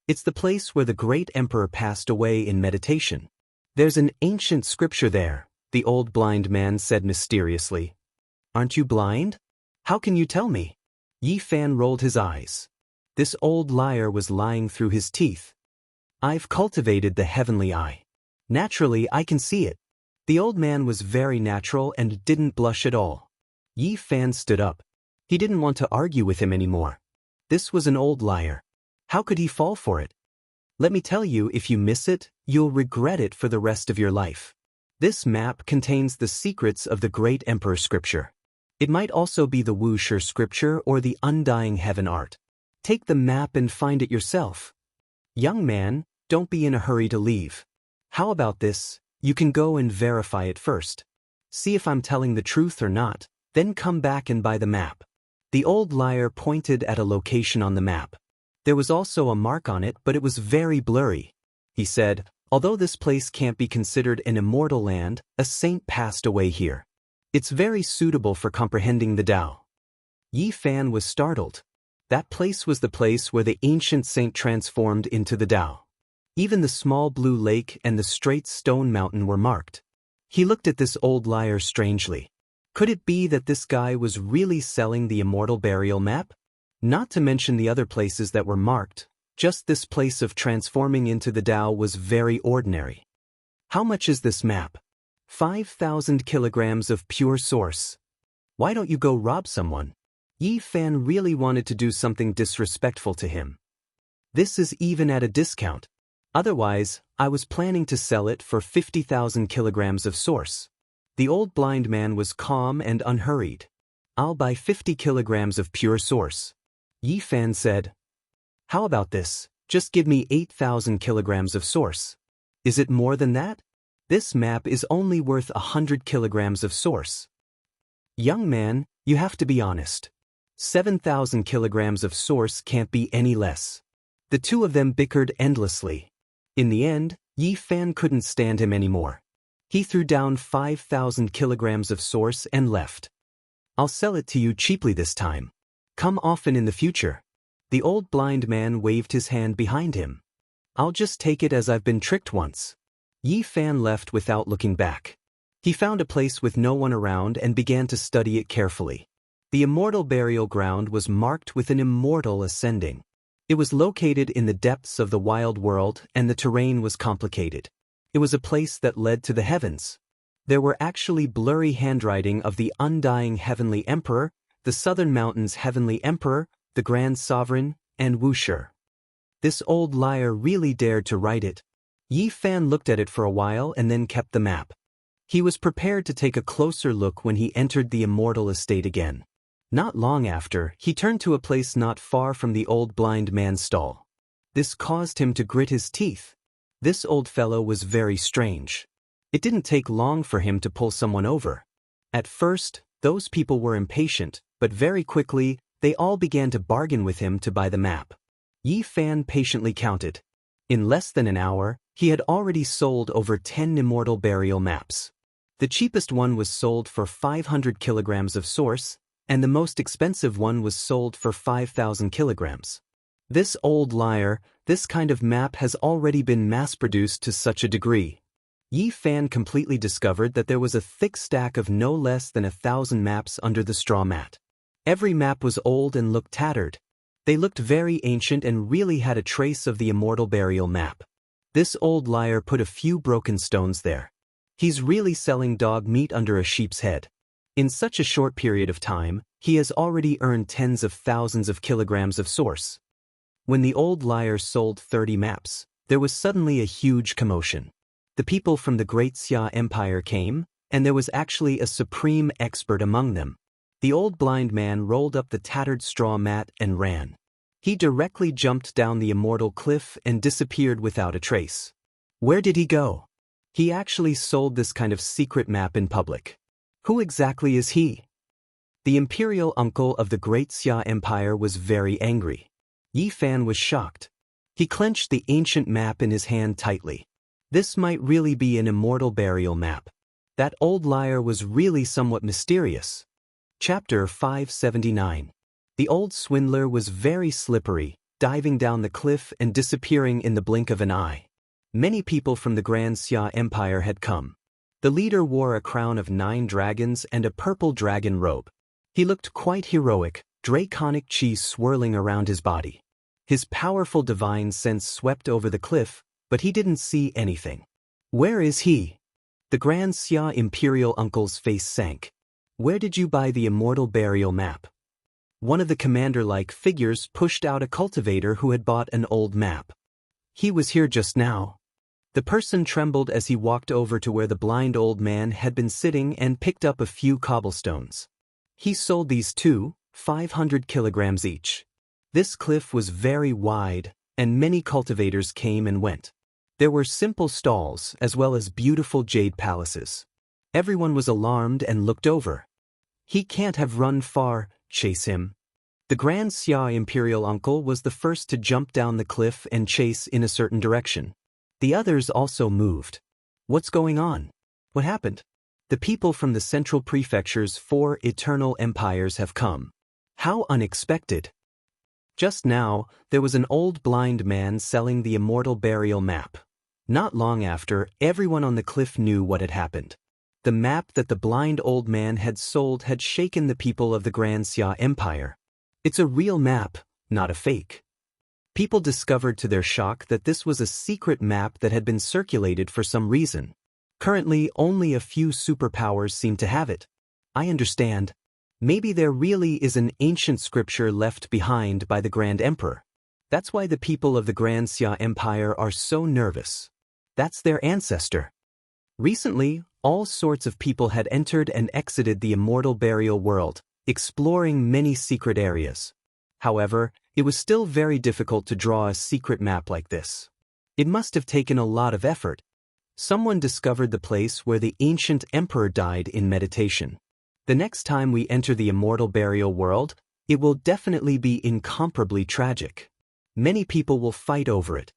It's the place where the great emperor passed away in meditation. There's an ancient scripture there," the old blind man said mysteriously. "Aren't you blind? How can you tell me?" Yi Fan rolled his eyes. This old liar was lying through his teeth. "I've cultivated the heavenly eye. Naturally, I can see it." The old man was very natural and didn't blush at all. Yi Fan stood up. He didn't want to argue with him anymore. This was an old liar. How could he fall for it? "Let me tell you, if you miss it, you'll regret it for the rest of your life. This map contains the secrets of the great emperor scripture. It might also be the Wuxia scripture or the undying heaven art. Take the map and find it yourself. Young man, don't be in a hurry to leave. How about this? You can go and verify it first. See if I'm telling the truth or not, then come back and buy the map." The old liar pointed at a location on the map. There was also a mark on it, but it was very blurry. He said, "Although this place can't be considered an immortal land, a saint passed away here. It's very suitable for comprehending the Tao." Yi Fan was startled. That place was the place where the ancient saint transformed into the Tao. Even the small blue lake and the straight stone mountain were marked. He looked at this old liar strangely. Could it be that this guy was really selling the immortal burial map? Not to mention the other places that were marked, just this place of transforming into the Tao was very ordinary. "How much is this map?" 5,000 kilograms of pure source. Why don't you go rob someone? Yi Fan really wanted to do something disrespectful to him. "This is even at a discount. Otherwise, I was planning to sell it for 50,000 kilograms of source." The old blind man was calm and unhurried. "I'll buy 50 kilograms of pure source." Yi Fan said, "How about this? Just give me 8,000 kilograms of source. Is it more than that? This map is only worth 100 kilograms of source." "Young man, you have to be honest. 7,000 kilograms of source can't be any less." The two of them bickered endlessly. In the end, Yi Fan couldn't stand him anymore. He threw down 5,000 kilograms of source and left. "I'll sell it to you cheaply this time. Come often in the future." The old blind man waved his hand behind him. "I'll just take it as I've been tricked once." Yi Fan left without looking back. He found a place with no one around and began to study it carefully. The immortal burial ground was marked with an immortal ascending. It was located in the depths of the wild world and the terrain was complicated. It was a place that led to the heavens. There were actually blurry handwriting of the undying heavenly emperor, the southern mountains' heavenly emperor, the grand sovereign, and Wuxia. This old liar really dared to write it. Yi Fan looked at it for a while and then kept the map. He was prepared to take a closer look when he entered the immortal estate again. Not long after, he turned to a place not far from the old blind man's stall. This caused him to grit his teeth. This old fellow was very strange. It didn't take long for him to pull someone over. At first, those people were impatient, but very quickly, they all began to bargain with him to buy the map. Yi Fan patiently counted. In less than an hour, he had already sold over 10 immortal burial maps. The cheapest one was sold for 500 kilograms of source, and the most expensive one was sold for 5,000 kilograms. This old liar, this kind of map has already been mass-produced to such a degree. Yi Fan completely discovered that there was a thick stack of no less than 1,000 maps under the straw mat. Every map was old and looked tattered. They looked very ancient and really had a trace of the immortal burial map. This old liar put a few broken stones there. He's really selling dog meat under a sheep's head. In such a short period of time, he has already earned tens of thousands of kilograms of source. When the old liar sold 30 maps, there was suddenly a huge commotion. The people from the Great Xia Empire came, and there was actually a supreme expert among them. The old blind man rolled up the tattered straw mat and ran. He directly jumped down the immortal cliff and disappeared without a trace. Where did he go? He actually sold this kind of secret map in public. Who exactly is he? The imperial uncle of the Great Xia Empire was very angry. Yi Fan was shocked. He clenched the ancient map in his hand tightly. This might really be an immortal burial map. That old liar was really somewhat mysterious. Chapter 579. The old swindler was very slippery, diving down the cliff and disappearing in the blink of an eye. Many people from the Grand Xia Empire had come. The leader wore a crown of 9 dragons and a purple dragon robe. He looked quite heroic, draconic chi swirling around his body. His powerful divine sense swept over the cliff, but he didn't see anything. Where is he? The Grand Xia Imperial Uncle's face sank. Where did you buy the immortal burial map? One of the commander-like figures pushed out a cultivator who had bought an old map. He was here just now. The person trembled as he walked over to where the blind old man had been sitting and picked up a few cobblestones. He sold these too, 500 kilograms each. This cliff was very wide, and many cultivators came and went. There were simple stalls as well as beautiful jade palaces. Everyone was alarmed and looked over. He can't have run far, chase him. The Grand Xia Imperial Uncle was the first to jump down the cliff and chase in a certain direction. The others also moved. What's going on? What happened? The people from the central prefecture's 4 eternal empires have come. How unexpected. Just now, there was an old blind man selling the immortal burial map. Not long after, everyone on the cliff knew what had happened. The map that the blind old man had sold had shaken the people of the Grand Xia Empire. It's a real map, not a fake. People discovered to their shock that this was a secret map that had been circulated for some reason. Currently, only a few superpowers seem to have it. I understand. Maybe there really is an ancient scripture left behind by the Grand Emperor. That's why the people of the Grand Xia Empire are so nervous. That's their ancestor. Recently, all sorts of people had entered and exited the immortal burial world, exploring many secret areas. However, it was still very difficult to draw a secret map like this. It must have taken a lot of effort. Someone discovered the place where the ancient emperor died in meditation. The next time we enter the immortal burial world, it will definitely be incomparably tragic. Many people will fight over it.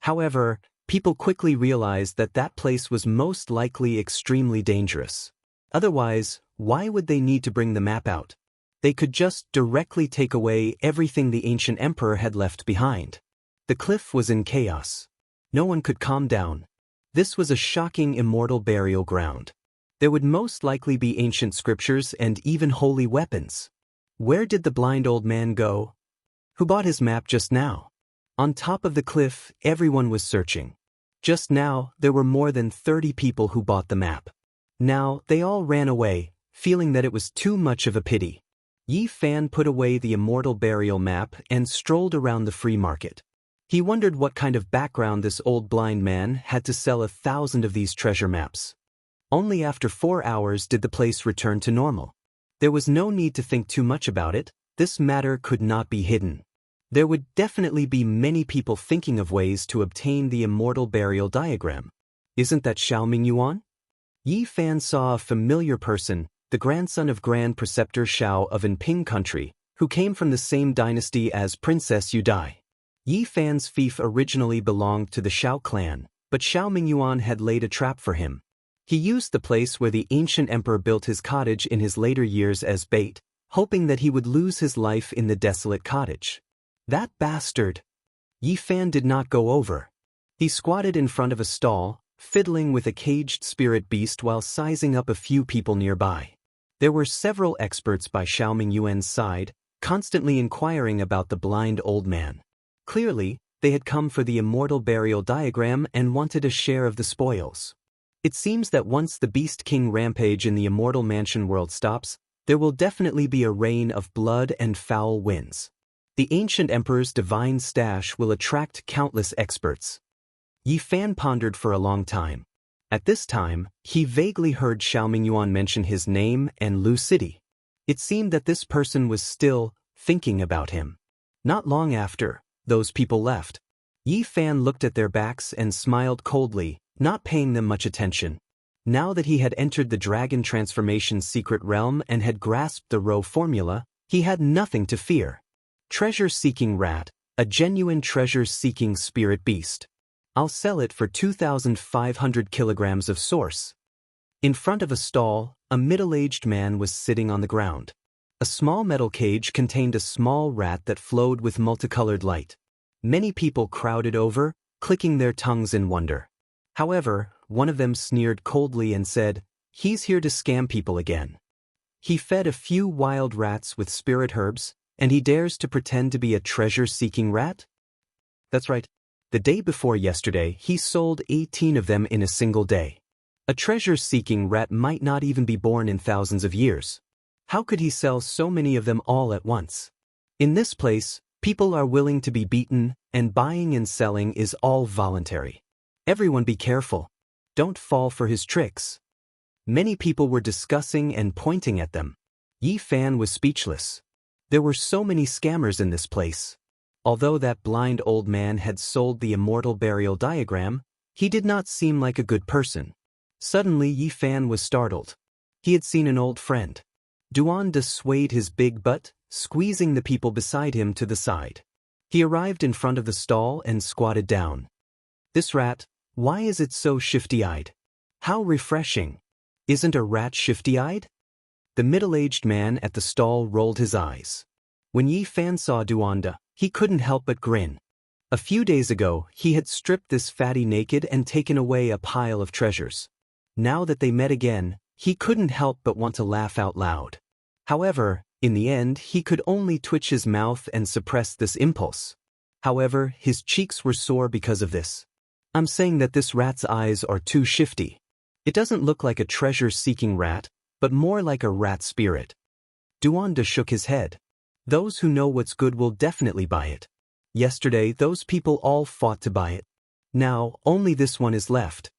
However, people quickly realized that that place was most likely extremely dangerous. Otherwise, why would they need to bring the map out? They could just directly take away everything the ancient emperor had left behind. The cliff was in chaos. No one could calm down. This was a shocking immortal burial ground. There would most likely be ancient scriptures and even holy weapons. Where did the blind old man go? Who bought his map just now? On top of the cliff, everyone was searching. Just now, there were more than 30 people who bought the map. Now, they all ran away, feeling that it was too much of a pity. Yi Fan put away the immortal burial map and strolled around the free market. He wondered what kind of background this old blind man had to sell 1,000 of these treasure maps. Only after 4 hours did the place return to normal. There was no need to think too much about it. This matter could not be hidden. There would definitely be many people thinking of ways to obtain the immortal burial diagram. Isn't that Xiao Yuan? Yi Fan saw a familiar person, the grandson of Grand Preceptor Xiao of Anping Country, who came from the same dynasty as Princess Yu Dai. Yi Fan's fief originally belonged to the Xiao clan, but Xiao Yuan had laid a trap for him. He used the place where the ancient emperor built his cottage in his later years as bait, hoping that he would lose his life in the desolate cottage. That bastard! Yi Fan did not go over. He squatted in front of a stall, fiddling with a caged spirit beast while sizing up a few people nearby. There were several experts by Xiao Mingyuan's side, constantly inquiring about the blind old man. Clearly, they had come for the immortal burial diagram and wanted a share of the spoils. It seems that once the Beast King rampage in the immortal mansion world stops, there will definitely be a reign of blood and foul winds. The ancient emperor's divine stash will attract countless experts. Yi Fan pondered for a long time. At this time, he vaguely heard Xiao Mingyuan mention his name and Lu City. It seemed that this person was still thinking about him. Not long after, those people left. Yi Fan looked at their backs and smiled coldly, not paying them much attention. Now that he had entered the dragon transformation's secret realm and had grasped the Rho formula, he had nothing to fear. Treasure-seeking rat, a genuine treasure-seeking spirit beast. I'll sell it for 2,500 kilograms of source. In front of a stall, a middle-aged man was sitting on the ground. A small metal cage contained a small rat that flowed with multicolored light. Many people crowded over, clicking their tongues in wonder. However, one of them sneered coldly and said, "He's here to scam people again. He fed a few wild rats with spirit herbs, and he dares to pretend to be a treasure-seeking rat?" That's right. The day before yesterday, he sold 18 of them in a single day. A treasure-seeking rat might not even be born in thousands of years. How could he sell so many of them all at once? In this place, people are willing to be beaten, and buying and selling is all voluntary. Everyone be careful. Don't fall for his tricks. Many people were discussing and pointing at them. Yi Fan was speechless. There were so many scammers in this place. Although that blind old man had sold the immortal burial diagram, he did not seem like a good person. Suddenly Yi Fan was startled. He had seen an old friend. Duanda swayed his big butt, squeezing the people beside him to the side. He arrived in front of the stall and squatted down. "This rat, why is it so shifty-eyed? How refreshing. Isn't a rat shifty-eyed?" The middle-aged man at the stall rolled his eyes. When Yi Fan saw Duanda, he couldn't help but grin. A few days ago, he had stripped this fatty naked and taken away a pile of treasures. Now that they met again, he couldn't help but want to laugh out loud. However, in the end, he could only twitch his mouth and suppress this impulse. However, his cheeks were sore because of this. "I'm saying that this rat's eyes are too shifty. It doesn't look like a treasure-seeking rat, but more like a rat spirit." Duanda shook his head. "Those who know what's good will definitely buy it. Yesterday, those people all fought to buy it. Now, only this one is left."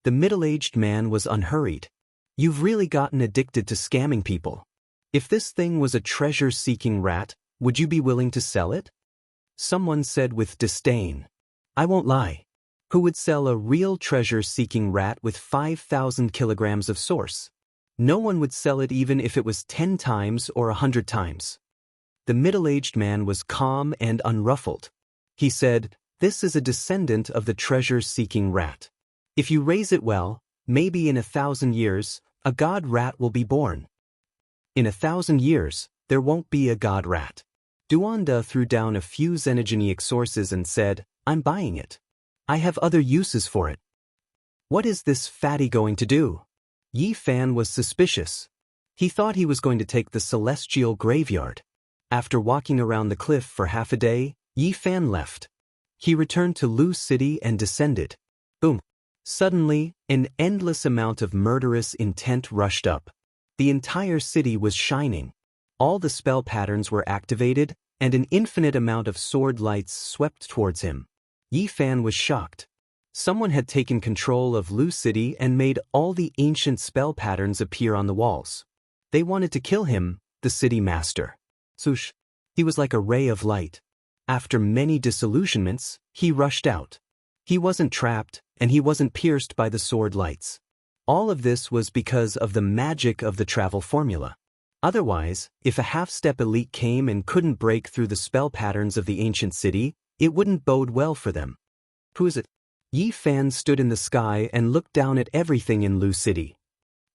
The middle-aged man was unhurried. "You've really gotten addicted to scamming people. If this thing was a treasure-seeking rat, would you be willing to sell it?" Someone said with disdain. "I won't lie. Who would sell a real treasure-seeking rat with 5,000 kilograms of source? No one would sell it even if it was 10 times or 100 times. The middle-aged man was calm and unruffled. He said, "This is a descendant of the treasure-seeking rat. If you raise it well, maybe in 1,000 years, a god rat will be born." "In 1,000 years, there won't be a god rat." Duanda threw down a few xenogenic sources and said, "I'm buying it. I have other uses for it." "What is this fatty going to do?" Yi Fan was suspicious. He thought he was going to take the celestial graveyard. After walking around the cliff for half a day, Yi Fan left. He returned to Lu City and descended. Boom. Suddenly, an endless amount of murderous intent rushed up. The entire city was shining. All the spell patterns were activated, and an infinite amount of sword lights swept towards him. Yi Fan was shocked. Someone had taken control of Lu City and made all the ancient spell patterns appear on the walls. They wanted to kill him, the city master. Swoosh. He was like a ray of light. After many disillusionments, he rushed out. He wasn't trapped, and he wasn't pierced by the sword lights. All of this was because of the magic of the travel formula. Otherwise, if a half-step elite came and couldn't break through the spell patterns of the ancient city, it wouldn't bode well for them. "Who is it?" Yi Fan stood in the sky and looked down at everything in Lu City.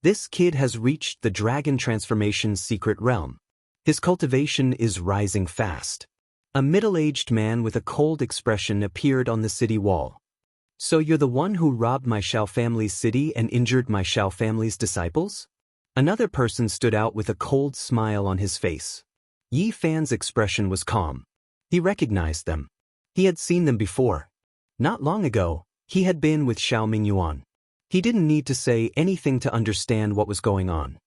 This kid has reached the dragon transformation's secret realm. His cultivation is rising fast. A middle-aged man with a cold expression appeared on the city wall. So you're the one who robbed my Xiao family's city and injured my Xiao family's disciples? Another person stood out with a cold smile on his face. Yi Fan's expression was calm. He recognized them. He had seen them before. Not long ago, he had been with Xiao Mingyuan. He didn't need to say anything to understand what was going on.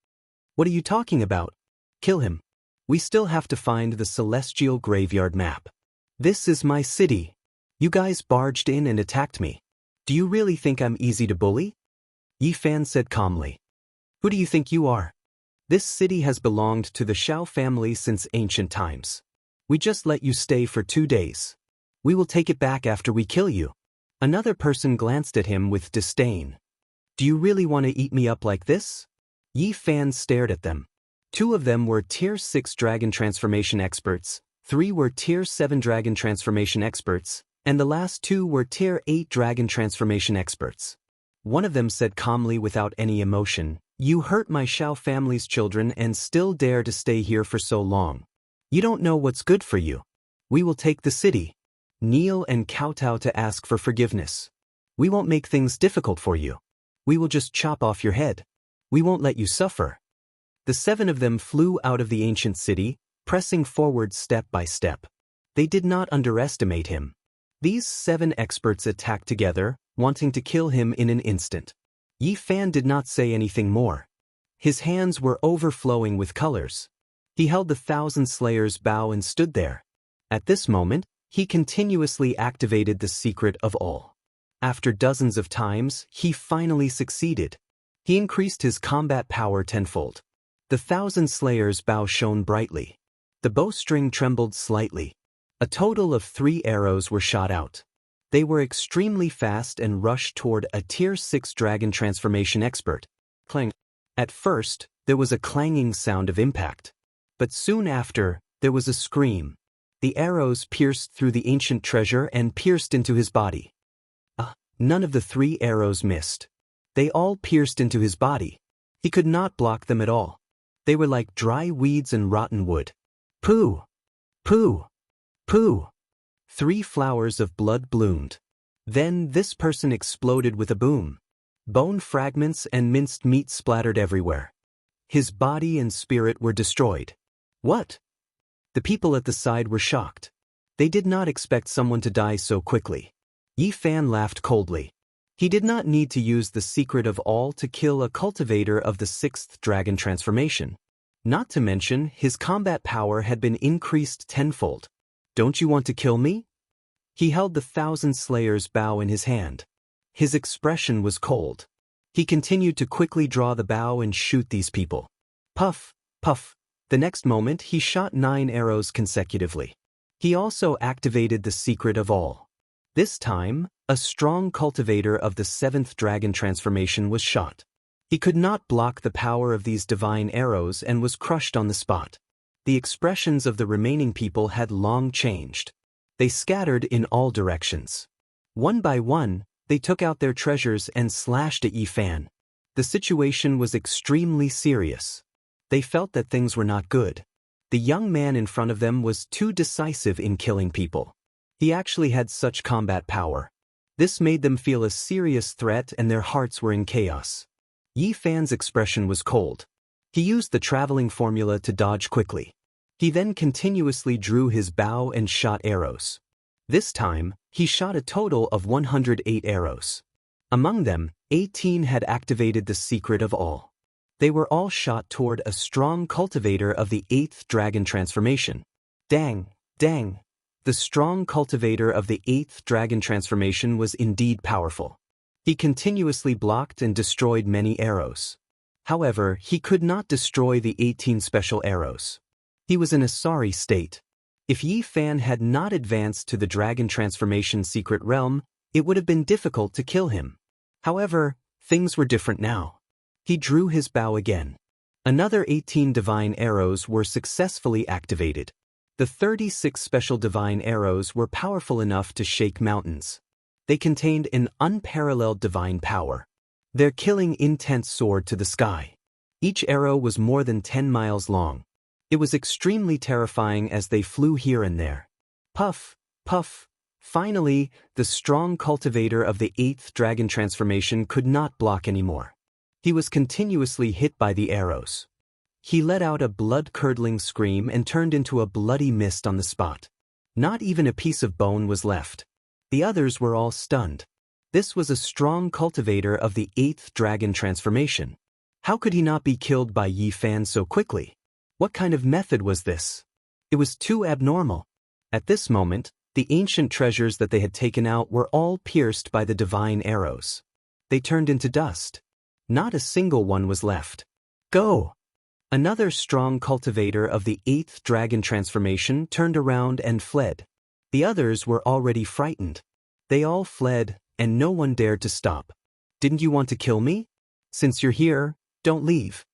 What are you talking about? Kill him. We still have to find the celestial graveyard map. This is my city. You guys barged in and attacked me. Do you really think I'm easy to bully? Yi Fan said calmly. Who do you think you are? This city has belonged to the Xiao family since ancient times. We just let you stay for 2 days. We will take it back after we kill you. Another person glanced at him with disdain. Do you really want to eat me up like this? Yi Fan stared at them. 2 of them were Tier 6 Dragon Transformation experts, 3 were Tier 7 Dragon Transformation experts, and the last 2 were Tier 8 Dragon Transformation experts. One of them said calmly without any emotion, You hurt my Xiao family's children and still dare to stay here for so long. You don't know what's good for you. We will take the city. Kneel and kowtow to ask for forgiveness. We won't make things difficult for you. We will just chop off your head. We won't let you suffer. The 7 of them flew out of the ancient city, pressing forward step by step. They did not underestimate him. These 7 experts attacked together, wanting to kill him in an instant. Yi Fan did not say anything more. His hands were overflowing with colors. He held the 1,000 Slayers' bow and stood there. At this moment, he continuously activated the secret of all. After dozens of times, he finally succeeded. He increased his combat power tenfold. The 1,000 Slayers' bow shone brightly. The bowstring trembled slightly. A total of 3 arrows were shot out. They were extremely fast and rushed toward a Tier 6 Dragon Transformation expert. Clang. At first, there was a clanging sound of impact. But soon after, there was a scream. The arrows pierced through the ancient treasure and pierced into his body. None of the 3 arrows missed. They all pierced into his body. He could not block them at all. They were like dry weeds and rotten wood. Pooh! Pooh! Pooh! 3 flowers of blood bloomed. Then this person exploded with a boom. Bone fragments and minced meat splattered everywhere. His body and spirit were destroyed. What? The people at the side were shocked. They did not expect someone to die so quickly. Yi Fan laughed coldly. He did not need to use the secret of all to kill a cultivator of the 6th Dragon Transformation. Not to mention, his combat power had been increased tenfold. Don't you want to kill me? He held the 1,000 Slayers' bow in his hand. His expression was cold. He continued to quickly draw the bow and shoot these people. Puff, puff. The next moment he shot 9 arrows consecutively. He also activated the secret of all. This time, a strong cultivator of the 7th Dragon Transformation was shot. He could not block the power of these divine arrows and was crushed on the spot. The expressions of the remaining people had long changed. They scattered in all directions. One by one, they took out their treasures and slashed at Yi Fan. The situation was extremely serious. They felt that things were not good. The young man in front of them was too decisive in killing people. He actually had such combat power. This made them feel a serious threat and their hearts were in chaos. Yi Fan's expression was cold. He used the traveling formula to dodge quickly. He then continuously drew his bow and shot arrows. This time, he shot a total of 108 arrows. Among them, 18 had activated the secret of all. They were all shot toward a strong cultivator of the 8th Dragon Transformation. Dang, dang. The strong cultivator of the 8th Dragon Transformation was indeed powerful. He continuously blocked and destroyed many arrows. However, he could not destroy the 18 special arrows. He was in a sorry state. If Yi Fan had not advanced to the Dragon Transformation secret realm, it would have been difficult to kill him. However, things were different now. He drew his bow again. Another 18 divine arrows were successfully activated. The 36 special divine arrows were powerful enough to shake mountains. They contained an unparalleled divine power. Their killing intense soared to the sky. Each arrow was more than 10 miles long. It was extremely terrifying as they flew here and there. Puff, puff. Finally, the strong cultivator of the 8th dragon transformation could not block anymore. He was continuously hit by the arrows. He let out a blood-curdling scream and turned into a bloody mist on the spot. Not even a piece of bone was left. The others were all stunned. This was a strong cultivator of the 8th dragon transformation. How could he not be killed by Yi Fan so quickly? What kind of method was this? It was too abnormal. At this moment, the ancient treasures that they had taken out were all pierced by the divine arrows. They turned into dust. Not a single one was left. Go! Another strong cultivator of the 8th dragon transformation turned around and fled. The others were already frightened. They all fled, and no one dared to stop. Didn't you want to kill me? Since you're here, don't leave.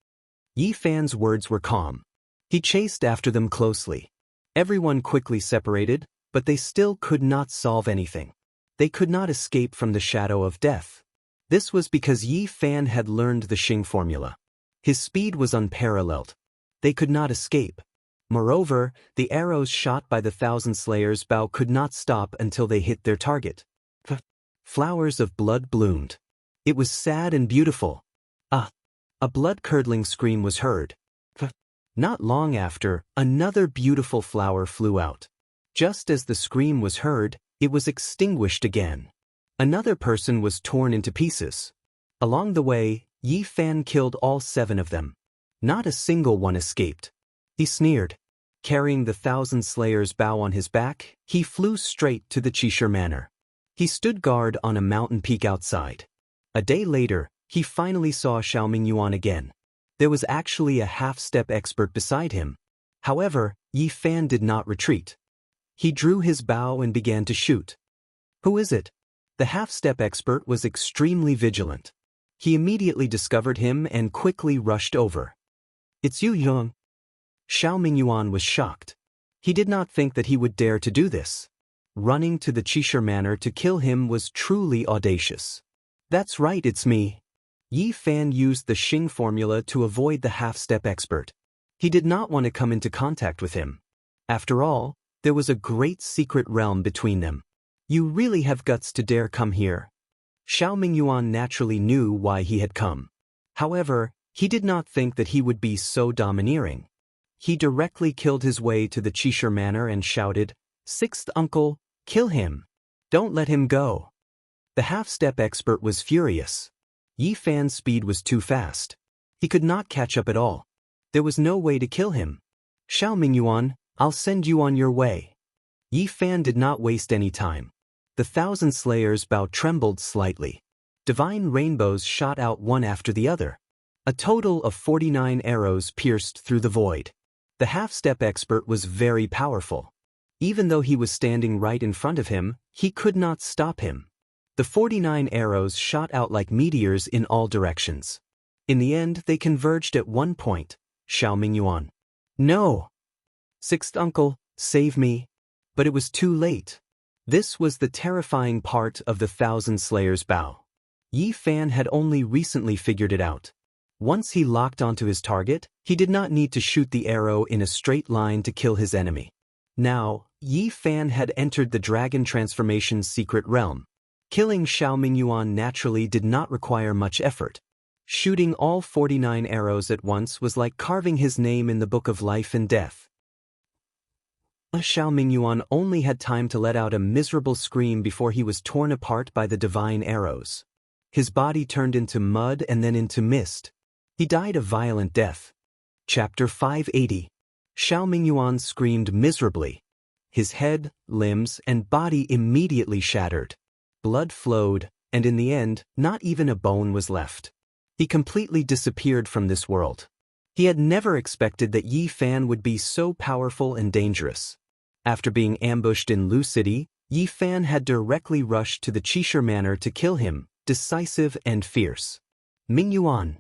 Yi Fan's words were calm. He chased after them closely. Everyone quickly separated, but they still could not solve anything. They could not escape from the shadow of death. This was because Yi Fan had learned the Xing formula. His speed was unparalleled. They could not escape. Moreover, the arrows shot by the 1,000 Slayers' bow could not stop until they hit their target. Flowers of blood bloomed. It was sad and beautiful. A blood-curdling scream was heard. Not long after, another beautiful flower flew out. Just as the scream was heard, it was extinguished again. Another person was torn into pieces. Along the way, Yi Fan killed all 7 of them. Not a single one escaped. He sneered. Carrying the 1,000 Slayers' bow on his back, he flew straight to the Qishir Manor. He stood guard on a mountain peak outside. A day later, he finally saw Xiaoming Yuan again. There was actually a half-step expert beside him. However, Yi Fan did not retreat. He drew his bow and began to shoot. Who is it? The half-step expert was extremely vigilant. He immediately discovered him and quickly rushed over. It's you, Yang. Xiaoming Yuan was shocked. He did not think that he would dare to do this. Running to the Qishir Manor to kill him was truly audacious. That's right, it's me. Yi Fan used the Xing formula to avoid the half-step expert. He did not want to come into contact with him. After all, there was a great secret realm between them. You really have guts to dare come here. Xiaoming Yuan naturally knew why he had come. However, he did not think that he would be so domineering. He directly killed his way to the Qishir Manor and shouted, "Sixth uncle, kill him! Don't let him go!" The half-step expert was furious. Yi Fan's speed was too fast. He could not catch up at all. There was no way to kill him. Xiaoming Yuan, I'll send you on your way. Yi Fan did not waste any time. The 1,000 Slayers' bow trembled slightly. Divine rainbows shot out one after the other. A total of 49 arrows pierced through the void. The half-step expert was very powerful. Even though he was standing right in front of him, he could not stop him. The 49 arrows shot out like meteors in all directions. In the end, they converged at one point. Xiaoming Yuan. No! Sixth uncle, save me. But it was too late. This was the terrifying part of the 1,000 Slayers' bow. Yi Fan had only recently figured it out. Once he locked onto his target, he did not need to shoot the arrow in a straight line to kill his enemy. Now, Yi Fan had entered the dragon transformation's secret realm. Killing Xiaoming Yuan naturally did not require much effort. Shooting all 49 arrows at once was like carving his name in the book of life and death. Xiaoming Yuan only had time to let out a miserable scream before he was torn apart by the divine arrows. His body turned into mud and then into mist. He died a violent death. Chapter 580. Xiaoming Yuan screamed miserably. His head, limbs, and body immediately shattered. Blood flowed, and in the end, not even a bone was left. He completely disappeared from this world. He had never expected that Yi Fan would be so powerful and dangerous. After being ambushed in Lu City, Yi Fan had directly rushed to the Qishir Manor to kill him, decisive and fierce. Ming Yuan.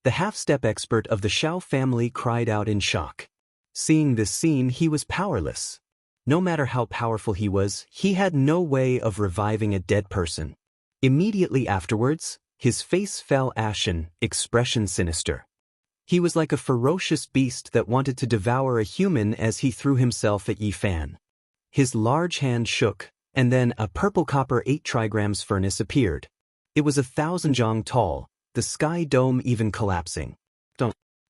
The half-step expert of the Shao family cried out in shock. Seeing this scene, he was powerless. No matter how powerful he was, he had no way of reviving a dead person. Immediately afterwards, his face fell ashen, expression sinister. He was like a ferocious beast that wanted to devour a human as he threw himself at Yi Fan. His large hand shook, and then a purple copper 8 trigrams furnace appeared. It was 1,000 zhang tall, the sky dome even collapsing.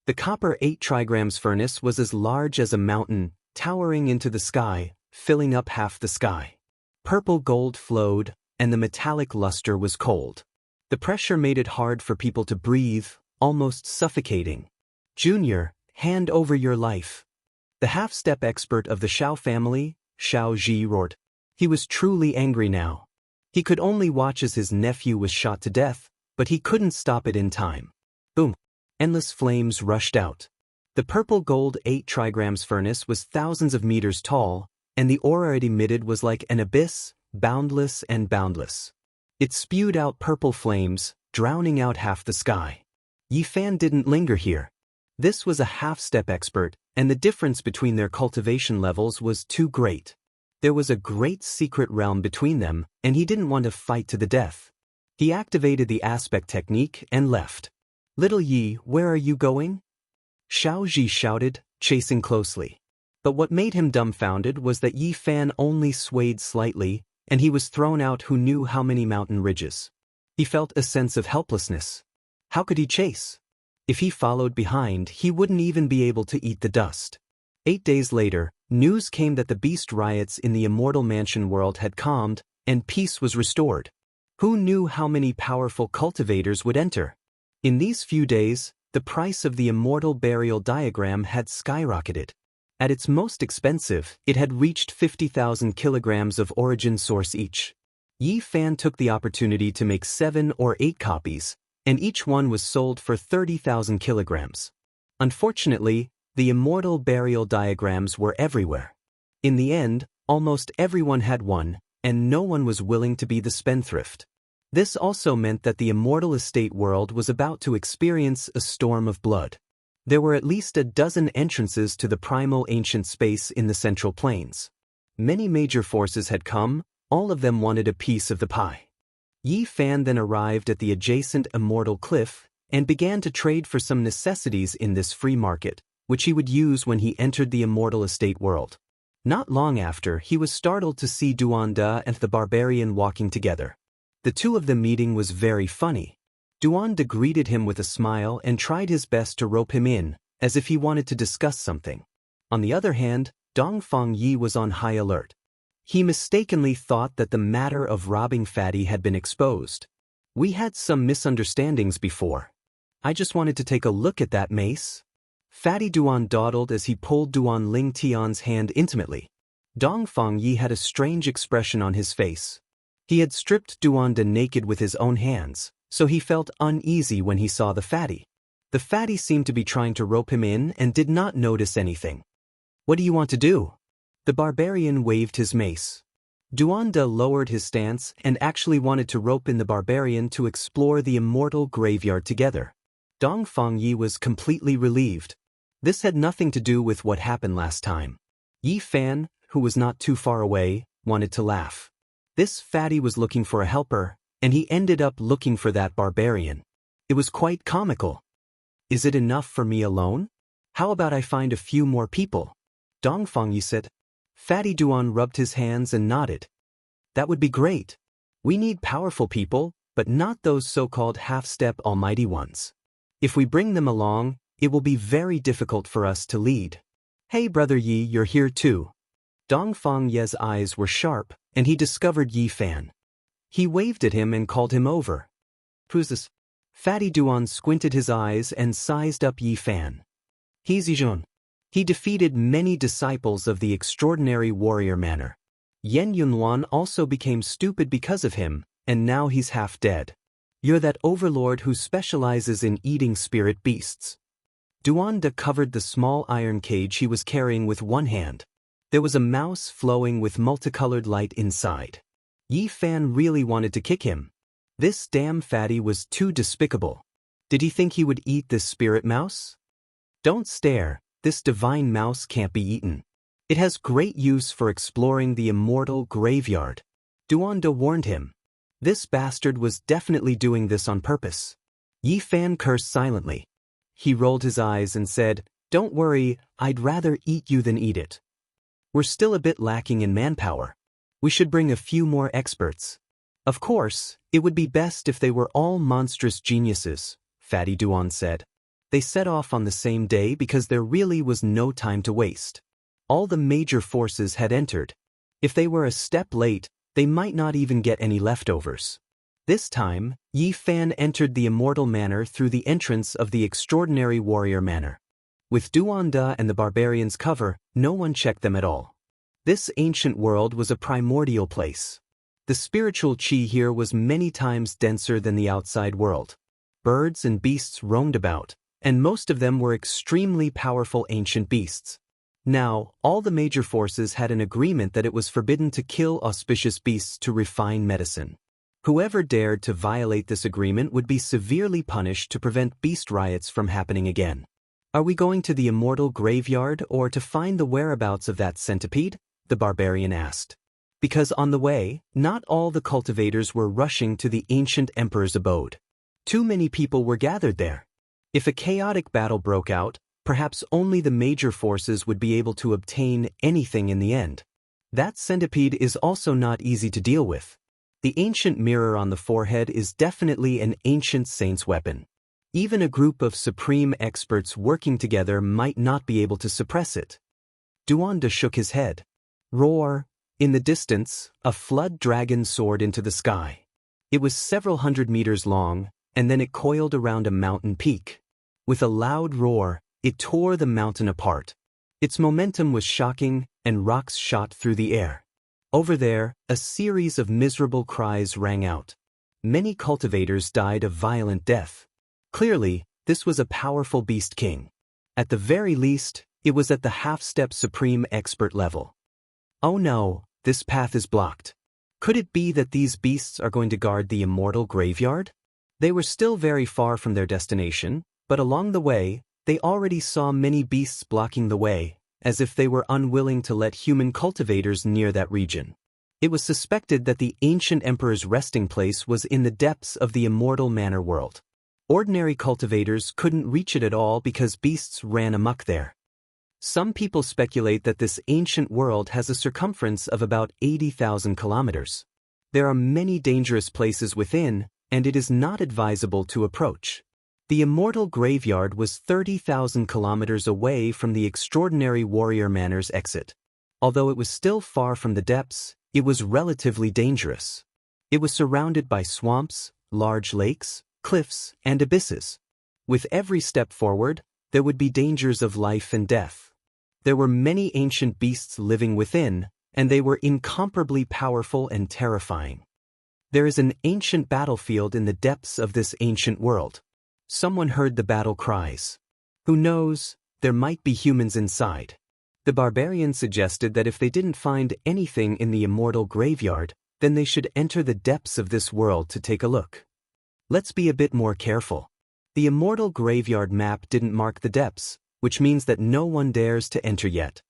The copper 8 trigrams furnace was as large as a mountain, towering into the sky, filling up half the sky. Purple gold flowed, and the metallic luster was cold. The pressure made it hard for people to breathe, almost suffocating. "Junior, hand over your life." The half-step expert of the Xiao family, Xiao Ji, roared. He was truly angry now. He could only watch as his nephew was shot to death, but he couldn't stop it in time. Boom! Endless flames rushed out. The purple gold 8 trigrams furnace was thousands of meters tall, and the aura it emitted was like an abyss, boundless and boundless. It spewed out purple flames, drowning out half the sky. Yi Fan didn't linger here. This was a half-step expert, and the difference between their cultivation levels was too great. There was a great secret realm between them, and he didn't want to fight to the death. He activated the aspect technique and left. "Little Yi, where are you going?" Xiao Ji shouted, chasing closely. But what made him dumbfounded was that Yi Fan only swayed slightly, and he was thrown out who knew how many mountain ridges. He felt a sense of helplessness. How could he chase? If he followed behind, he wouldn't even be able to eat the dust. 8 days later, news came that the beast riots in the Immortal Mansion world had calmed, and peace was restored. Who knew how many powerful cultivators would enter? In these few days, the price of the Immortal Burial Diagram had skyrocketed. At its most expensive, it had reached 50,000 kilograms of origin source each. Yi Fan took the opportunity to make 7 or 8 copies, and each one was sold for 30,000 kilograms. Unfortunately, the Immortal Burial Diagrams were everywhere. In the end, almost everyone had one, and no one was willing to be the spendthrift. This also meant that the Immortal Estate world was about to experience a storm of blood. There were at least a dozen entrances to the primal ancient space in the Central Plains. Many major forces had come, all of them wanted a piece of the pie. Yi Fan then arrived at the adjacent Immortal Cliff and began to trade for some necessities in this free market, which he would use when he entered the Immortal Estate world. Not long after, he was startled to see Duanda and the barbarian walking together. The two of them meeting was very funny. Duanda greeted him with a smile and tried his best to rope him in, as if he wanted to discuss something. On the other hand, Dongfang Yi was on high alert. He mistakenly thought that the matter of robbing Fatty had been exposed. "We had some misunderstandings before. I just wanted to take a look at that mace." Fatty Duan dawdled as he pulled Duan Ling Tian's hand intimately. Dongfang Yi had a strange expression on his face. He had stripped Duanda naked with his own hands, so he felt uneasy when he saw the fatty. The fatty seemed to be trying to rope him in and did not notice anything. "What do you want to do?" The barbarian waved his mace. Duanda lowered his stance and actually wanted to rope in the barbarian to explore the immortal graveyard together. Dongfang Yi was completely relieved. This had nothing to do with what happened last time. Yi Fan, who was not too far away, wanted to laugh. This fatty was looking for a helper, and he ended up looking for that barbarian. It was quite comical. "Is it enough for me alone? How about I find a few more people?" Dongfang Yi said. Fatty Duan rubbed his hands and nodded. "That would be great. We need powerful people, but not those so-called half-step almighty ones. If we bring them along, it will be very difficult for us to lead." "Hey Brother Yi, you're here too." Dongfang Ye's eyes were sharp, and he discovered Yi Fan. He waved at him and called him over. "Who's this?" Fatty Duan squinted his eyes and sized up Yi Fan. "He's Yizhun. He defeated many disciples of the extraordinary warrior manner. Yen Yunwan also became stupid because of him, and now he's half dead. You're that overlord who specializes in eating spirit beasts." Duanda covered the small iron cage he was carrying with one hand. There was a mouse flowing with multicolored light inside. Yi Fan really wanted to kick him. This damn fatty was too despicable. Did he think he would eat this spirit mouse? "Don't stare, this divine mouse can't be eaten. It has great use for exploring the immortal graveyard." Duanda warned him. This bastard was definitely doing this on purpose. Yi Fan cursed silently. He rolled his eyes and said, "Don't worry, I'd rather eat you than eat it. We're still a bit lacking in manpower." We should bring a few more experts. Of course, it would be best if they were all monstrous geniuses, Fatty Duan said. They set off on the same day because there really was no time to waste. All the major forces had entered. If they were a step late, they might not even get any leftovers. This time, Yi Fan entered the Immortal Manor through the entrance of the Extraordinary Warrior Manor. With Duanda and the barbarians' cover, no one checked them at all. This ancient world was a primordial place. The spiritual qi here was many times denser than the outside world. Birds and beasts roamed about, and most of them were extremely powerful ancient beasts. Now, all the major forces had an agreement that it was forbidden to kill auspicious beasts to refine medicine. Whoever dared to violate this agreement would be severely punished to prevent beast riots from happening again. Are we going to the immortal graveyard or to find the whereabouts of that centipede? The barbarian asked. Because on the way, not all the cultivators were rushing to the ancient emperor's abode. Too many people were gathered there. If a chaotic battle broke out, perhaps only the major forces would be able to obtain anything in the end. That centipede is also not easy to deal with. The ancient mirror on the forehead is definitely an ancient saint's weapon. Even a group of supreme experts working together might not be able to suppress it. Duanda shook his head. Roar! In the distance, a flood dragon soared into the sky. It was several hundred meters long, and then it coiled around a mountain peak. With a loud roar, it tore the mountain apart. Its momentum was shocking, and rocks shot through the air. Over there, a series of miserable cries rang out. Many cultivators died a violent death. Clearly, this was a powerful beast king. At the very least, it was at the half-step supreme expert level. Oh no, this path is blocked. Could it be that these beasts are going to guard the immortal graveyard? They were still very far from their destination, but along the way, they already saw many beasts blocking the way, as if they were unwilling to let human cultivators near that region. It was suspected that the ancient emperor's resting place was in the depths of the Immortal Manor world. Ordinary cultivators couldn't reach it at all because beasts ran amok there. Some people speculate that this ancient world has a circumference of about 80,000 kilometers. There are many dangerous places within, and it is not advisable to approach. The Immortal Graveyard was 30,000 kilometers away from the Extraordinary Warrior Manor's exit. Although it was still far from the depths, it was relatively dangerous. It was surrounded by swamps, large lakes, cliffs, and abysses. With every step forward, there would be dangers of life and death. There were many ancient beasts living within, and they were incomparably powerful and terrifying. There is an ancient battlefield in the depths of this ancient world. Someone heard the battle cries. Who knows, there might be humans inside. The barbarian suggested that if they didn't find anything in the immortal graveyard, then they should enter the depths of this world to take a look. Let's be a bit more careful. The immortal graveyard map didn't mark the depths, which means that no one dares to enter yet.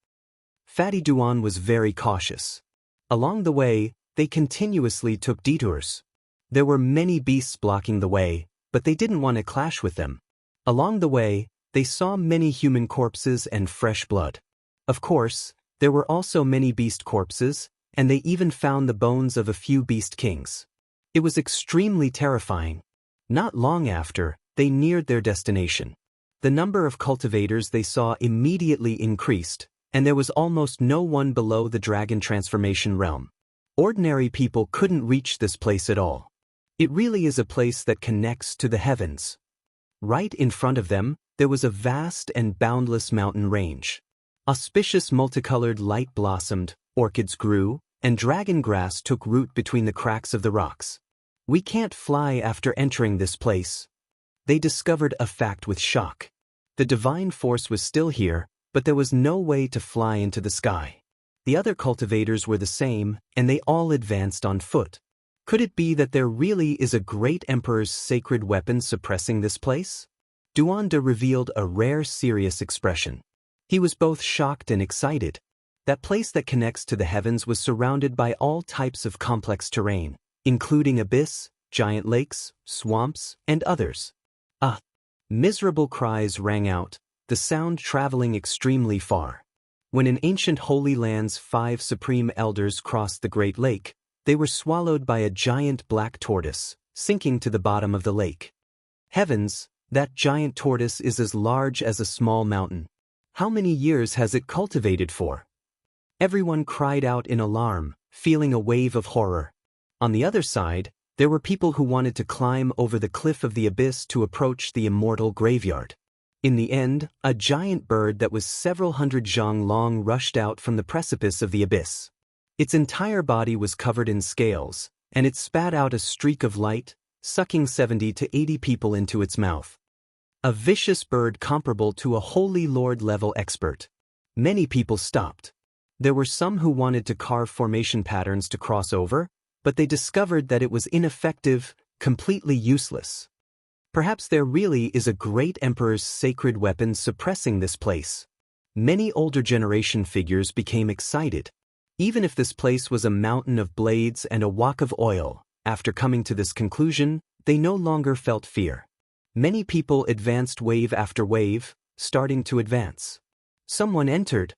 Fatty Duan was very cautious. Along the way, they continuously took detours. There were many beasts blocking the way, but they didn't want to clash with them. Along the way, they saw many human corpses and fresh blood. Of course, there were also many beast corpses, and they even found the bones of a few beast kings. It was extremely terrifying. Not long after, they neared their destination. The number of cultivators they saw immediately increased, and there was almost no one below the dragon transformation realm. Ordinary people couldn't reach this place at all. It really is a place that connects to the heavens. Right in front of them, there was a vast and boundless mountain range. Auspicious multicolored light blossomed, orchids grew, and dragon grass took root between the cracks of the rocks. We can't fly after entering this place. They discovered a fact with shock. The divine force was still here, but there was no way to fly into the sky. The other cultivators were the same, and they all advanced on foot. Could it be that there really is a great emperor's sacred weapon suppressing this place? Duanda revealed a rare serious expression. He was both shocked and excited. That place that connects to the heavens was surrounded by all types of complex terrain, including abyss, giant lakes, swamps, and others. Miserable cries rang out, the sound traveling extremely far. When in ancient Holy Land's 5 supreme elders crossed the Great Lake, they were swallowed by a giant black tortoise, sinking to the bottom of the lake. Heavens, that giant tortoise is as large as a small mountain. How many years has it cultivated for? Everyone cried out in alarm, feeling a wave of horror. On the other side, there were people who wanted to climb over the cliff of the abyss to approach the immortal graveyard. In the end, a giant bird that was several hundred zhang long rushed out from the precipice of the abyss. Its entire body was covered in scales, and it spat out a streak of light, sucking 70 to 80 people into its mouth. A vicious bird comparable to a Holy Lord-level expert. Many people stopped. There were some who wanted to carve formation patterns to cross over, but they discovered that it was ineffective, completely useless. Perhaps there really is a great emperor's sacred weapon suppressing this place. Many older generation figures became excited. Even if this place was a mountain of blades and a wok of oil, after coming to this conclusion, they no longer felt fear. Many people advanced wave after wave, starting to advance. Someone entered.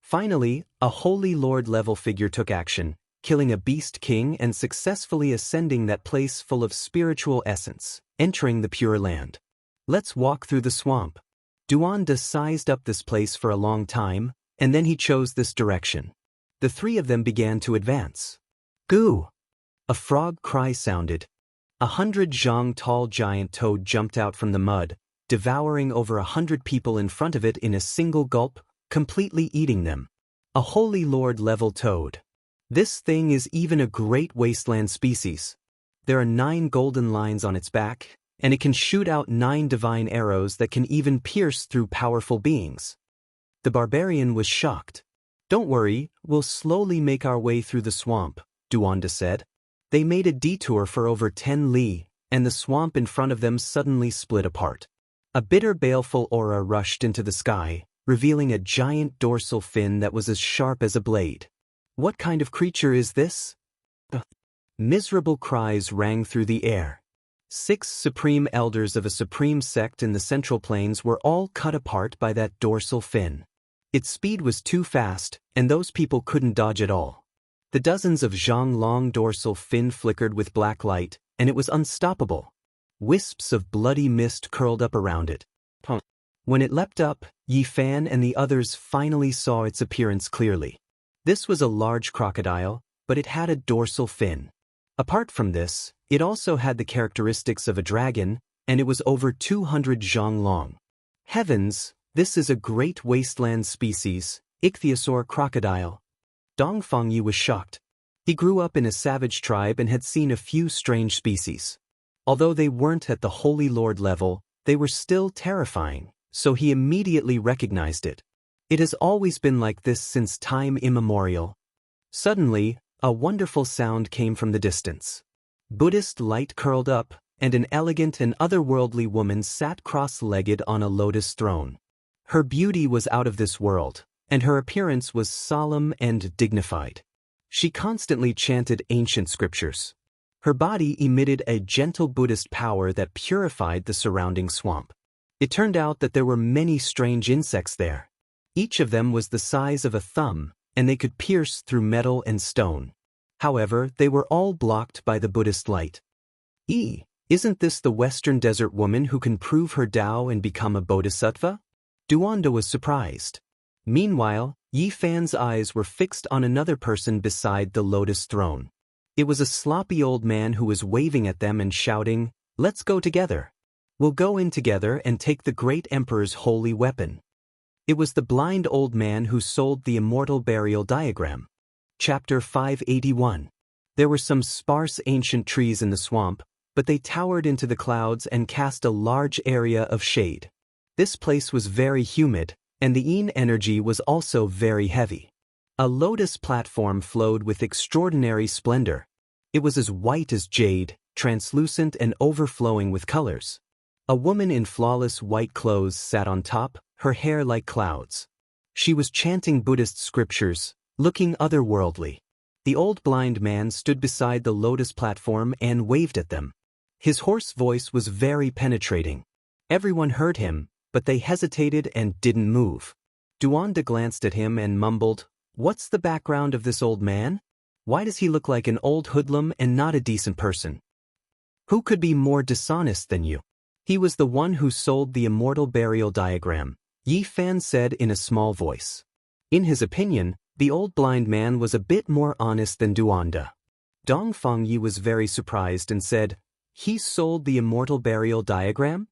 Finally, a Holy Lord-level figure took action, killing a beast king and successfully ascending that place full of spiritual essence, entering the Pure Land. Let's walk through the swamp. Duanda sized up this place for a long time, and then he chose this direction. The three of them began to advance. Goo! A frog cry sounded. 100 zhang tall giant toad jumped out from the mud, devouring over 100 people in front of it in a single gulp, completely eating them. A Holy Lord-level toad. This thing is even a great wasteland species. There are 9 golden lines on its back, and it can shoot out 9 divine arrows that can even pierce through powerful beings. The barbarian was shocked. Don't worry, we'll slowly make our way through the swamp, Duanda said. They made a detour for over 10 li, and the swamp in front of them suddenly split apart. A bitter baleful aura rushed into the sky, revealing a giant dorsal fin that was as sharp as a blade. What kind of creature is this? Miserable cries rang through the air. 6 supreme elders of a supreme sect in the Central Plains were all cut apart by that dorsal fin. Its speed was too fast, and those people couldn't dodge at all. The dozens of zhang long dorsal fin flickered with black light, and it was unstoppable. Wisps of bloody mist curled up around it. When it leapt up, Yi Fan and the others finally saw its appearance clearly. This was a large crocodile, but it had a dorsal fin. Apart from this, it also had the characteristics of a dragon, and it was over 200 zhang long. Heavens, this is a great wasteland species, ichthyosaur crocodile. Dongfang Yi was shocked. He grew up in a savage tribe and had seen a few strange species. Although they weren't at the Holy Lord level, they were still terrifying, so he immediately recognized it. It has always been like this since time immemorial. Suddenly, a wonderful sound came from the distance. Buddhist light curled up, and an elegant and otherworldly woman sat cross-legged on a lotus throne. Her beauty was out of this world, and her appearance was solemn and dignified. She constantly chanted ancient scriptures. Her body emitted a gentle Buddhist power that purified the surrounding swamp. It turned out that there were many strange insects there. Each of them was the size of a thumb, and they could pierce through metal and stone. However, they were all blocked by the Buddhist light. Isn't this the Western Desert woman who can prove her Tao and become a bodhisattva? Duanda was surprised. Meanwhile, Yi Fan's eyes were fixed on another person beside the lotus throne. It was a sloppy old man who was waving at them and shouting, "Let's go together. We'll go in together and take the great emperor's holy weapon." It was the blind old man who sold the immortal burial diagram. Chapter 581. There were some sparse ancient trees in the swamp, but they towered into the clouds and cast a large area of shade. This place was very humid, and the yin energy was also very heavy. A lotus platform flowed with extraordinary splendor. It was as white as jade, translucent and overflowing with colors. A woman in flawless white clothes sat on top, her hair like clouds. She was chanting Buddhist scriptures, looking otherworldly. The old blind man stood beside the lotus platform and waved at them. His hoarse voice was very penetrating. Everyone heard him, but they hesitated and didn't move. Duanda glanced at him and mumbled, "What's the background of this old man? Why does he look like an old hoodlum and not a decent person? Who could be more dishonest than you?" "He was the one who sold the immortal burial diagram," Yi Fan said in a small voice. In his opinion, the old blind man was a bit more honest than Duanda. Dongfang Yi was very surprised and said, "He sold the immortal burial diagram?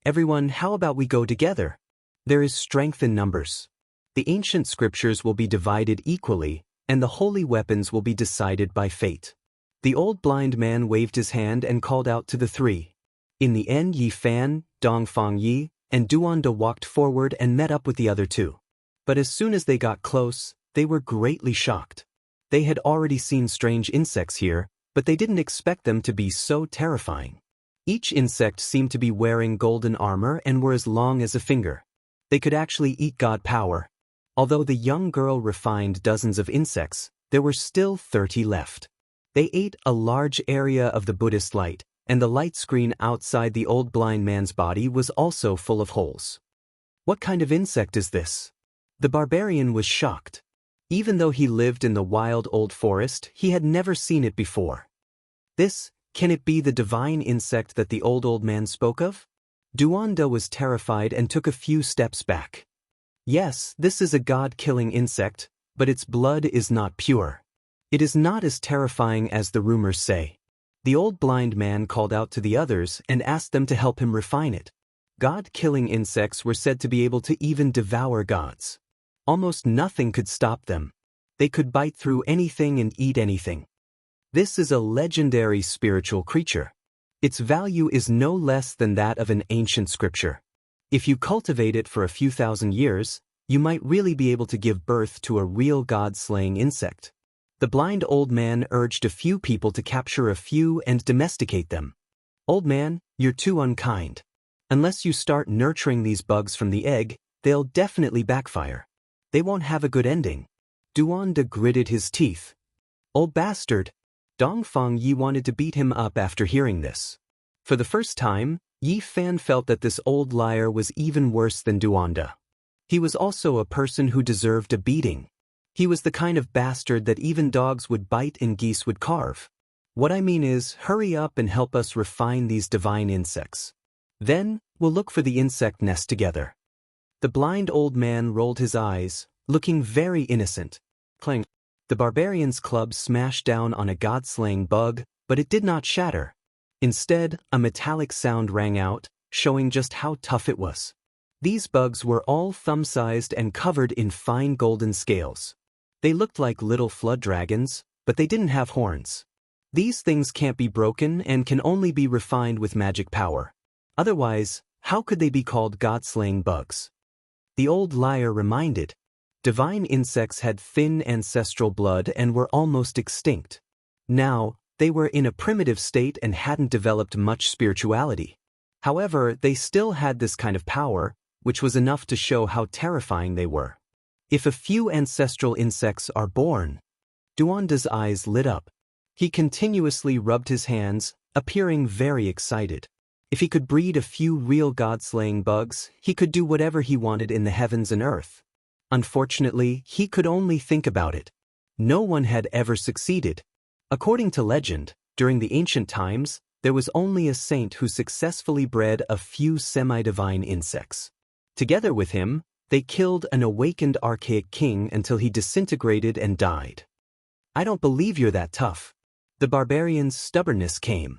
Everyone, how about we go together? There is strength in numbers. The ancient scriptures will be divided equally, and the holy weapons will be decided by fate." The old blind man waved his hand and called out to the three. In the end, Yi Fan, Dongfang Yi, and Duanda walked forward and met up with the other two. But as soon as they got close, they were greatly shocked. They had already seen strange insects here, but they didn't expect them to be so terrifying. Each insect seemed to be wearing golden armor and were as long as a finger. They could actually eat god power. Although the young girl refined dozens of insects, there were still 30 left. They ate a large area of the Buddhist light, and the light screen outside the old blind man's body was also full of holes. "What kind of insect is this?" The barbarian was shocked. Even though he lived in the wild old forest, he had never seen it before. Can it be the divine insect that the old man spoke of? Duanda was terrified and took a few steps back. "Yes, this is a god-killing insect, but its blood is not pure. It is not as terrifying as the rumors say." The old blind man called out to the others and asked them to help him refine it. God-killing insects were said to be able to even devour gods. Almost nothing could stop them. They could bite through anything and eat anything. This is a legendary spiritual creature. Its value is no less than that of an ancient scripture. If you cultivate it for a few thousand years, you might really be able to give birth to a real god-slaying insect. The blind old man urged a few people to capture a few and domesticate them. "Old man, you're too unkind. Unless you start nurturing these bugs from the egg, they'll definitely backfire. They won't have a good ending." Duanda gritted his teeth. "Old bastard." Dongfang Yi wanted to beat him up after hearing this. For the first time, Yi Fan felt that this old liar was even worse than Duanda. He was also a person who deserved a beating. He was the kind of bastard that even dogs would bite and geese would carve. "What I mean is, hurry up and help us refine these divine insects. Then, we'll look for the insect nest together." The blind old man rolled his eyes, looking very innocent. Clang. The barbarian's club smashed down on a god-slaying bug, but it did not shatter. Instead, a metallic sound rang out, showing just how tough it was. These bugs were all thumb-sized and covered in fine golden scales. They looked like little flood dragons, but they didn't have horns. These things can't be broken and can only be refined with magic power. Otherwise, how could they be called god-slaying bugs? The old liar reminded. Divine insects had thin ancestral blood and were almost extinct. Now, they were in a primitive state and hadn't developed much spirituality. However, they still had this kind of power, which was enough to show how terrifying they were. If a few ancestral insects are born, Duanda's eyes lit up. He continuously rubbed his hands, appearing very excited. If he could breed a few real god-slaying bugs, he could do whatever he wanted in the heavens and earth. Unfortunately, he could only think about it. No one had ever succeeded. According to legend, during the ancient times, there was only a saint who successfully bred a few semi-divine insects. Together with him, they killed an awakened archaic king until he disintegrated and died. "I don't believe you're that tough." The barbarian's stubbornness came.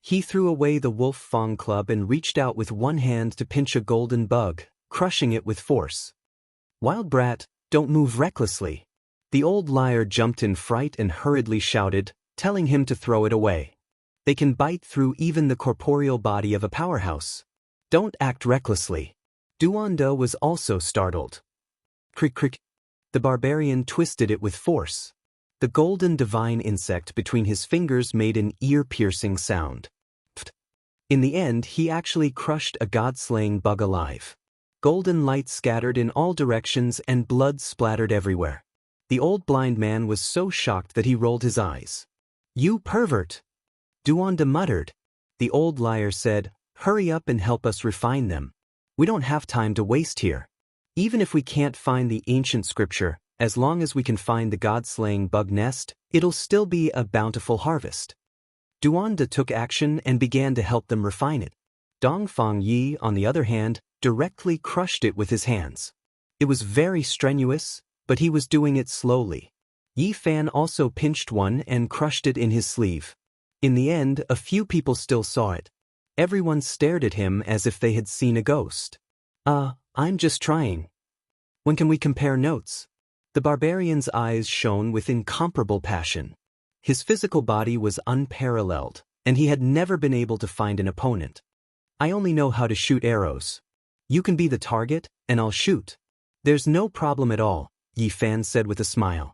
He threw away the wolf fang club and reached out with one hand to pinch a golden bug, crushing it with force. "Wild brat, don't move recklessly." The old liar jumped in fright and hurriedly shouted, telling him to throw it away. "They can bite through even the corporeal body of a powerhouse. Don't act recklessly." Duanda was also startled. Crick crick. The barbarian twisted it with force. The golden divine insect between his fingers made an ear-piercing sound. Pft. In the end, he actually crushed a god-slaying bug alive. Golden light scattered in all directions and blood splattered everywhere. The old blind man was so shocked that he rolled his eyes. "You pervert!" Duanda muttered. The old liar said, "Hurry up and help us refine them. We don't have time to waste here." Even if we can't find the ancient scripture, as long as we can find the god-slaying bug nest, it'll still be a bountiful harvest. Duanda took action and began to help them refine it. Dongfang Yi, on the other hand, directly crushed it with his hands. It was very strenuous, but he was doing it slowly. Yi Fan also pinched one and crushed it in his sleeve. In the end, a few people still saw it. Everyone stared at him as if they had seen a ghost. I'm just trying. When can we compare notes? The barbarian's eyes shone with incomparable passion. His physical body was unparalleled, and he had never been able to find an opponent. I only know how to shoot arrows. You can be the target, and I'll shoot. There's no problem at all, Yi Fan said with a smile.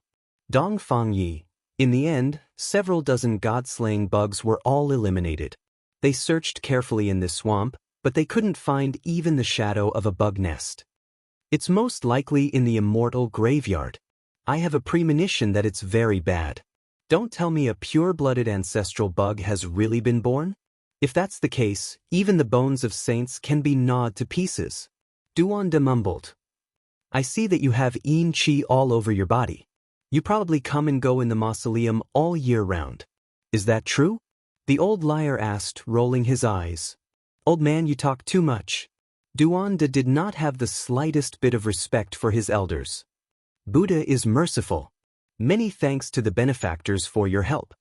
Dongfang Yi. In the end, several dozen god-slaying bugs were all eliminated. They searched carefully in this swamp, but they couldn't find even the shadow of a bug nest. It's most likely in the immortal graveyard. I have a premonition that it's very bad. Don't tell me a pure-blooded ancestral bug has really been born? If that's the case, even the bones of saints can be gnawed to pieces. Duanda mumbled. I see that you have Yin Qi all over your body. You probably come and go in the mausoleum all year round. Is that true? The old liar asked, rolling his eyes. Old man, you talk too much. Duanda did not have the slightest bit of respect for his elders. Buddha is merciful. Many thanks to the benefactors for your help.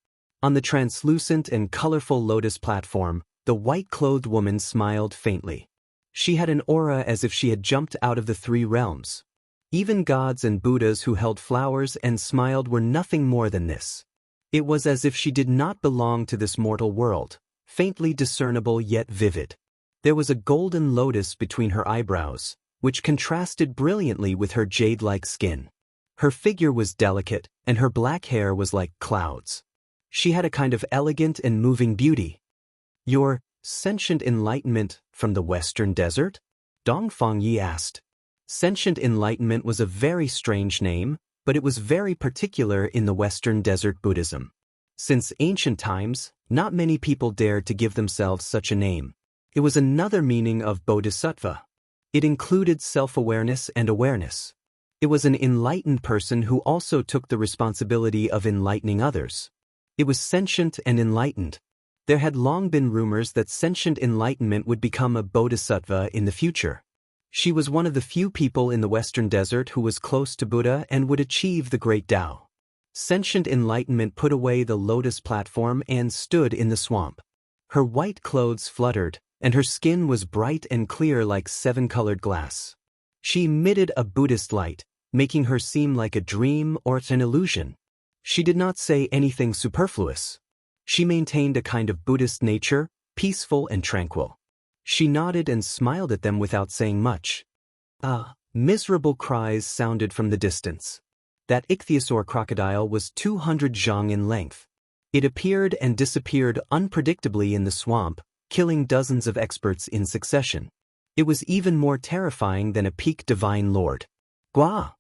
On the translucent and colorful lotus platform, the white-clothed woman smiled faintly. She had an aura as if she had jumped out of the three realms. Even gods and Buddhas who held flowers and smiled were nothing more than this. It was as if she did not belong to this mortal world, faintly discernible yet vivid. There was a golden lotus between her eyebrows, which contrasted brilliantly with her jade-like skin. Her figure was delicate, and her black hair was like clouds. She had a kind of elegant and moving beauty. Your sentient enlightenment from the Western Desert? Dongfang Yi asked. Sentient enlightenment was a very strange name, but it was very particular in the Western Desert Buddhism. Since ancient times, not many people dared to give themselves such a name. It was another meaning of bodhisattva. It included self-awareness and awareness. It was an enlightened person who also took the responsibility of enlightening others. It was sentient and enlightened. There had long been rumors that sentient enlightenment would become a bodhisattva in the future. She was one of the few people in the Western Desert who was close to Buddha and would achieve the great Tao. Sentient enlightenment put away the lotus platform and stood in the swamp. Her white clothes fluttered, and her skin was bright and clear like seven-colored glass. She emitted a Buddhist light, making her seem like a dream or an illusion. She did not say anything superfluous. She maintained a kind of Buddhist nature, peaceful and tranquil. She nodded and smiled at them without saying much. Miserable cries sounded from the distance. That ichthyosaur crocodile was 200 zhang in length. It appeared and disappeared unpredictably in the swamp, killing dozens of experts in succession. It was even more terrifying than a peak divine lord. Gua!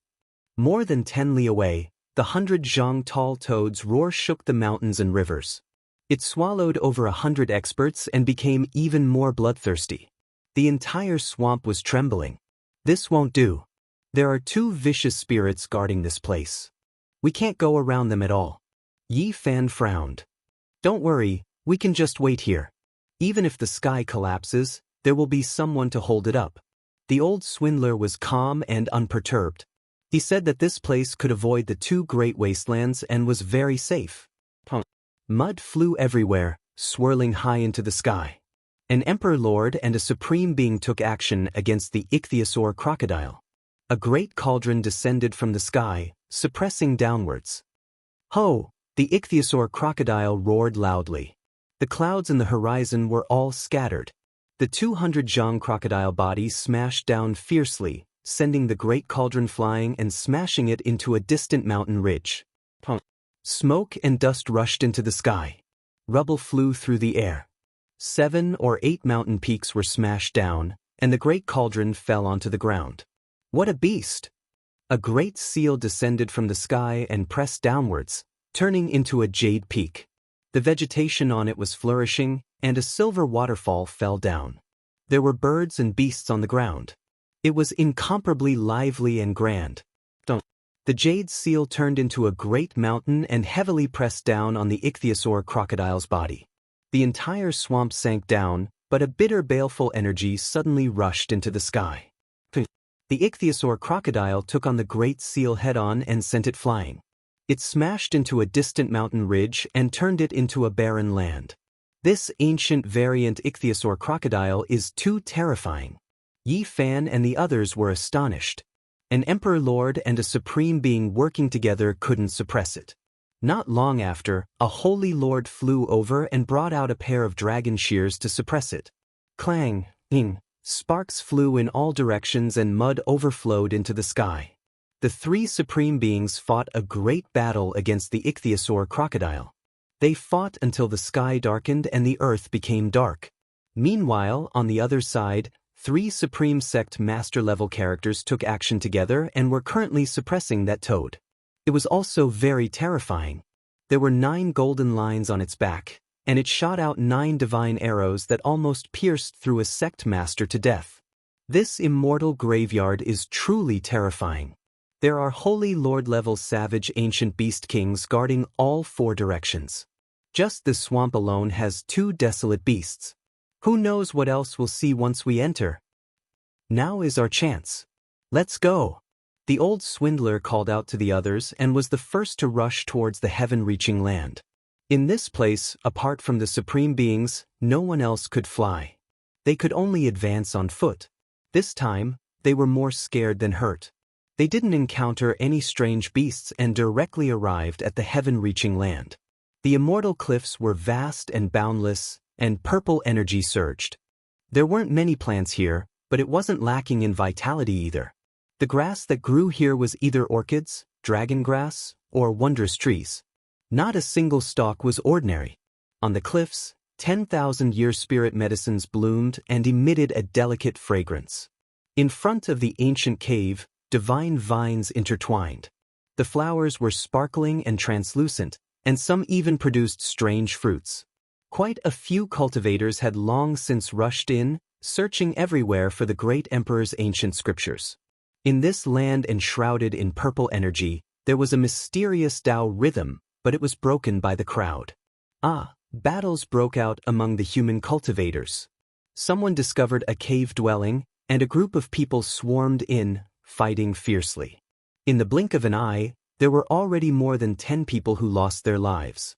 More than 10 li away, the 100 zhang tall toad's roar shook the mountains and rivers. It swallowed over 100 experts and became even more bloodthirsty. The entire swamp was trembling. This won't do. There are 2 vicious spirits guarding this place. We can't go around them at all. Yi Fan frowned. Don't worry, we can just wait here. Even if the sky collapses, there will be someone to hold it up. The old swindler was calm and unperturbed. He said that this place could avoid the 2 great wastelands and was very safe. Mud flew everywhere, swirling high into the sky. An emperor lord and a supreme being took action against the ichthyosaur crocodile. A great cauldron descended from the sky, suppressing downwards. Ho! The ichthyosaur crocodile roared loudly. The clouds in the horizon were all scattered. The 200 zhang crocodile body smashed down fiercely, sending the great cauldron flying and smashing it into a distant mountain ridge. Smoke and dust rushed into the sky. Rubble flew through the air. 7 or 8 mountain peaks were smashed down, and the great cauldron fell onto the ground. What a beast! A great seal descended from the sky and pressed downwards, turning into a jade peak. The vegetation on it was flourishing, and a silver waterfall fell down. There were birds and beasts on the ground. It was incomparably lively and grand. The jade seal turned into a great mountain and heavily pressed down on the ichthyosaur crocodile's body. The entire swamp sank down, but a bitter baleful energy suddenly rushed into the sky. The ichthyosaur crocodile took on the great seal head-on and sent it flying. It smashed into a distant mountain ridge and turned it into a barren land. This ancient variant ichthyosaur crocodile is too terrifying. Yi Fan and the others were astonished. An emperor lord and a supreme being working together couldn't suppress it. Not long after, a holy lord flew over and brought out a pair of dragon shears to suppress it. Clang, ing, sparks flew in all directions and mud overflowed into the sky. The three supreme beings fought a great battle against the ichthyosaur crocodile. They fought until the sky darkened and the earth became dark. Meanwhile, on the other side, three Supreme Sect master-level characters took action together and were currently suppressing that toad. It was also very terrifying. There were 9 golden lines on its back, and it shot out 9 divine arrows that almost pierced through a sect master to death. This immortal graveyard is truly terrifying. There are holy lord-level savage ancient beast kings guarding all 4 directions. Just the swamp alone has 2 desolate beasts. Who knows what else we'll see once we enter? Now is our chance. Let's go. The old swindler called out to the others and was the first to rush towards the heaven-reaching land. In this place, apart from the supreme beings, no one else could fly. They could only advance on foot. This time, they were more scared than hurt. They didn't encounter any strange beasts and directly arrived at the heaven-reaching land. The immortal cliffs were vast and boundless, and purple energy surged. There weren't many plants here, but it wasn't lacking in vitality either. The grass that grew here was either orchids, dragon grass, or wondrous trees. Not a single stalk was ordinary. On the cliffs, 10,000-year spirit medicines bloomed and emitted a delicate fragrance. In front of the ancient cave, divine vines intertwined. The flowers were sparkling and translucent, and some even produced strange fruits. Quite a few cultivators had long since rushed in, searching everywhere for the great emperor's ancient scriptures. In this land enshrouded in purple energy, there was a mysterious Tao rhythm, but it was broken by the crowd. Battles broke out among the human cultivators. Someone discovered a cave dwelling, and a group of people swarmed in, fighting fiercely. In the blink of an eye, there were already more than 10 people who lost their lives.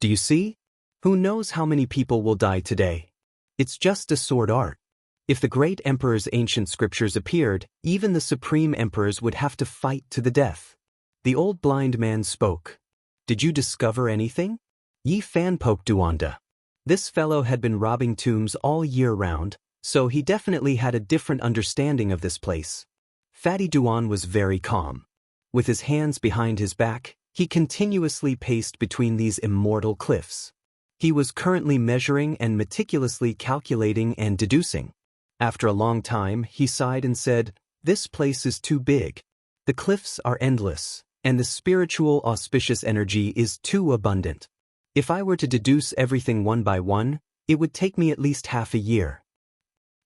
Do you see? Who knows how many people will die today? It's just a sword art. If the great emperor's ancient scriptures appeared, even the supreme emperors would have to fight to the death. The old blind man spoke. Did you discover anything? Yi Fan poked Duanda. This fellow had been robbing tombs all year round, so he definitely had a different understanding of this place. Fatty Duan was very calm. With his hands behind his back, he continuously paced between these immortal cliffs. He was currently measuring and meticulously calculating and deducing. After a long time, he sighed and said, "This place is too big. The cliffs are endless, and the spiritual auspicious energy is too abundant. If I were to deduce everything one by one, it would take me at least half a year.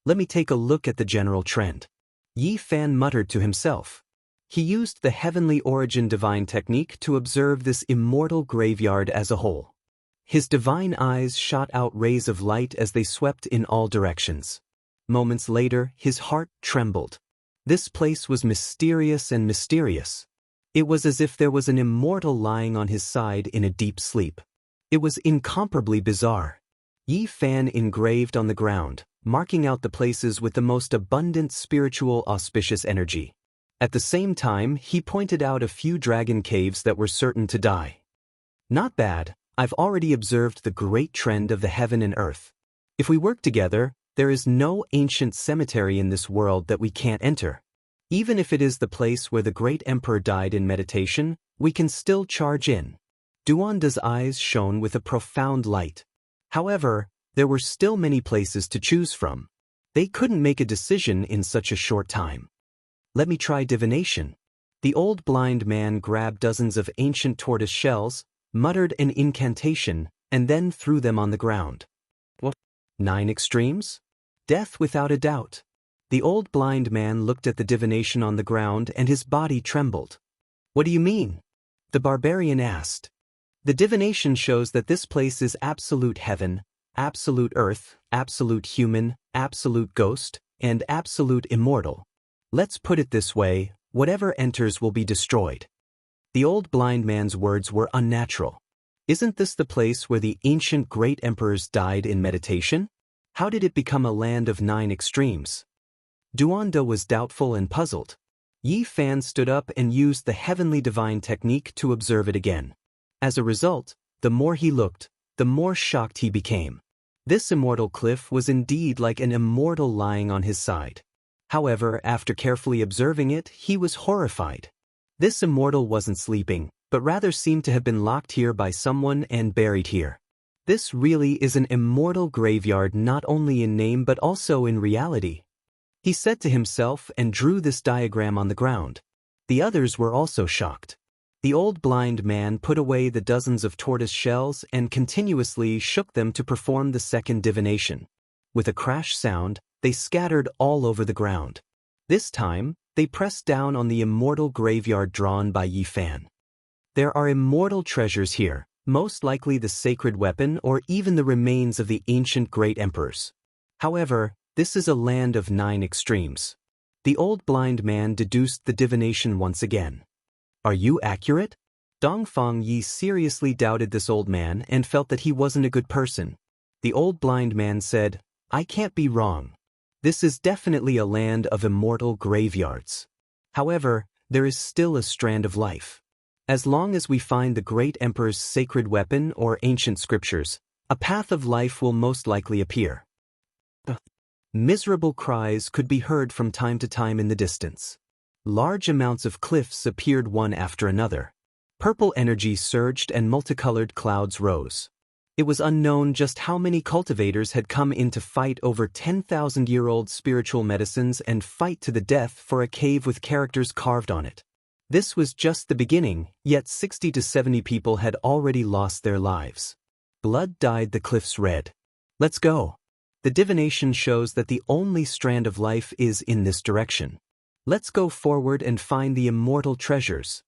Let me take a look at the general trend." Yi Fan muttered to himself. He used the heavenly origin divine technique to observe this immortal graveyard as a whole. His divine eyes shot out rays of light as they swept in all directions. Moments later, his heart trembled. This place was mysterious and mysterious. It was as if there was an immortal lying on his side in a deep sleep. It was incomparably bizarre. Yi Fan engraved on the ground, marking out the places with the most abundant spiritual auspicious energy. At the same time, he pointed out a few dragon caves that were certain to die. Not bad. I've already observed the great trend of the heaven and earth. If we work together, there is no ancient cemetery in this world that we can't enter. Even if it is the place where the great emperor died in meditation, we can still charge in. Duanda's eyes shone with a profound light. However, there were still many places to choose from. They couldn't make a decision in such a short time. Let me try divination. The old blind man grabbed dozens of ancient tortoise shells, muttered an incantation, and then threw them on the ground. What? 9 extremes? Death without a doubt. The old blind man looked at the divination on the ground and his body trembled. "What do you mean?" The barbarian asked. "The divination shows that this place is absolute heaven, absolute earth, absolute human, absolute ghost, and absolute immortal. Let's put it this way, whatever enters will be destroyed." The old blind man's words were unnatural. Isn't this the place where the ancient great emperors died in meditation? How did it become a land of 9 extremes? Duanda was doubtful and puzzled. Yi Fan stood up and used the heavenly divine technique to observe it again. As a result, the more he looked, the more shocked he became. This immortal cliff was indeed like an immortal lying on his side. However, after carefully observing it, he was horrified. This immortal wasn't sleeping, but rather seemed to have been locked here by someone and buried here. This really is an immortal graveyard not only in name but also in reality. He said to himself and drew this diagram on the ground. The others were also shocked. The old blind man put away the dozens of tortoise shells and continuously shook them to perform the second divination. With a crash sound, they scattered all over the ground. This time, they pressed down on the immortal graveyard drawn by Yi Fan. There are immortal treasures here, most likely the sacred weapon or even the remains of the ancient great emperors. However, this is a land of 9 extremes. The old blind man deduced the divination once again. "Are you accurate?" Dongfang Yi seriously doubted this old man and felt that he wasn't a good person. The old blind man said, "I can't be wrong. This is definitely a land of immortal graveyards. However, there is still a strand of life. As long as we find the great emperor's sacred weapon or ancient scriptures, a path of life will most likely appear." Miserable cries could be heard from time to time in the distance. Large amounts of cliffs appeared one after another. Purple energy surged and multicolored clouds rose. It was unknown just how many cultivators had come in to fight over 10,000-year-old spiritual medicines and fight to the death for a cave with characters carved on it. This was just the beginning, yet 60 to 70 people had already lost their lives. Blood dyed the cliffs red. "Let's go. The divination shows that the only strand of life is in this direction. Let's go forward and find the immortal treasures."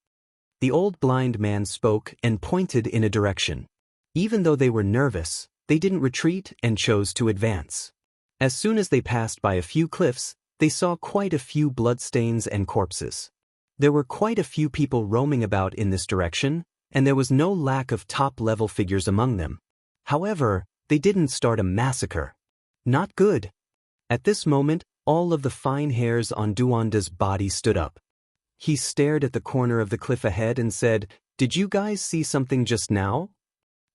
The old blind man spoke and pointed in a direction. Even though they were nervous, they didn't retreat and chose to advance. As soon as they passed by a few cliffs, they saw quite a few bloodstains and corpses. There were quite a few people roaming about in this direction, and there was no lack of top-level figures among them. However, they didn't start a massacre. Not good. At this moment, all of the fine hairs on Duanda's body stood up. He stared at the corner of the cliff ahead and said, "Did you guys see something just now?"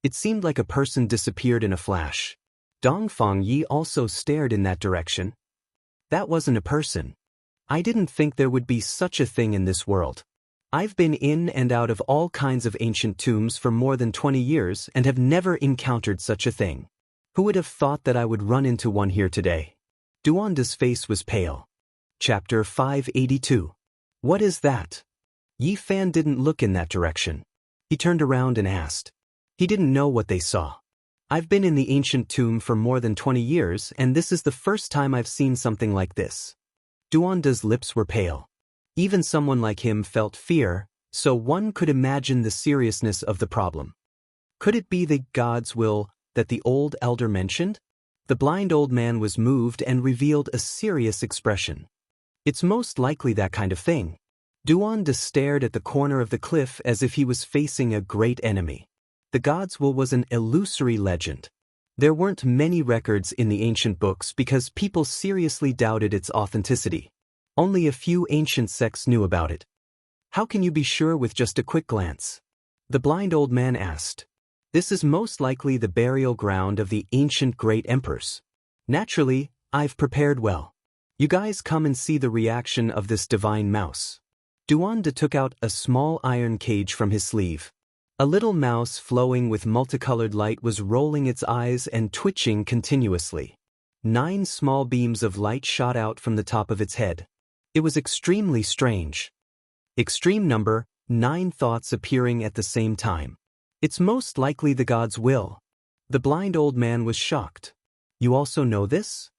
It seemed like a person disappeared in a flash. Dongfang Yi also stared in that direction. That wasn't a person. I didn't think there would be such a thing in this world. I've been in and out of all kinds of ancient tombs for more than 20 years and have never encountered such a thing. Who would have thought that I would run into one here today? Duanda's face was pale. Chapter 582. What is that? Yi Fan didn't look in that direction. He turned around and asked. He didn't know what they saw. I've been in the ancient tomb for more than 20 years, and this is the first time I've seen something like this. Duanda's lips were pale. Even someone like him felt fear, so one could imagine the seriousness of the problem. Could it be the God's will that the old elder mentioned? The blind old man was moved and revealed a serious expression. It's most likely that kind of thing. Duanda stared at the corner of the cliff as if he was facing a great enemy. The God's will was an illusory legend. There weren't many records in the ancient books because people seriously doubted its authenticity. Only a few ancient sects knew about it. How can you be sure with just a quick glance? The blind old man asked. This is most likely the burial ground of the ancient great emperors. Naturally, I've prepared well. You guys come and see the reaction of this divine mouse. Duanda took out a small iron cage from his sleeve. A little mouse flowing with multicolored light was rolling its eyes and twitching continuously. 9 small beams of light shot out from the top of its head. It was extremely strange. Extreme number, 9 thoughts appearing at the same time. It's most likely the God's will. The blind old man was shocked. You also know this?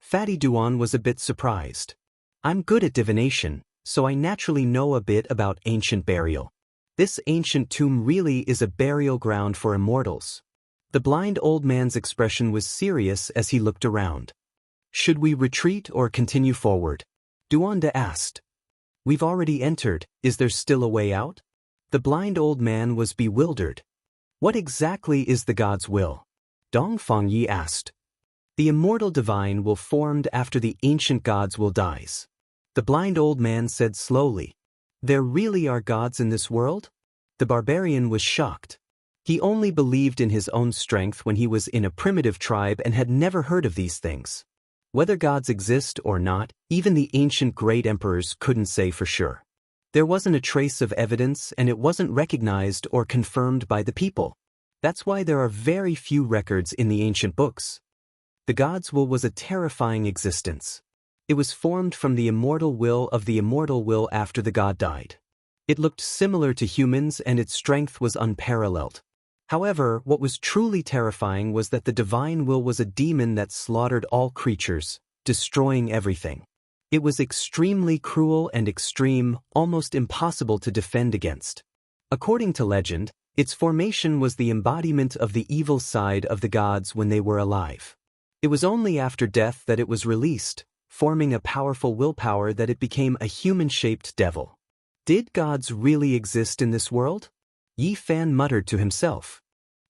Fatty Duan was a bit surprised. I'm good at divination, so I naturally know a bit about ancient burial. This ancient tomb really is a burial ground for immortals. The blind old man's expression was serious as he looked around. Should we retreat or continue forward? Duanda asked. We've already entered, is there still a way out? The blind old man was bewildered. What exactly is the god's will? Dong Fangyi asked. The immortal divine will formed after the ancient god's will dies. The blind old man said slowly. There really are gods in this world? The barbarian was shocked. He only believed in his own strength when he was in a primitive tribe and had never heard of these things. Whether gods exist or not, even the ancient great emperors couldn't say for sure. There wasn't a trace of evidence and it wasn't recognized or confirmed by the people. That's why there are very few records in the ancient books. The god's will was a terrifying existence. It was formed from the immortal will of the immortal will after the god died. It looked similar to humans and its strength was unparalleled. However, what was truly terrifying was that the divine will was a demon that slaughtered all creatures, destroying everything. It was extremely cruel and extreme, almost impossible to defend against. According to legend, its formation was the embodiment of the evil side of the gods when they were alive. It was only after death that it was released, forming a powerful willpower that it became a human-shaped devil. Did gods really exist in this world? Yi Fan muttered to himself.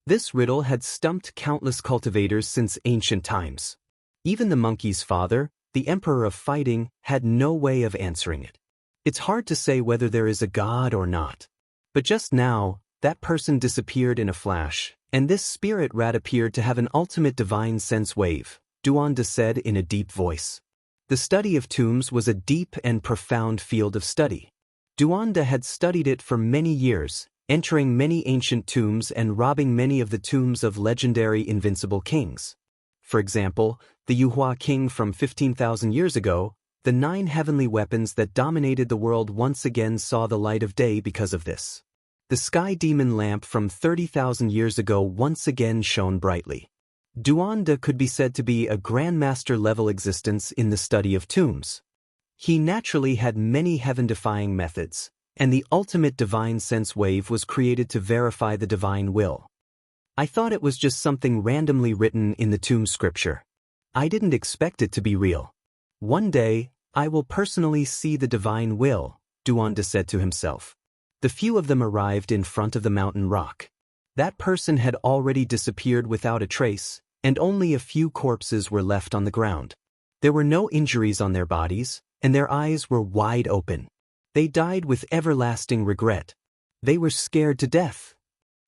This riddle had stumped countless cultivators since ancient times. Even the monkey's father, the emperor of fighting, had no way of answering it. It's hard to say whether there is a god or not. But just now, that person disappeared in a flash, and this spirit rat appeared to have an ultimate divine sense wave, Duanda said in a deep voice. The study of tombs was a deep and profound field of study. Duanda had studied it for many years, entering many ancient tombs and robbing many of the tombs of legendary invincible kings. For example, the Yuhua king from 15,000 years ago, the 9 heavenly weapons that dominated the world once again saw the light of day because of this. The sky demon lamp from 30,000 years ago once again shone brightly. Duanda could be said to be a grandmaster-level existence in the study of tombs. He naturally had many heaven-defying methods, and the ultimate divine sense wave was created to verify the divine will. I thought it was just something randomly written in the tomb scripture. I didn't expect it to be real. One day, I will personally see the divine will, Duanda said to himself. The few of them arrived in front of the mountain rock. That person had already disappeared without a trace, and only a few corpses were left on the ground. There were no injuries on their bodies, and their eyes were wide open. They died with everlasting regret. They were scared to death.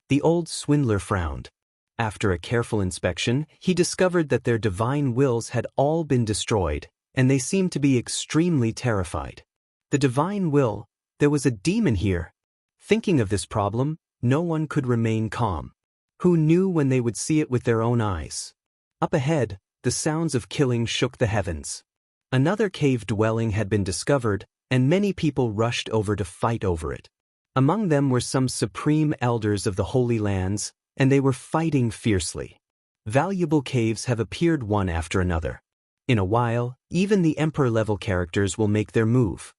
The old swindler frowned. After a careful inspection, he discovered that their divine wills had all been destroyed, and they seemed to be extremely terrified. The divine will, there was a demon here. Thinking of this problem, no one could remain calm. Who knew when they would see it with their own eyes? Up ahead, the sounds of killing shook the heavens. Another cave dwelling had been discovered, and many people rushed over to fight over it. Among them were some supreme elders of the Holy Lands, and they were fighting fiercely. Valuable caves have appeared one after another. In a while, even the emperor-level characters will make their move.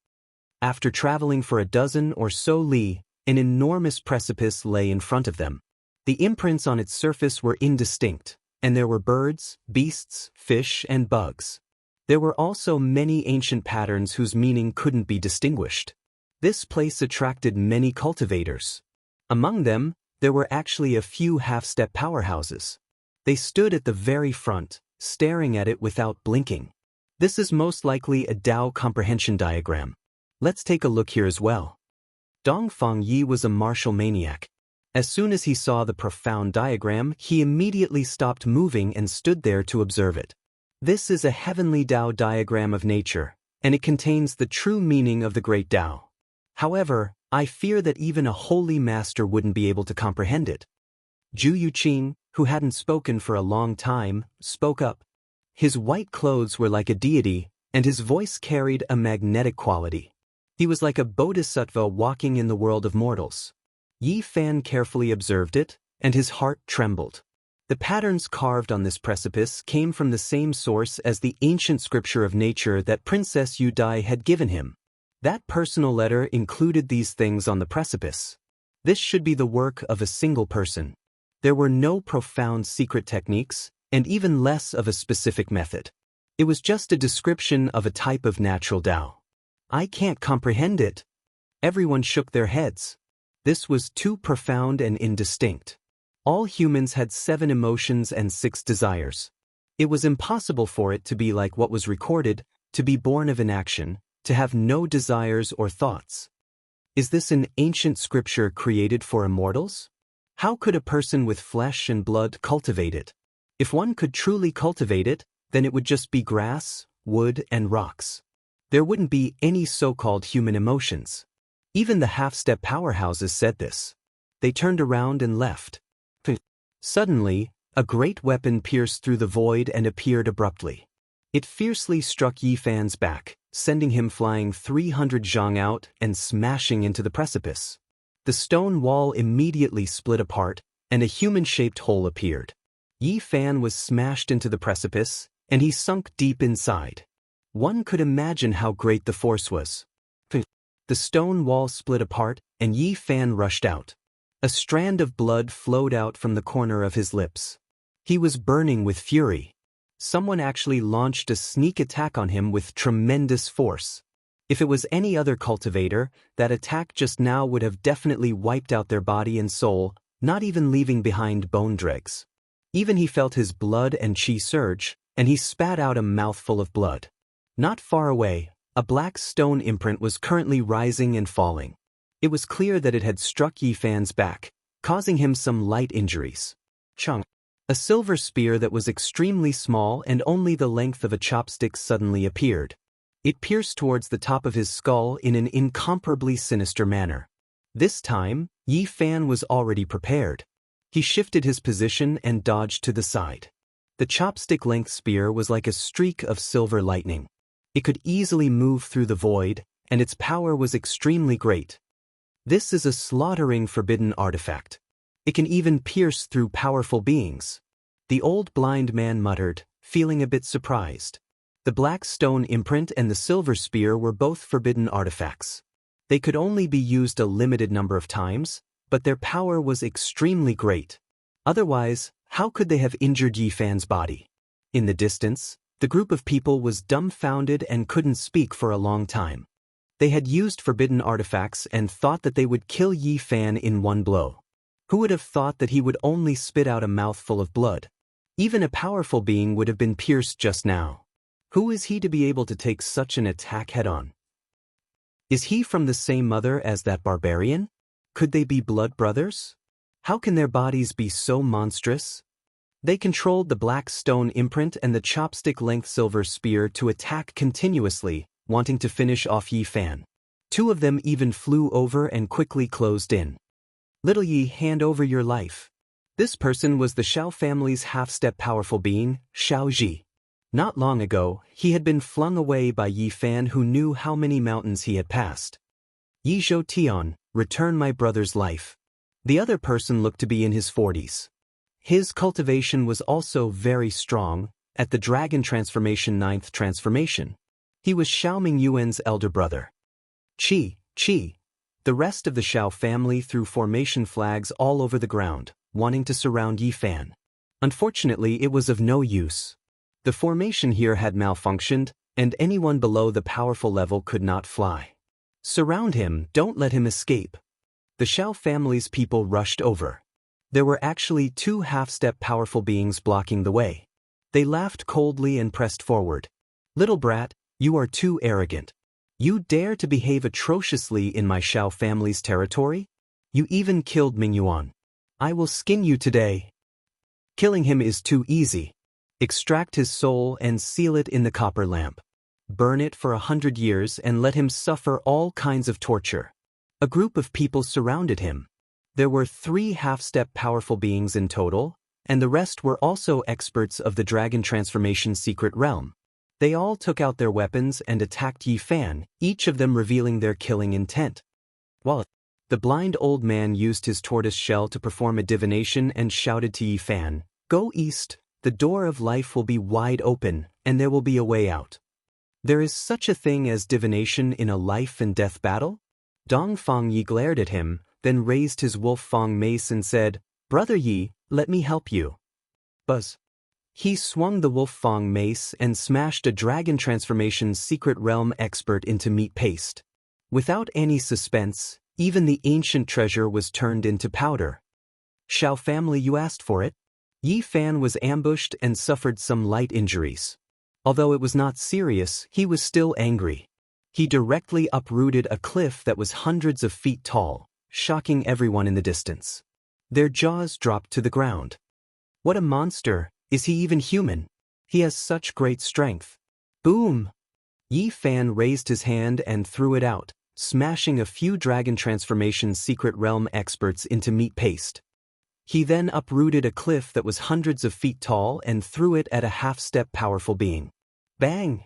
After traveling for a dozen or so li, an enormous precipice lay in front of them. The imprints on its surface were indistinct, and there were birds, beasts, fish, and bugs. There were also many ancient patterns whose meaning couldn't be distinguished. This place attracted many cultivators. Among them, there were actually a few half-step powerhouses. They stood at the very front, staring at it without blinking. This is most likely a Dao comprehension diagram. Let's take a look here as well. Dong Fangyi was a martial maniac. As soon as he saw the profound diagram, he immediately stopped moving and stood there to observe it. This is a heavenly Dao diagram of nature, and it contains the true meaning of the great Dao. However, I fear that even a holy master wouldn't be able to comprehend it. Zhu Yuqing, who hadn't spoken for a long time, spoke up. His white clothes were like a deity, and his voice carried a magnetic quality. He was like a bodhisattva walking in the world of mortals. Yi Fan carefully observed it, and his heart trembled. The patterns carved on this precipice came from the same source as the ancient scripture of nature that Princess Yu Dai had given him. That personal letter included these things on the precipice. This should be the work of a single person. There were no profound secret techniques, and even less of a specific method. It was just a description of a type of natural Tao. I can't comprehend it. Everyone shook their heads. This was too profound and indistinct. All humans had 7 emotions and 6 desires. It was impossible for it to be like what was recorded, to be born of inaction, to have no desires or thoughts. Is this an ancient scripture created for immortals? How could a person with flesh and blood cultivate it? If one could truly cultivate it, then it would just be grass, wood, and rocks. There wouldn't be any so-called human emotions. Even the half-step powerhouses said this. They turned around and left. Suddenly, a great weapon pierced through the void and appeared abruptly. It fiercely struck Yi Fan's back, sending him flying 300 zhang out and smashing into the precipice. The stone wall immediately split apart, and a human-shaped hole appeared. Yi Fan was smashed into the precipice, and he sunk deep inside. One could imagine how great the force was. The stone wall split apart, and Yi Fan rushed out. A strand of blood flowed out from the corner of his lips. He was burning with fury. Someone actually launched a sneak attack on him with tremendous force. If it was any other cultivator, that attack just now would have definitely wiped out their body and soul, not even leaving behind bone dregs. Even he felt his blood and qi surge, and he spat out a mouthful of blood. Not far away, a black stone imprint was currently rising and falling. It was clear that it had struck Yi Fan's back, causing him some light injuries. Chung. A silver spear that was extremely small and only the length of a chopstick suddenly appeared. It pierced towards the top of his skull in an incomparably sinister manner. This time, Yi Fan was already prepared. He shifted his position and dodged to the side. The chopstick-length spear was like a streak of silver lightning. It could easily move through the void, and its power was extremely great. This is a slaughtering forbidden artifact. It can even pierce through powerful beings. The old blind man muttered, feeling a bit surprised. The black stone imprint and the silver spear were both forbidden artifacts. They could only be used a limited number of times, but their power was extremely great. Otherwise, how could they have injured Yi Fan's body? In the distance, the group of people was dumbfounded and couldn't speak for a long time. They had used forbidden artifacts and thought that they would kill Yi Fan in one blow. Who would have thought that he would only spit out a mouthful of blood? Even a powerful being would have been pierced just now. Who is he to be able to take such an attack head-on? Is he from the same mother as that barbarian? Could they be blood brothers? How can their bodies be so monstrous? They controlled the black stone imprint and the chopstick-length silver spear to attack continuously, wanting to finish off Yi Fan. 2 of them even flew over and quickly closed in. Little Yi, hand over your life. This person was the Xiao family's half-step powerful being, Xiao Ji. Not long ago, he had been flung away by Yi Fan, who knew how many mountains he had passed. Yi Zhou Tian, return my brother's life. The other person looked to be in his 40s. His cultivation was also very strong, at the Dragon Transformation 9th transformation. He was Xiao Mingyuan's elder brother. Qi. The rest of the Xiao family threw formation flags all over the ground, wanting to surround Yi Fan. Unfortunately, it was of no use. The formation here had malfunctioned, and anyone below the powerful level could not fly. Surround him, don't let him escape. The Xiao family's people rushed over. There were actually 2 half-step powerful beings blocking the way. They laughed coldly and pressed forward. Little brat, you are too arrogant. You dare to behave atrociously in my Xiao family's territory? You even killed Mingyuan. I will skin you today. Killing him is too easy. Extract his soul and seal it in the copper lamp. Burn it for 100 years and let him suffer all kinds of torture. A group of people surrounded him. There were 3 half-step powerful beings in total, and the rest were also experts of the Dragon Transformation secret realm. They all took out their weapons and attacked Yi Fan, each of them revealing their killing intent. While the blind old man used his tortoise shell to perform a divination and shouted to Yi Fan, Go east, the door of life will be wide open, and there will be a way out. There is such a thing as divination in a life and death battle? Dongfang Yi glared at him, then raised his wolf fang mace and said, Brother Yi, let me help you. Buzz. He swung the wolf fang mace and smashed a dragon transformation's secret realm expert into meat paste. Without any suspense, even the ancient treasure was turned into powder. Shao family, you asked for it? Yi Fan was ambushed and suffered some light injuries. Although it was not serious, he was still angry. He directly uprooted a cliff that was hundreds of feet tall, shocking everyone in the distance. Their jaws dropped to the ground. What a monster! Is he even human? He has such great strength. Boom! Yi Fan raised his hand and threw it out, smashing a few dragon transformation's secret realm experts into meat paste. He then uprooted a cliff that was hundreds of feet tall and threw it at a half-step powerful being. Bang!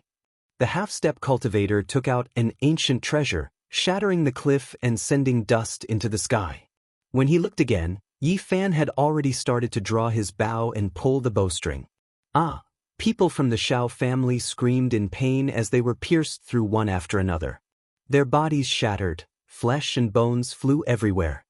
The half-step cultivator took out an ancient treasure, shattering the cliff and sending dust into the sky. When he looked again, Yi Fan had already started to draw his bow and pull the bowstring. Ah! People from the Shao family screamed in pain as they were pierced through one after another. Their bodies shattered, flesh and bones flew everywhere.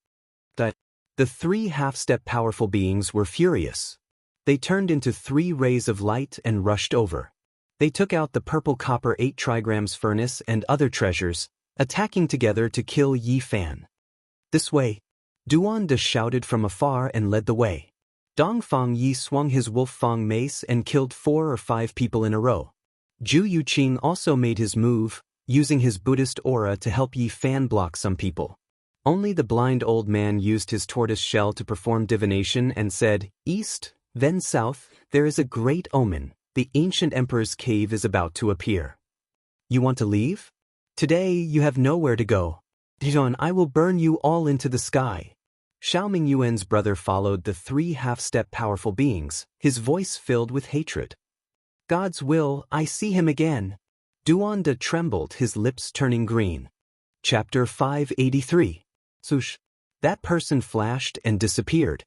The three half-step powerful beings were furious. They turned into 3 rays of light and rushed over. They took out the purple copper 8 trigrams furnace and other treasures, attacking together to kill Yi Fan. This way. Duan De shouted from afar and led the way. Dongfang Yi swung his wolf fang mace and killed 4 or 5 people in a row. Zhu Yuqing also made his move, using his Buddhist aura to help Yi Fan block some people. Only the blind old man used his tortoise shell to perform divination and said, East, then south, there is a great omen. The ancient emperor's cave is about to appear. You want to leave? Today you have nowhere to go. Dijon, I will burn you all into the sky. Xiao Mingyuan's brother followed the 3 half-step powerful beings, his voice filled with hatred. God's will, I see him again. Duan De trembled, his lips turning green. Chapter 583. Swoosh. That person flashed and disappeared.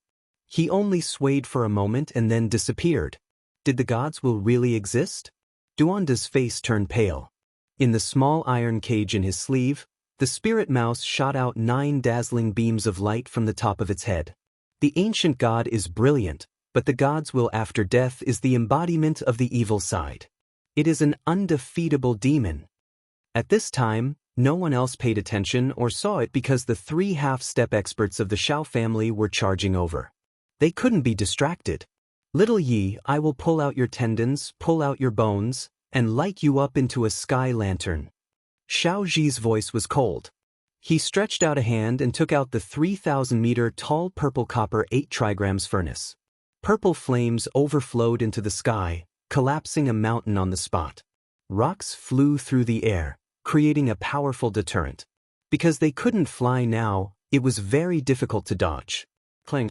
He only swayed for a moment and then disappeared. Did the gods will really exist? Duan De's face turned pale. In the small iron cage in his sleeve, the spirit mouse shot out 9 dazzling beams of light from the top of its head. The ancient god is brilliant, but the god's will after death is the embodiment of the evil side. It is an undefeatable demon. At this time, no one else paid attention or saw it because the 3 half-step experts of the Shao family were charging over. They couldn't be distracted. Little Yi, I will pull out your tendons, pull out your bones, and light you up into a sky lantern. Xiao Zhi's voice was cold. He stretched out a hand and took out the 3,000-meter tall purple copper 8 trigrams furnace. Purple flames overflowed into the sky, collapsing a mountain on the spot. Rocks flew through the air, creating a powerful deterrent. Because they couldn't fly now, it was very difficult to dodge. Clang.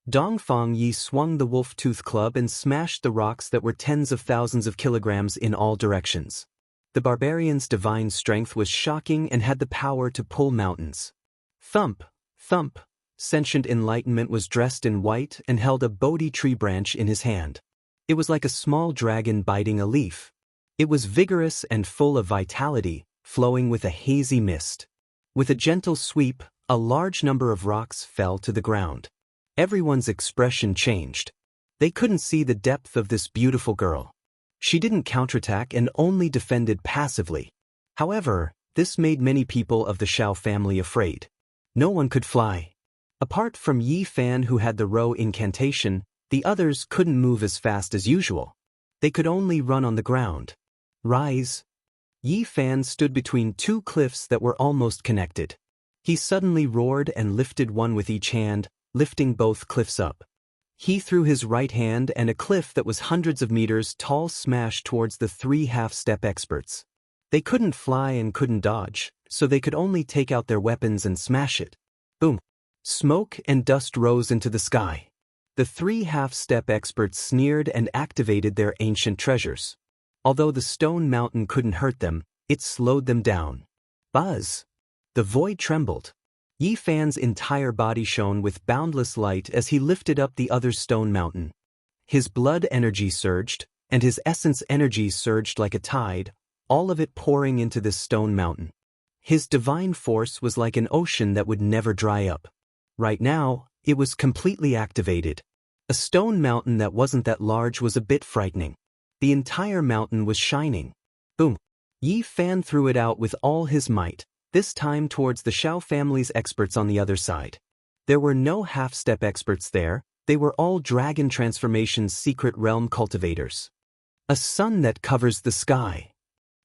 Dongfang Yi swung the wolf-tooth club and smashed the rocks that were tens of thousands of kilograms in all directions. The barbarian's divine strength was shocking and had the power to pull mountains. Thump, thump. Sentient enlightenment was dressed in white and held a Bodhi tree branch in his hand. It was like a small dragon biting a leaf. It was vigorous and full of vitality, flowing with a hazy mist. With a gentle sweep, a large number of rocks fell to the ground. Everyone's expression changed. They couldn't see the depth of this beautiful girl. She didn't counterattack and only defended passively. However, this made many people of the Shao family afraid. No one could fly. Apart from Yi Fan, who had the row incantation, the others couldn't move as fast as usual. They could only run on the ground. Rise. Yi Fan stood between 2 cliffs that were almost connected. He suddenly roared and lifted one with each hand, lifting both cliffs up. He threw his right hand and a cliff that was hundreds of meters tall smashed towards the 3 half-step experts. They couldn't fly and couldn't dodge, so they could only take out their weapons and smash it. Boom! Smoke and dust rose into the sky. The 3 half-step experts sneered and activated their ancient treasures. Although the stone mountain couldn't hurt them, it slowed them down. Buzz! The void trembled. Yi Fan's entire body shone with boundless light as he lifted up the other stone mountain. His blood energy surged, and his essence energy surged like a tide, all of it pouring into this stone mountain. His divine force was like an ocean that would never dry up. Right now, it was completely activated. A stone mountain that wasn't that large was a bit frightening. The entire mountain was shining. Boom! Yi Fan threw it out with all his might, this time towards the Xiao family's experts on the other side. There were no half-step experts there, they were all Dragon Transformation's secret realm cultivators. A sun that covers the sky.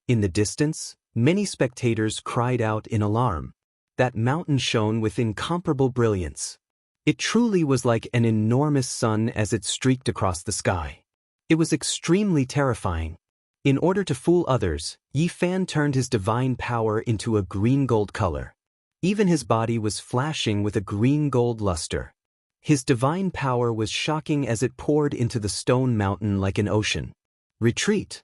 In the distance, many spectators cried out in alarm. That mountain shone with incomparable brilliance. It truly was like an enormous sun as it streaked across the sky. It was extremely terrifying. In order to fool others, Yi Fan turned his divine power into a green-gold color. Even his body was flashing with a green-gold luster. His divine power was shocking as it poured into the stone mountain like an ocean. Retreat!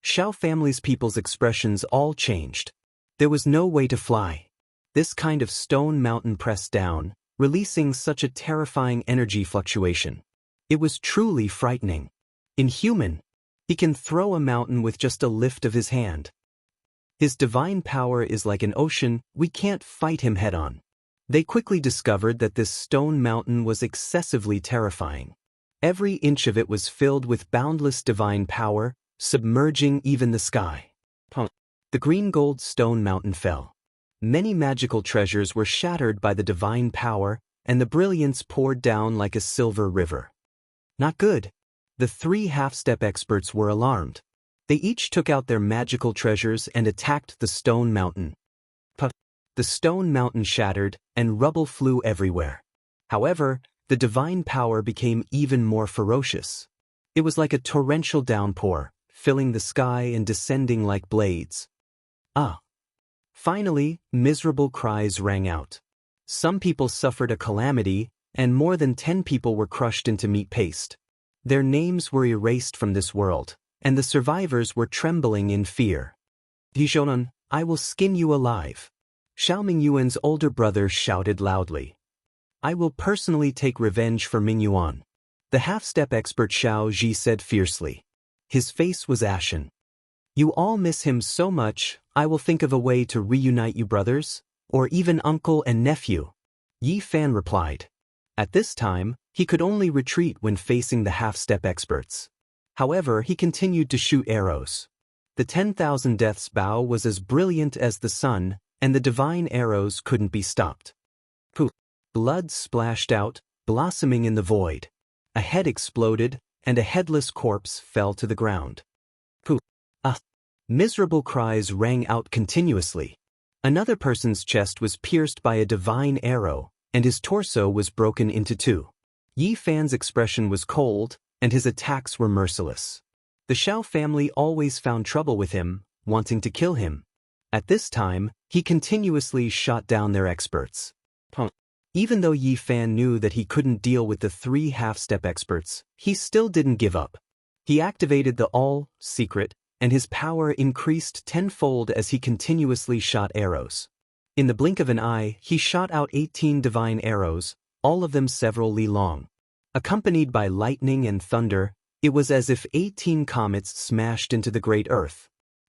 Xiao family's people's expressions all changed. There was no way to fly. This kind of stone mountain pressed down, releasing such a terrifying energy fluctuation. It was truly frightening. Inhuman. He can throw a mountain with just a lift of his hand. His divine power is like an ocean, we can't fight him head-on. They quickly discovered that this stone mountain was excessively terrifying. Every inch of it was filled with boundless divine power, submerging even the sky. The green-gold stone mountain fell. Many magical treasures were shattered by the divine power, and the brilliance poured down like a silver river. Not good. The 3 half-step experts were alarmed. They each took out their magical treasures and attacked the stone mountain. The stone mountain shattered, and rubble flew everywhere. However, the divine power became even more ferocious. It was like a torrential downpour, filling the sky and descending like blades. Finally, miserable cries rang out. Some people suffered a calamity, and more than 10 people were crushed into meat paste. Their names were erased from this world, and the survivors were trembling in fear. Dijonan, I will skin you alive. Xiao Mingyuan's older brother shouted loudly. I will personally take revenge for Mingyuan. The half-step expert Xiao Ji said fiercely. His face was ashen. You all miss him so much, I will think of a way to reunite you brothers, or even uncle and nephew. Yi Fan replied. At this time, he could only retreat when facing the half-step experts. However, he continued to shoot arrows. The 10,000 Deaths bow was as brilliant as the sun, and the divine arrows couldn't be stopped. Poof! Blood splashed out, blossoming in the void. A head exploded, and a headless corpse fell to the ground. Poof! Miserable cries rang out continuously. Another person's chest was pierced by a divine arrow, and his torso was broken into 2. Yi Fan's expression was cold, and his attacks were merciless. The Xiao family always found trouble with him, wanting to kill him. At this time, he continuously shot down their experts. Even though Yi Fan knew that he couldn't deal with the 3 half-step experts, he still didn't give up. He activated the all-secret, and his power increased tenfold as he continuously shot arrows. In the blink of an eye, he shot out 18 divine arrows, all of them several li long. Accompanied by lightning and thunder, it was as if 18 comets smashed into the great earth.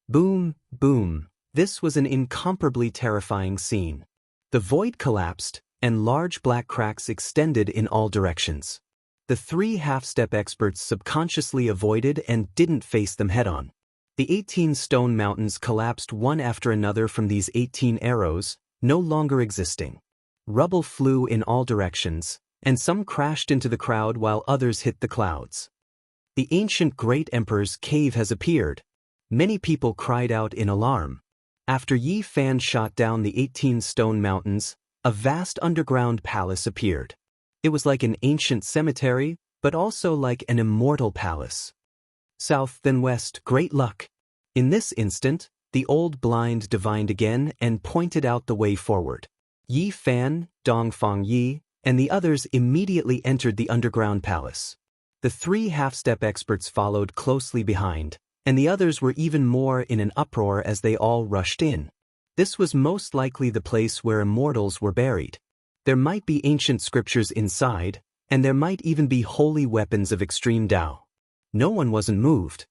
Boom, boom. This was an incomparably terrifying scene. The void collapsed, and large black cracks extended in all directions. The 3 half-step experts subconsciously avoided and didn't face them head-on. The 18 stone mountains collapsed one after another from these 18 arrows, no longer existing. Rubble flew in all directions, and some crashed into the crowd while others hit the clouds. The ancient Great Emperor's cave has appeared. Many people cried out in alarm. After Yi Fan shot down the 18 stone mountains, a vast underground palace appeared. It was like an ancient cemetery, but also like an immortal palace. South then west, great luck. In this instant, the old blind divined again and pointed out the way forward. Yi Fan, Dongfang Yi, and the others immediately entered the underground palace. The 3 half-step experts followed closely behind, and the others were even more in an uproar as they all rushed in. This was most likely the place where immortals were buried. There might be ancient scriptures inside, and there might even be holy weapons of extreme Tao. No one wasn't moved.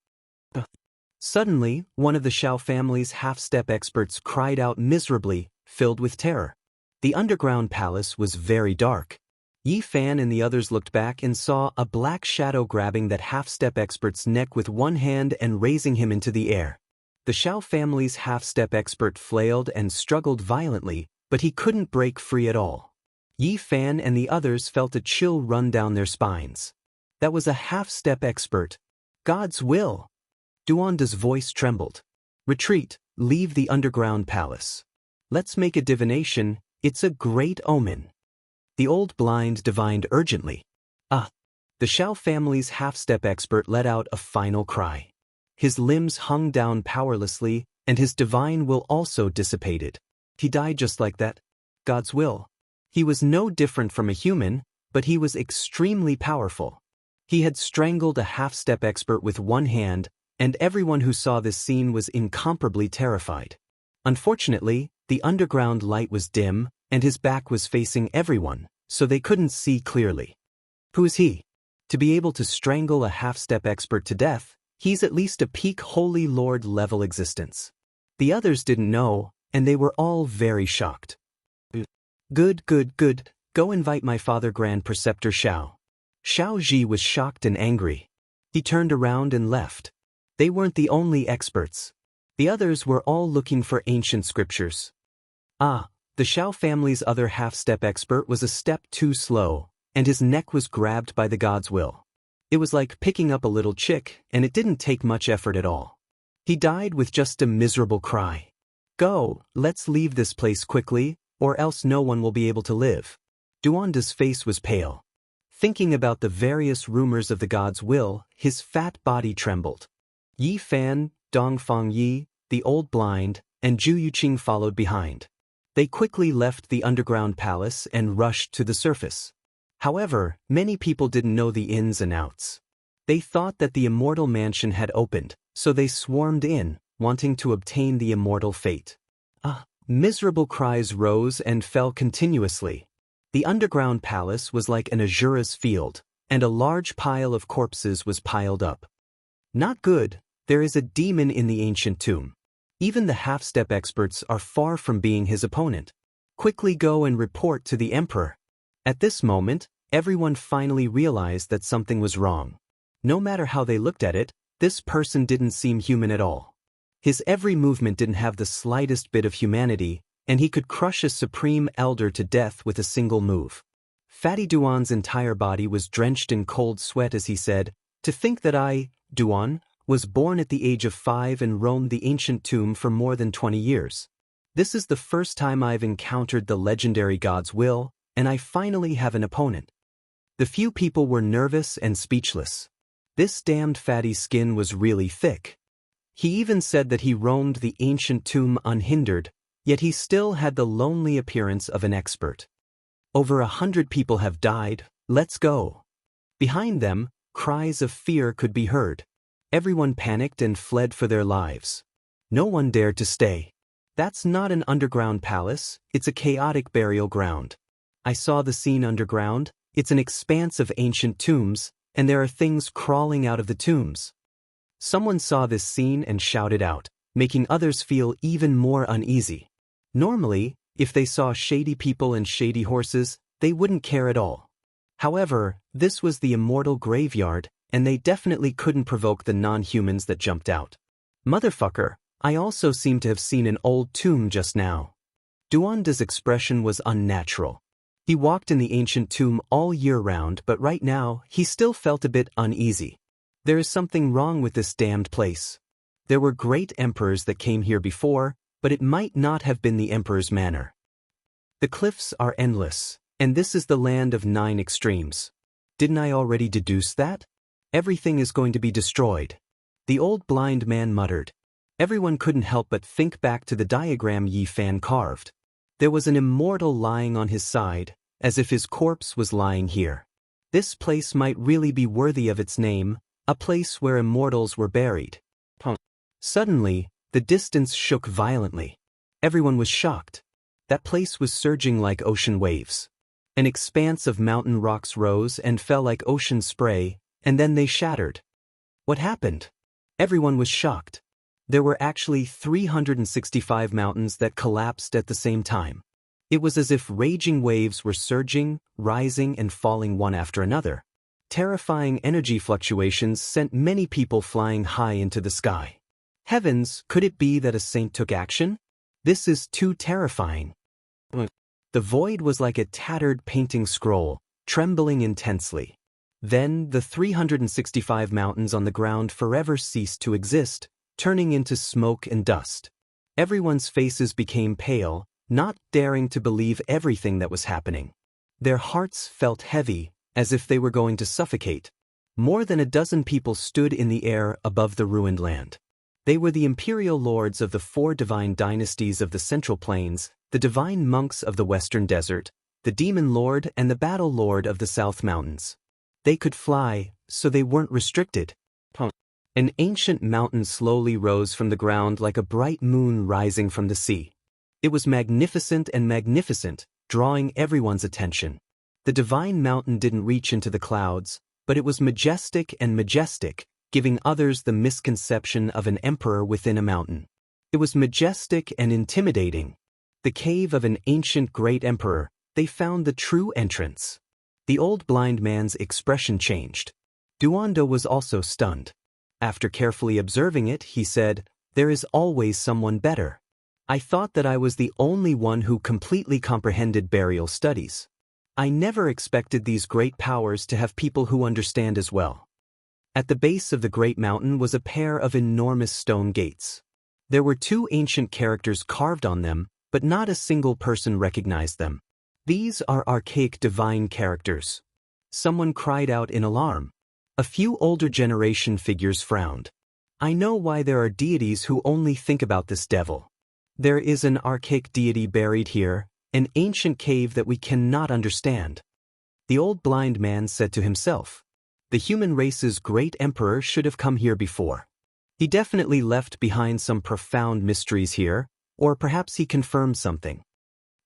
Suddenly, one of the Xiao family's half-step experts cried out miserably, filled with terror. The underground palace was very dark. Yi Fan and the others looked back and saw a black shadow grabbing that half-step expert's neck with one hand and raising him into the air. The Xiao family's half-step expert flailed and struggled violently, but he couldn't break free at all. Yi Fan and the others felt a chill run down their spines. That was a half-step expert. God's will! Duanda's voice trembled. Retreat, leave the underground palace. Let's make a divination, it's a great omen. The old blind divined urgently. The Xiao family's half-step expert let out a final cry. His limbs hung down powerlessly, and his divine will also dissipated. He died just like that. God's will. He was no different from a human, but he was extremely powerful. He had strangled a half-step expert with one hand, and everyone who saw this scene was incomparably terrified. Unfortunately, the underground light was dim, and his back was facing everyone, so they couldn't see clearly. Who is he? To be able to strangle a half-step expert to death, he's at least a peak Holy Lord level existence. The others didn't know, and they were all very shocked. Good. Go invite my father Grand Preceptor Xiao. Xiao Ji was shocked and angry. He turned around and left. They weren't the only experts. The others were all looking for ancient scriptures. The Xiao family's other half-step expert was a step too slow, and his neck was grabbed by the God's will. It was like picking up a little chick, and it didn't take much effort at all. He died with just a miserable cry. Go, let's leave this place quickly, or else no one will be able to live. Duanda's face was pale. Thinking about the various rumors of the God's will, his fat body trembled. Yi Fan, Dongfang Yi, the old blind, and Zhu Yuqing followed behind. They quickly left the underground palace and rushed to the surface. However, many people didn't know the ins and outs. They thought that the immortal mansion had opened, so they swarmed in, wanting to obtain the immortal fate. Miserable cries rose and fell continuously. The underground palace was like an Azura's field, and a large pile of corpses was piled up. Not good, there is a demon in the ancient tomb. Even the half-step experts are far from being his opponent. Quickly go and report to the emperor. At this moment, everyone finally realized that something was wrong. No matter how they looked at it, this person didn't seem human at all. His every movement didn't have the slightest bit of humanity, and he could crush a supreme elder to death with a single move. Fatty Duan's entire body was drenched in cold sweat as he said, "To think that I, Duan, was born at the age of 5 and roamed the ancient tomb for more than 20 years. This is the first time I've encountered the legendary God's will, and I finally have an opponent." The few people were nervous and speechless. This damned fatty's skin was really thick. He even said that he roamed the ancient tomb unhindered, yet he still had the lonely appearance of an expert. Over 100 people have died, let's go. Behind them, cries of fear could be heard. Everyone panicked and fled for their lives. No one dared to stay. That's not an underground palace, it's a chaotic burial ground. I saw the scene underground, it's an expanse of ancient tombs, and there are things crawling out of the tombs. Someone saw this scene and shouted out, making others feel even more uneasy. Normally, if they saw shady people and shady horses, they wouldn't care at all. However, this was the immortal graveyard, and they definitely couldn't provoke the non-humans that jumped out. Motherfucker, I also seem to have seen an old tomb just now. Duanda's expression was unnatural. He walked in the ancient tomb all year round, but right now, he still felt a bit uneasy. There is something wrong with this damned place. There were great emperors that came here before, but it might not have been the emperor's manor. The cliffs are endless, and this is the land of 9 extremes. Didn't I already deduce that? Everything is going to be destroyed. The old blind man muttered. Everyone couldn't help but think back to the diagram Yi Fan carved. There was an immortal lying on his side, as if his corpse was lying here. This place might really be worthy of its name, a place where immortals were buried. Suddenly, the distance shook violently. Everyone was shocked. That place was surging like ocean waves. An expanse of mountain rocks rose and fell like ocean spray, and then they shattered. What happened? Everyone was shocked. There were actually 365 mountains that collapsed at the same time. It was as if raging waves were surging, rising, and falling one after another. Terrifying energy fluctuations sent many people flying high into the sky. Heavens, could it be that a saint took action? This is too terrifying. The void was like a tattered painting scroll, trembling intensely. Then the 365 mountains on the ground forever ceased to exist, turning into smoke and dust. Everyone's faces became pale, not daring to believe everything that was happening. Their hearts felt heavy, as if they were going to suffocate. More than a dozen people stood in the air above the ruined land. They were the imperial lords of the 4 divine dynasties of the Central Plains, the divine monks of the Western Desert, the demon lord and the battle lord of the South Mountains. They could fly, so they weren't restricted. An ancient mountain slowly rose from the ground like a bright moon rising from the sea. It was magnificent and magnificent, drawing everyone's attention. The divine mountain didn't reach into the clouds, but it was majestic and majestic, giving others the misconception of an emperor within a mountain. It was majestic and intimidating. The cave of an ancient great emperor, they found the true entrance. The old blind man's expression changed. Duondo was also stunned. After carefully observing it, he said, "There is always someone better. I thought that I was the only one who completely comprehended burial studies. I never expected these great powers to have people who understand as well." At the base of the great mountain was a pair of enormous stone gates. There were 2 ancient characters carved on them, but not a single person recognized them. These are archaic divine characters. Someone cried out in alarm. A few older generation figures frowned. I know why there are deities who only think about this devil. There is an archaic deity buried here, an ancient cave that we cannot understand. The old blind man said to himself, the human race's great emperor should have come here before. He definitely left behind some profound mysteries here, or perhaps he confirmed something.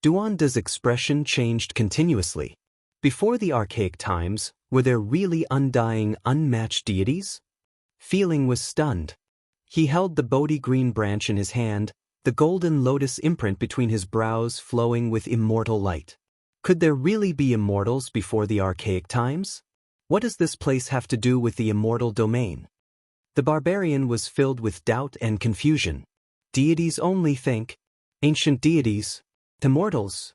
Duanda's expression changed continuously. Before the archaic times, were there really undying, unmatched deities? Feeling was stunned. He held the Bodhi green branch in his hand, the golden lotus imprint between his brows flowing with immortal light. Could there really be immortals before the archaic times? What does this place have to do with the immortal domain? The barbarian was filled with doubt and confusion. Deities only think. Ancient deities. Immortals.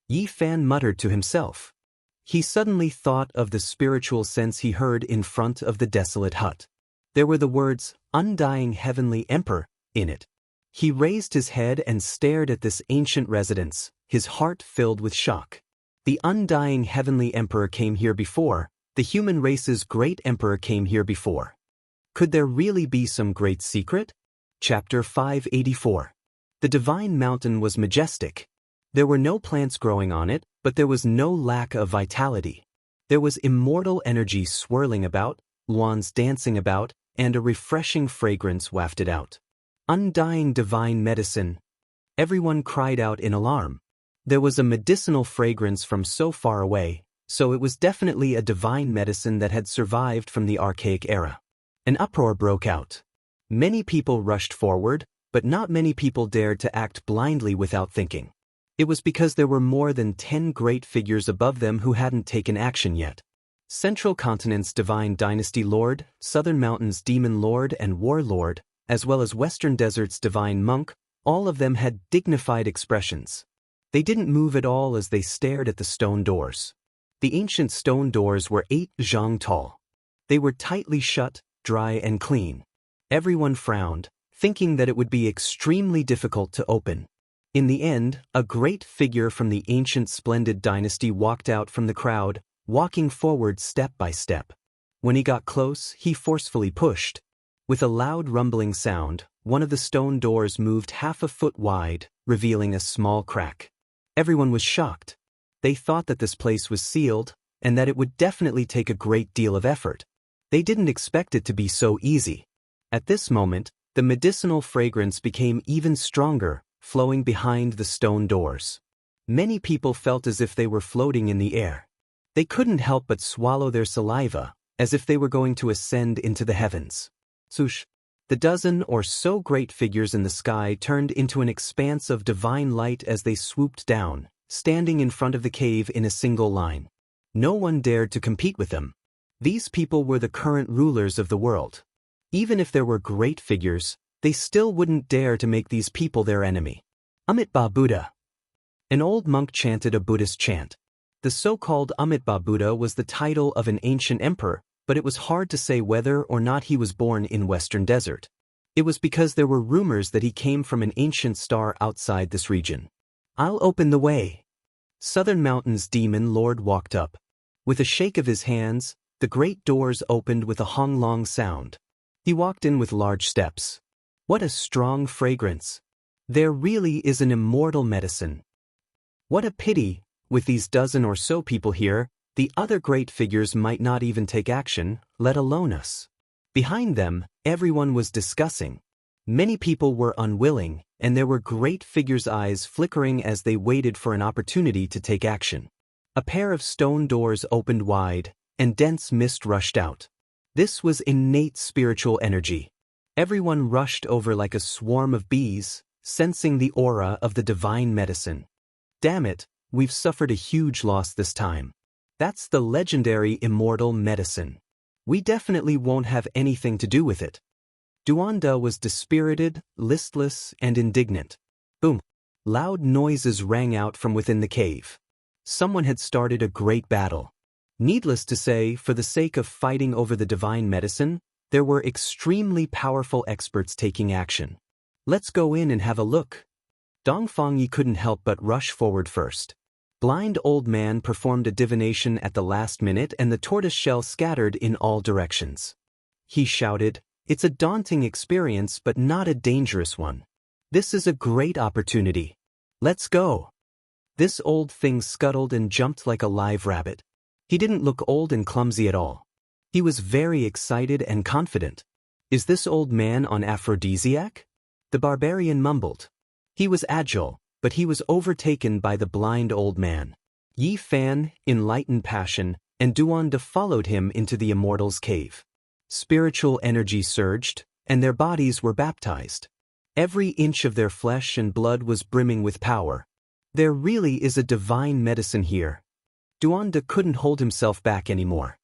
Yi Fan muttered to himself. He suddenly thought of the spiritual sense he heard in front of the desolate hut. There were the words, "Undying Heavenly Emperor," in it. He raised his head and stared at this ancient residence, his heart filled with shock. The undying Heavenly Emperor came here before, the human race's great emperor came here before. Could there really be some great secret? Chapter 584. The divine mountain was majestic. There were no plants growing on it, but there was no lack of vitality. There was immortal energy swirling about, wands dancing about, and a refreshing fragrance wafted out. Undying divine medicine. Everyone cried out in alarm. There was a medicinal fragrance from so far away, so it was definitely a divine medicine that had survived from the archaic era. An uproar broke out. Many people rushed forward, but not many people dared to act blindly without thinking. It was because there were more than 10 great figures above them who hadn't taken action yet. Central Continent's divine dynasty lord, Southern Mountain's demon lord and warlord, as well as Western Desert's divine monk, all of them had dignified expressions. They didn't move at all as they stared at the stone doors. The ancient stone doors were 8 zhang tall. They were tightly shut, dry and clean. Everyone frowned, thinking that it would be extremely difficult to open. In the end, a great figure from the ancient splendid dynasty walked out from the crowd, walking forward step by step. When he got close, he forcefully pushed. With a loud rumbling sound, one of the stone doors moved half a foot wide, revealing a small crack. Everyone was shocked. They thought that this place was sealed, and that it would definitely take a great deal of effort. They didn't expect it to be so easy. At this moment, the medicinal fragrance became even stronger, flowing behind the stone doors. Many people felt as if they were floating in the air. They couldn't help but swallow their saliva, as if they were going to ascend into the heavens. Swoosh! The dozen or so great figures in the sky turned into an expanse of divine light as they swooped down, standing in front of the cave in a single line. No one dared to compete with them. These people were the current rulers of the world. Even if there were great figures, they still wouldn't dare to make these people their enemy. Amitabha Buddha. An old monk chanted a Buddhist chant. The so-called Amitabha Buddha was the title of an ancient emperor, but it was hard to say whether or not he was born in Western Desert. It was because there were rumors that he came from an ancient star outside this region. I'll open the way. Southern Mountain's demon lord walked up. With a shake of his hands, the great doors opened with a honglong sound. He walked in with large steps. What a strong fragrance. There really is an immortal medicine. What a pity, with these dozen or so people here, the other great figures might not even take action, let alone us. Behind them, everyone was discussing. Many people were unwilling, and there were great figures' eyes flickering as they waited for an opportunity to take action. A pair of stone doors opened wide, and dense mist rushed out. This was innate spiritual energy. Everyone rushed over like a swarm of bees, sensing the aura of the divine medicine. Damn it, we've suffered a huge loss this time. That's the legendary immortal medicine. We definitely won't have anything to do with it. Duanda was dispirited, listless, and indignant. Boom! Loud noises rang out from within the cave. Someone had started a great battle. Needless to say, for the sake of fighting over the divine medicine, there were extremely powerful experts taking action. Let's go in and have a look. Dongfangyi couldn't help but rush forward first. Blind old man performed a divination at the last minute and the tortoiseshell scattered in all directions. He shouted, "It's a daunting experience but not a dangerous one. This is a great opportunity. Let's go." This old thing scuttled and jumped like a live rabbit. He didn't look old and clumsy at all. He was very excited and confident. Is this old man on aphrodisiac? The barbarian mumbled. He was agile, but he was overtaken by the blind old man. Yi Fan, in lightened passion, and Duanda followed him into the immortal's cave. Spiritual energy surged, and their bodies were baptized. Every inch of their flesh and blood was brimming with power. There really is a divine medicine here. Duanda couldn't hold himself back anymore.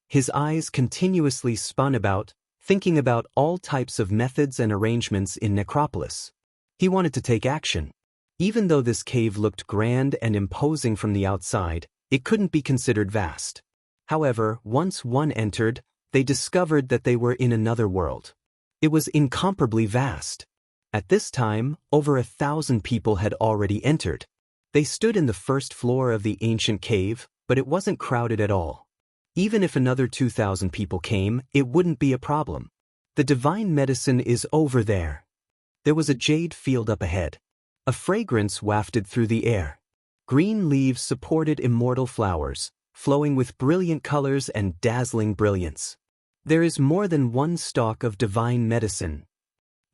His eyes continuously spun about, thinking about all types of methods and arrangements in Necropolis. He wanted to take action. Even though this cave looked grand and imposing from the outside, it couldn't be considered vast. However, once one entered, they discovered that they were in another world. It was incomparably vast. At this time, over 1,000 people had already entered. They stood in the first floor of the ancient cave, but it wasn't crowded at all. Even if another 2,000 people came, it wouldn't be a problem. The divine medicine is over there. There was a jade field up ahead. A fragrance wafted through the air. Green leaves supported immortal flowers, flowing with brilliant colors and dazzling brilliance. There is more than one stalk of divine medicine.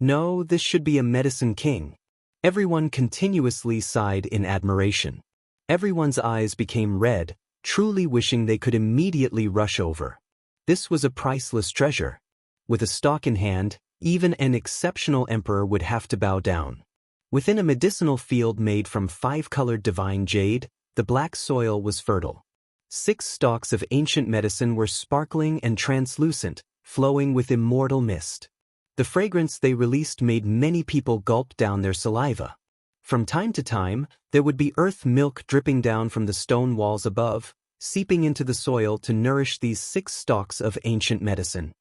No, this should be a medicine king. Everyone continuously sighed in admiration. Everyone's eyes became red, truly wishing they could immediately rush over. This was a priceless treasure. With a stalk in hand, even an exceptional emperor would have to bow down. Within a medicinal field made from 5-colored divine jade, the black soil was fertile. 6 stalks of ancient medicine were sparkling and translucent, flowing with immortal mist. The fragrance they released made many people gulp down their saliva. From time to time, there would be earth milk dripping down from the stone walls above, seeping into the soil to nourish these 6 stalks of ancient medicine.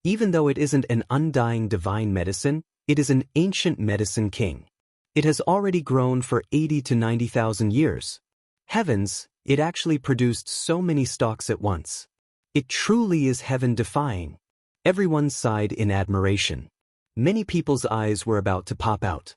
Even though it isn't an undying divine medicine, it is an ancient medicine king. It has already grown for 80 to 90,000 years. Heavens, it actually produced so many stalks at once. It truly is heaven-defying. Everyone sighed in admiration. Many people's eyes were about to pop out.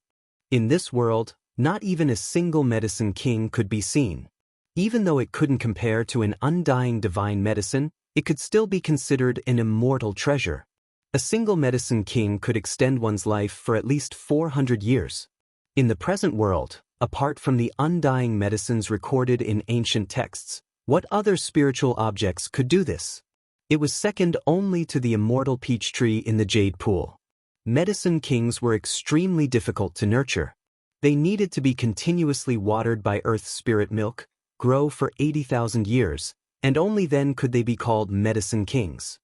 In this world, not even a single medicine king could be seen. Even though it couldn't compare to an undying divine medicine, it could still be considered an immortal treasure. A single medicine king could extend one's life for at least 400 years. In the present world, apart from the undying medicines recorded in ancient texts, what other spiritual objects could do this? It was second only to the immortal peach tree in the jade pool. Medicine kings were extremely difficult to nurture. They needed to be continuously watered by Earth's spirit milk, grow for 80,000 years, and only then could they be called medicine kings.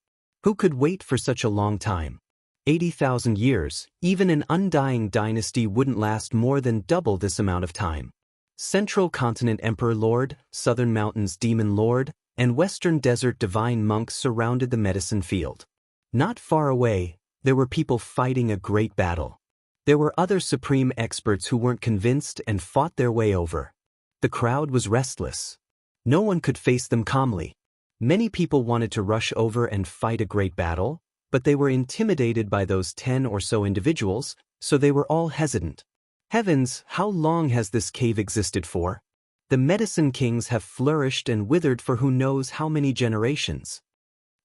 Who could wait for such a long time? 80,000 years, even an undying dynasty wouldn't last more than double this amount of time. Central Continent Emperor Lord, Southern Mountains Demon Lord, and Western Desert Divine Monks surrounded the medicine field. Not far away, there were people fighting a great battle. There were other supreme experts who weren't convinced and fought their way over. The crowd was restless. No one could face them calmly. Many people wanted to rush over and fight a great battle, but they were intimidated by those 10 or so individuals, so they were all hesitant. Heavens, how long has this cave existed for? The medicine kings have flourished and withered for who knows how many generations.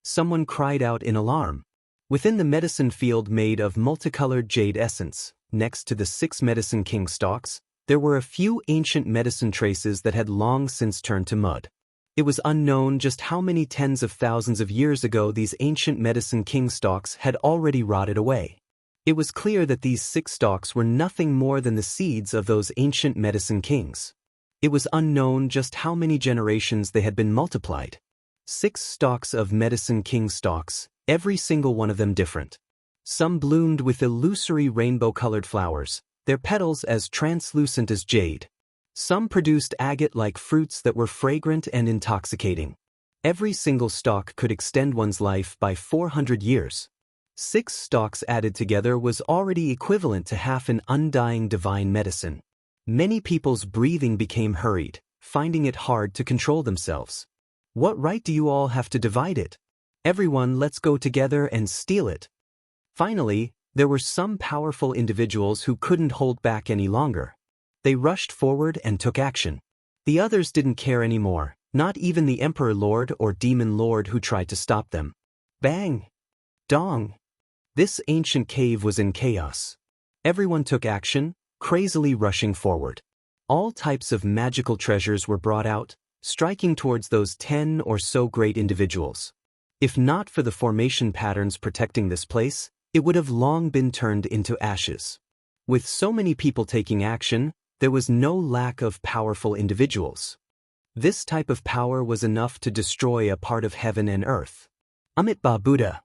Someone cried out in alarm. Within the medicine field made of multicolored jade essence, next to the 6 medicine king stalks, there were a few ancient medicine traces that had long since turned to mud. It was unknown just how many tens of thousands of years ago these ancient medicine king stalks had already rotted away. It was clear that these 6 stalks were nothing more than the seeds of those ancient medicine kings. It was unknown just how many generations they had been multiplied. 6 stalks of medicine king stalks, every single one of them different. Some bloomed with illusory rainbow-colored flowers, their petals as translucent as jade. Some produced agate-like fruits that were fragrant and intoxicating. Every single stalk could extend one's life by 400 years. 6 stalks added together was already equivalent to half an undying divine medicine. Many people's breathing became hurried, finding it hard to control themselves. What right do you all have to divide it? Everyone, let's go together and steal it. Finally, there were some powerful individuals who couldn't hold back any longer. They rushed forward and took action. The others didn't care anymore, not even the Emperor Lord or Demon Lord who tried to stop them. Bang! Dong! This ancient cave was in chaos. Everyone took action, crazily rushing forward. All types of magical treasures were brought out, striking towards those 10 or so great individuals. If not for the formation patterns protecting this place, it would have long been turned into ashes. With so many people taking action, there was no lack of powerful individuals. This type of power was enough to destroy a part of heaven and earth. Amitabha Buddha.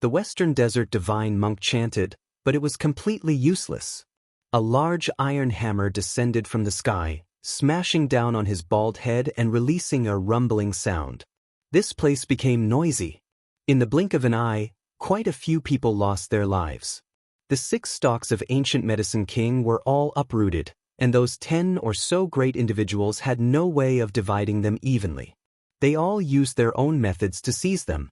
The Western Desert Divine Monk chanted, but it was completely useless. A large iron hammer descended from the sky, smashing down on his bald head and releasing a rumbling sound. This place became noisy. In the blink of an eye, quite a few people lost their lives. The 6 stalks of ancient medicine king were all uprooted, and those 10 or so great individuals had no way of dividing them evenly. They all used their own methods to seize them.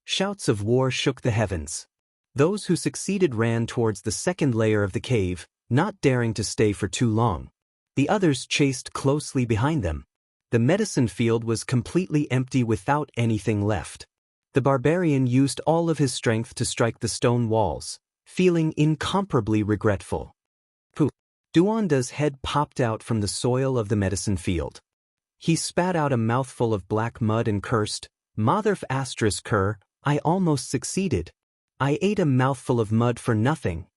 Shouts of war shook the heavens. Those who succeeded ran towards the second layer of the cave, not daring to stay for too long. The others chased closely behind them. The medicine field was completely empty without anything left. The barbarian used all of his strength to strike the stone walls, feeling incomparably regretful. Duanda's head popped out from the soil of the medicine field. He spat out a mouthful of black mud and cursed, "Motherf asterisk cur, I almost succeeded. I ate a mouthful of mud for nothing."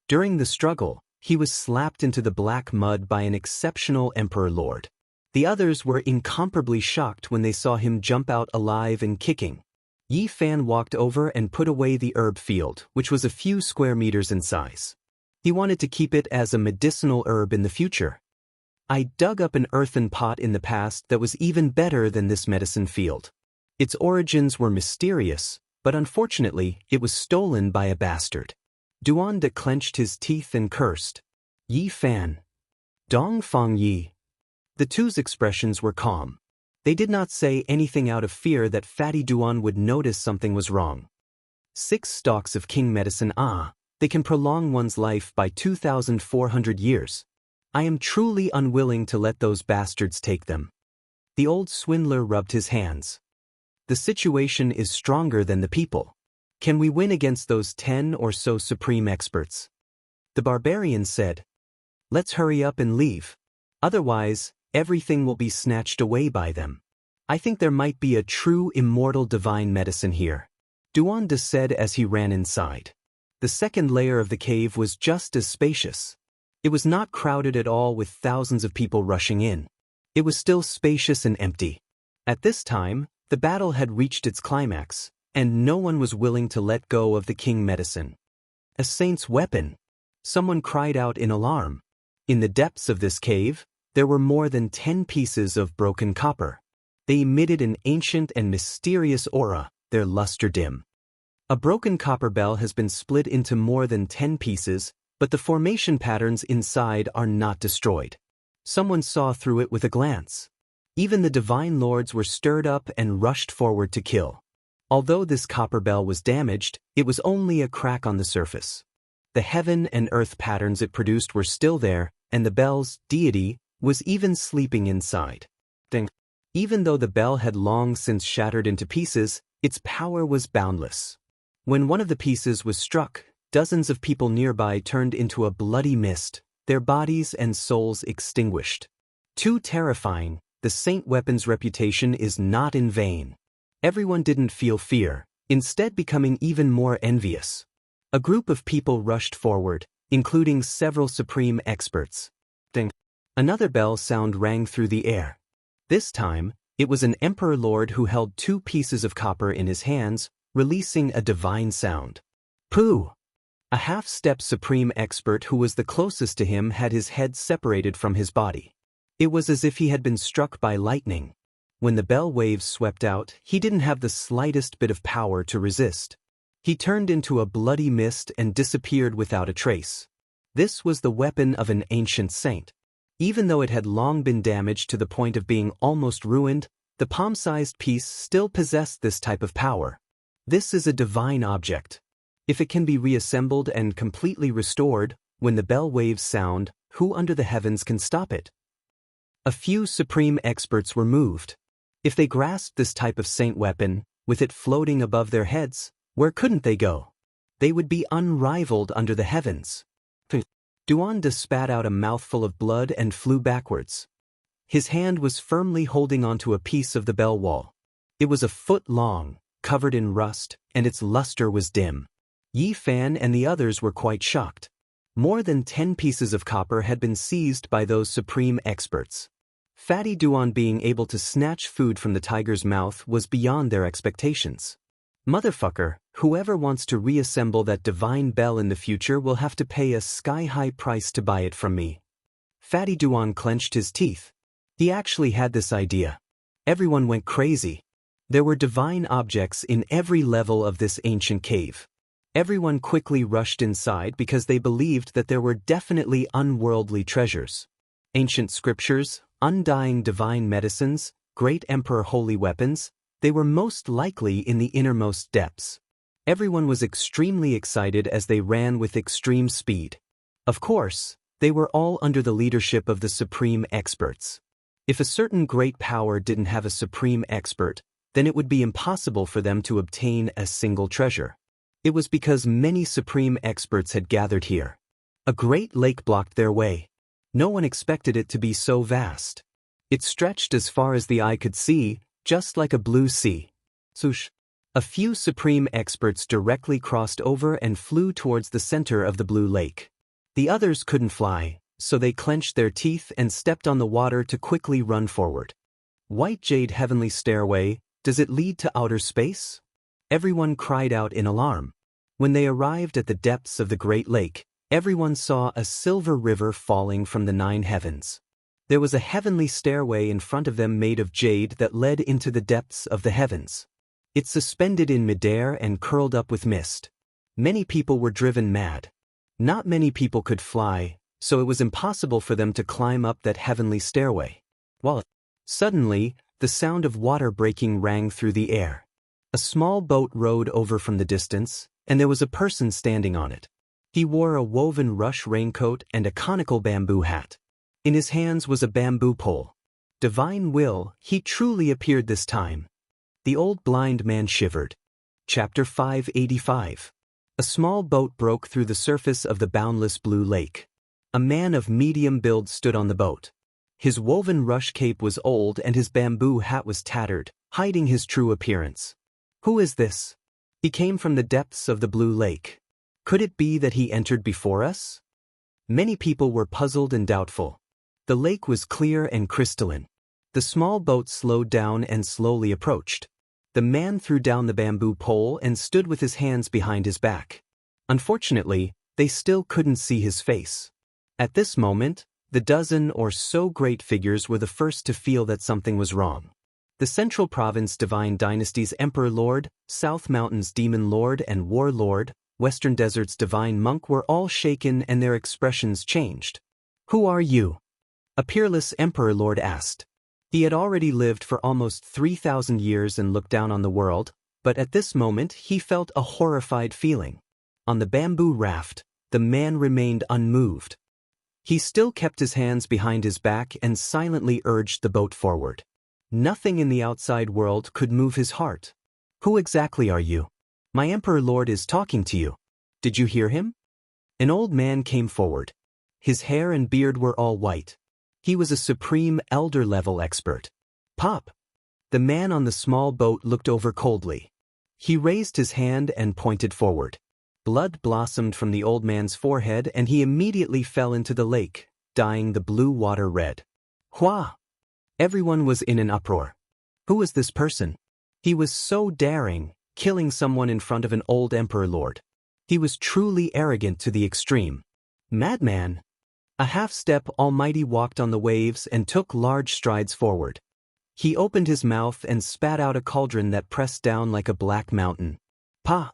During the struggle, he was slapped into the black mud by an exceptional Emperor Lord. The others were incomparably shocked when they saw him jump out alive and kicking. Yi Fan walked over and put away the herb field, which was a few square meters in size. He wanted to keep it as a medicinal herb in the future. I dug up an earthen pot in the past that was even better than this medicine field. Its origins were mysterious, but unfortunately, it was stolen by a bastard. Duanda clenched his teeth and cursed. Yi Fan. Dong Fang Yi. The two's expressions were calm. They did not say anything out of fear that Fatty Duan would notice something was wrong. 6 stalks of king medicine, they can prolong one's life by 2,400 years. I am truly unwilling to let those bastards take them. The old swindler rubbed his hands. The situation is stronger than the people. Can we win against those 10 or so supreme experts? The barbarian said. Let's hurry up and leave. Otherwise, everything will be snatched away by them. I think there might be a true immortal divine medicine here, Duan said as he ran inside. The second layer of the cave was just as spacious. It was not crowded at all with thousands of people rushing in. It was still spacious and empty. At this time, the battle had reached its climax, and no one was willing to let go of the king medicine. A saint's weapon! Someone cried out in alarm. In the depths of this cave, there were more than 10 pieces of broken copper. They emitted an ancient and mysterious aura, their luster dim. A broken copper bell has been split into more than 10 pieces, but the formation patterns inside are not destroyed. Someone saw through it with a glance. Even the divine lords were stirred up and rushed forward to kill. Although this copper bell was damaged, it was only a crack on the surface. The heaven and earth patterns it produced were still there, and the bell's deity was even sleeping inside. Even though the bell had long since shattered into pieces, its power was boundless. When one of the pieces was struck, dozens of people nearby turned into a bloody mist, their bodies and souls extinguished. Too terrifying, the saint weapon's reputation is not in vain. Everyone didn't feel fear, instead becoming even more envious. A group of people rushed forward, including several supreme experts. Another bell sound rang through the air. This time, it was an emperor lord who held 2 pieces of copper in his hands, releasing a divine sound. Pooh! A half-step supreme expert who was the closest to him had his head separated from his body. It was as if he had been struck by lightning. When the bell waves swept out, he didn't have the slightest bit of power to resist. He turned into a bloody mist and disappeared without a trace. This was the weapon of an ancient saint. Even though it had long been damaged to the point of being almost ruined, the palm-sized piece still possessed this type of power. This is a divine object. If it can be reassembled and completely restored, when the bell waves sound, who under the heavens can stop it? A few supreme experts were moved. If they grasped this type of saint weapon, with it floating above their heads, where couldn't they go? They would be unrivaled under the heavens. Duan spat out a mouthful of blood and flew backwards. His hand was firmly holding onto a piece of the bell wall. It was a foot long, covered in rust, and its luster was dim. Yi Fan and the others were quite shocked. More than 10 pieces of copper had been seized by those supreme experts. Fatty Duan being able to snatch food from the tiger's mouth was beyond their expectations. Motherfucker, whoever wants to reassemble that divine bell in the future will have to pay a sky-high price to buy it from me. Fatty Duan clenched his teeth. He actually had this idea. Everyone went crazy. There were divine objects in every level of this ancient cave. Everyone quickly rushed inside because they believed that there were definitely unworldly treasures. Ancient scriptures, undying divine medicines, great emperor holy weapons, they were most likely in the innermost depths. Everyone was extremely excited as they ran with extreme speed. Of course, they were all under the leadership of the supreme experts. If a certain great power didn't have a supreme expert, then it would be impossible for them to obtain a single treasure. It was because many supreme experts had gathered here. A great lake blocked their way. No one expected it to be so vast. It stretched as far as the eye could see, just like a blue sea. Swoosh. A few supreme experts directly crossed over and flew towards the center of the blue lake. The others couldn't fly, so they clenched their teeth and stepped on the water to quickly run forward. White jade heavenly stairway, does it lead to outer space? Everyone cried out in alarm. When they arrived at the depths of the great lake, everyone saw a silver river falling from the 9 heavens. There was a heavenly stairway in front of them made of jade that led into the depths of the heavens. It suspended in midair and curled up with mist. Many people were driven mad. Not many people could fly, so it was impossible for them to climb up that heavenly stairway. Suddenly, the sound of water breaking rang through the air. A small boat rowed over from the distance, and there was a person standing on it. He wore a woven rush raincoat and a conical bamboo hat. In his hands was a bamboo pole. Divine will, he truly appeared this time. The old blind man shivered. Chapter 585. A small boat broke through the surface of the boundless blue lake. A man of medium build stood on the boat. His woven rush cape was old and his bamboo hat was tattered, hiding his true appearance. Who is this? He came from the depths of the blue lake. Could it be that he entered before us? Many people were puzzled and doubtful. The lake was clear and crystalline. The small boat slowed down and slowly approached. The man threw down the bamboo pole and stood with his hands behind his back. Unfortunately, they still couldn't see his face. At this moment, the dozen or so great figures were the first to feel that something was wrong. The Central Province Divine Dynasty's Emperor Lord, South Mountain's Demon Lord and War Lord, Western Desert's Divine Monk were all shaken and their expressions changed. Who are you? A peerless Emperor Lord asked. He had already lived for almost 3,000 years and looked down on the world, but at this moment he felt a horrified feeling. On the bamboo raft, the man remained unmoved. He still kept his hands behind his back and silently urged the boat forward. Nothing in the outside world could move his heart. Who exactly are you? My Emperor Lord is talking to you. Did you hear him? An old man came forward. His hair and beard were all white. He was a supreme elder-level expert. Pop! The man on the small boat looked over coldly. He raised his hand and pointed forward. Blood blossomed from the old man's forehead and he immediately fell into the lake, dyeing the blue water red. Hua! Everyone was in an uproar. Who was this person? He was so daring, killing someone in front of an old Emperor Lord. He was truly arrogant to the extreme. Madman! A half-step Almighty walked on the waves and took large strides forward. He opened his mouth and spat out a cauldron that pressed down like a black mountain. Pa!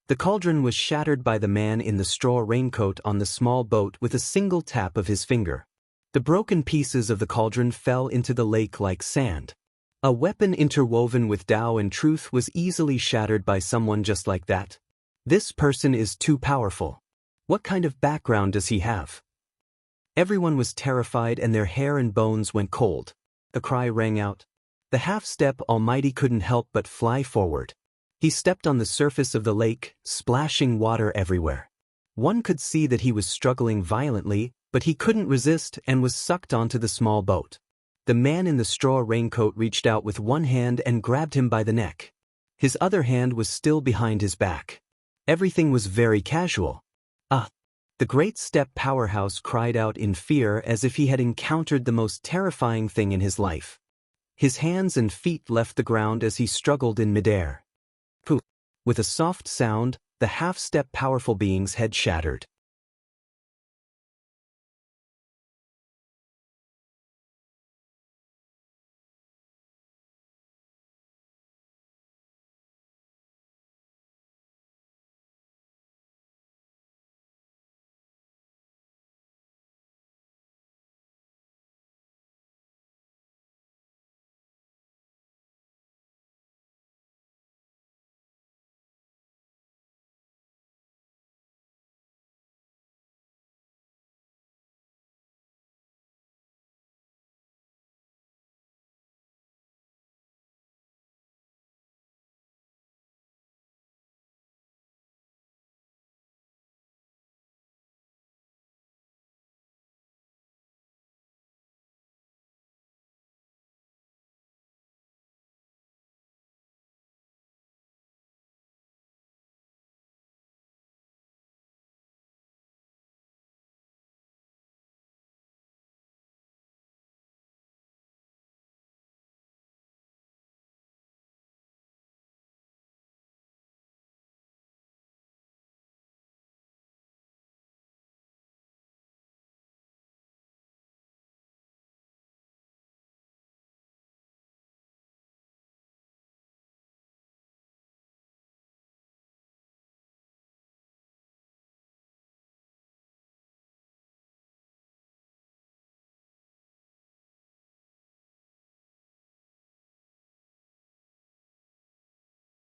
The cauldron was shattered by the man in the straw raincoat on the small boat with a single tap of his finger. The broken pieces of the cauldron fell into the lake like sand. A weapon interwoven with Tao and truth was easily shattered by someone just like that. This person is too powerful. What kind of background does he have? Everyone was terrified and their hair and bones went cold. A cry rang out. The half-step Almighty couldn't help but fly forward. He stepped on the surface of the lake, splashing water everywhere. One could see that he was struggling violently, but he couldn't resist and was sucked onto the small boat. The man in the straw raincoat reached out with one hand and grabbed him by the neck. His other hand was still behind his back. Everything was very casual. Ah! The great step powerhouse cried out in fear as if he had encountered the most terrifying thing in his life. His hands and feet left the ground as he struggled in midair. Poof! With a soft sound, the half-step powerful being's head shattered.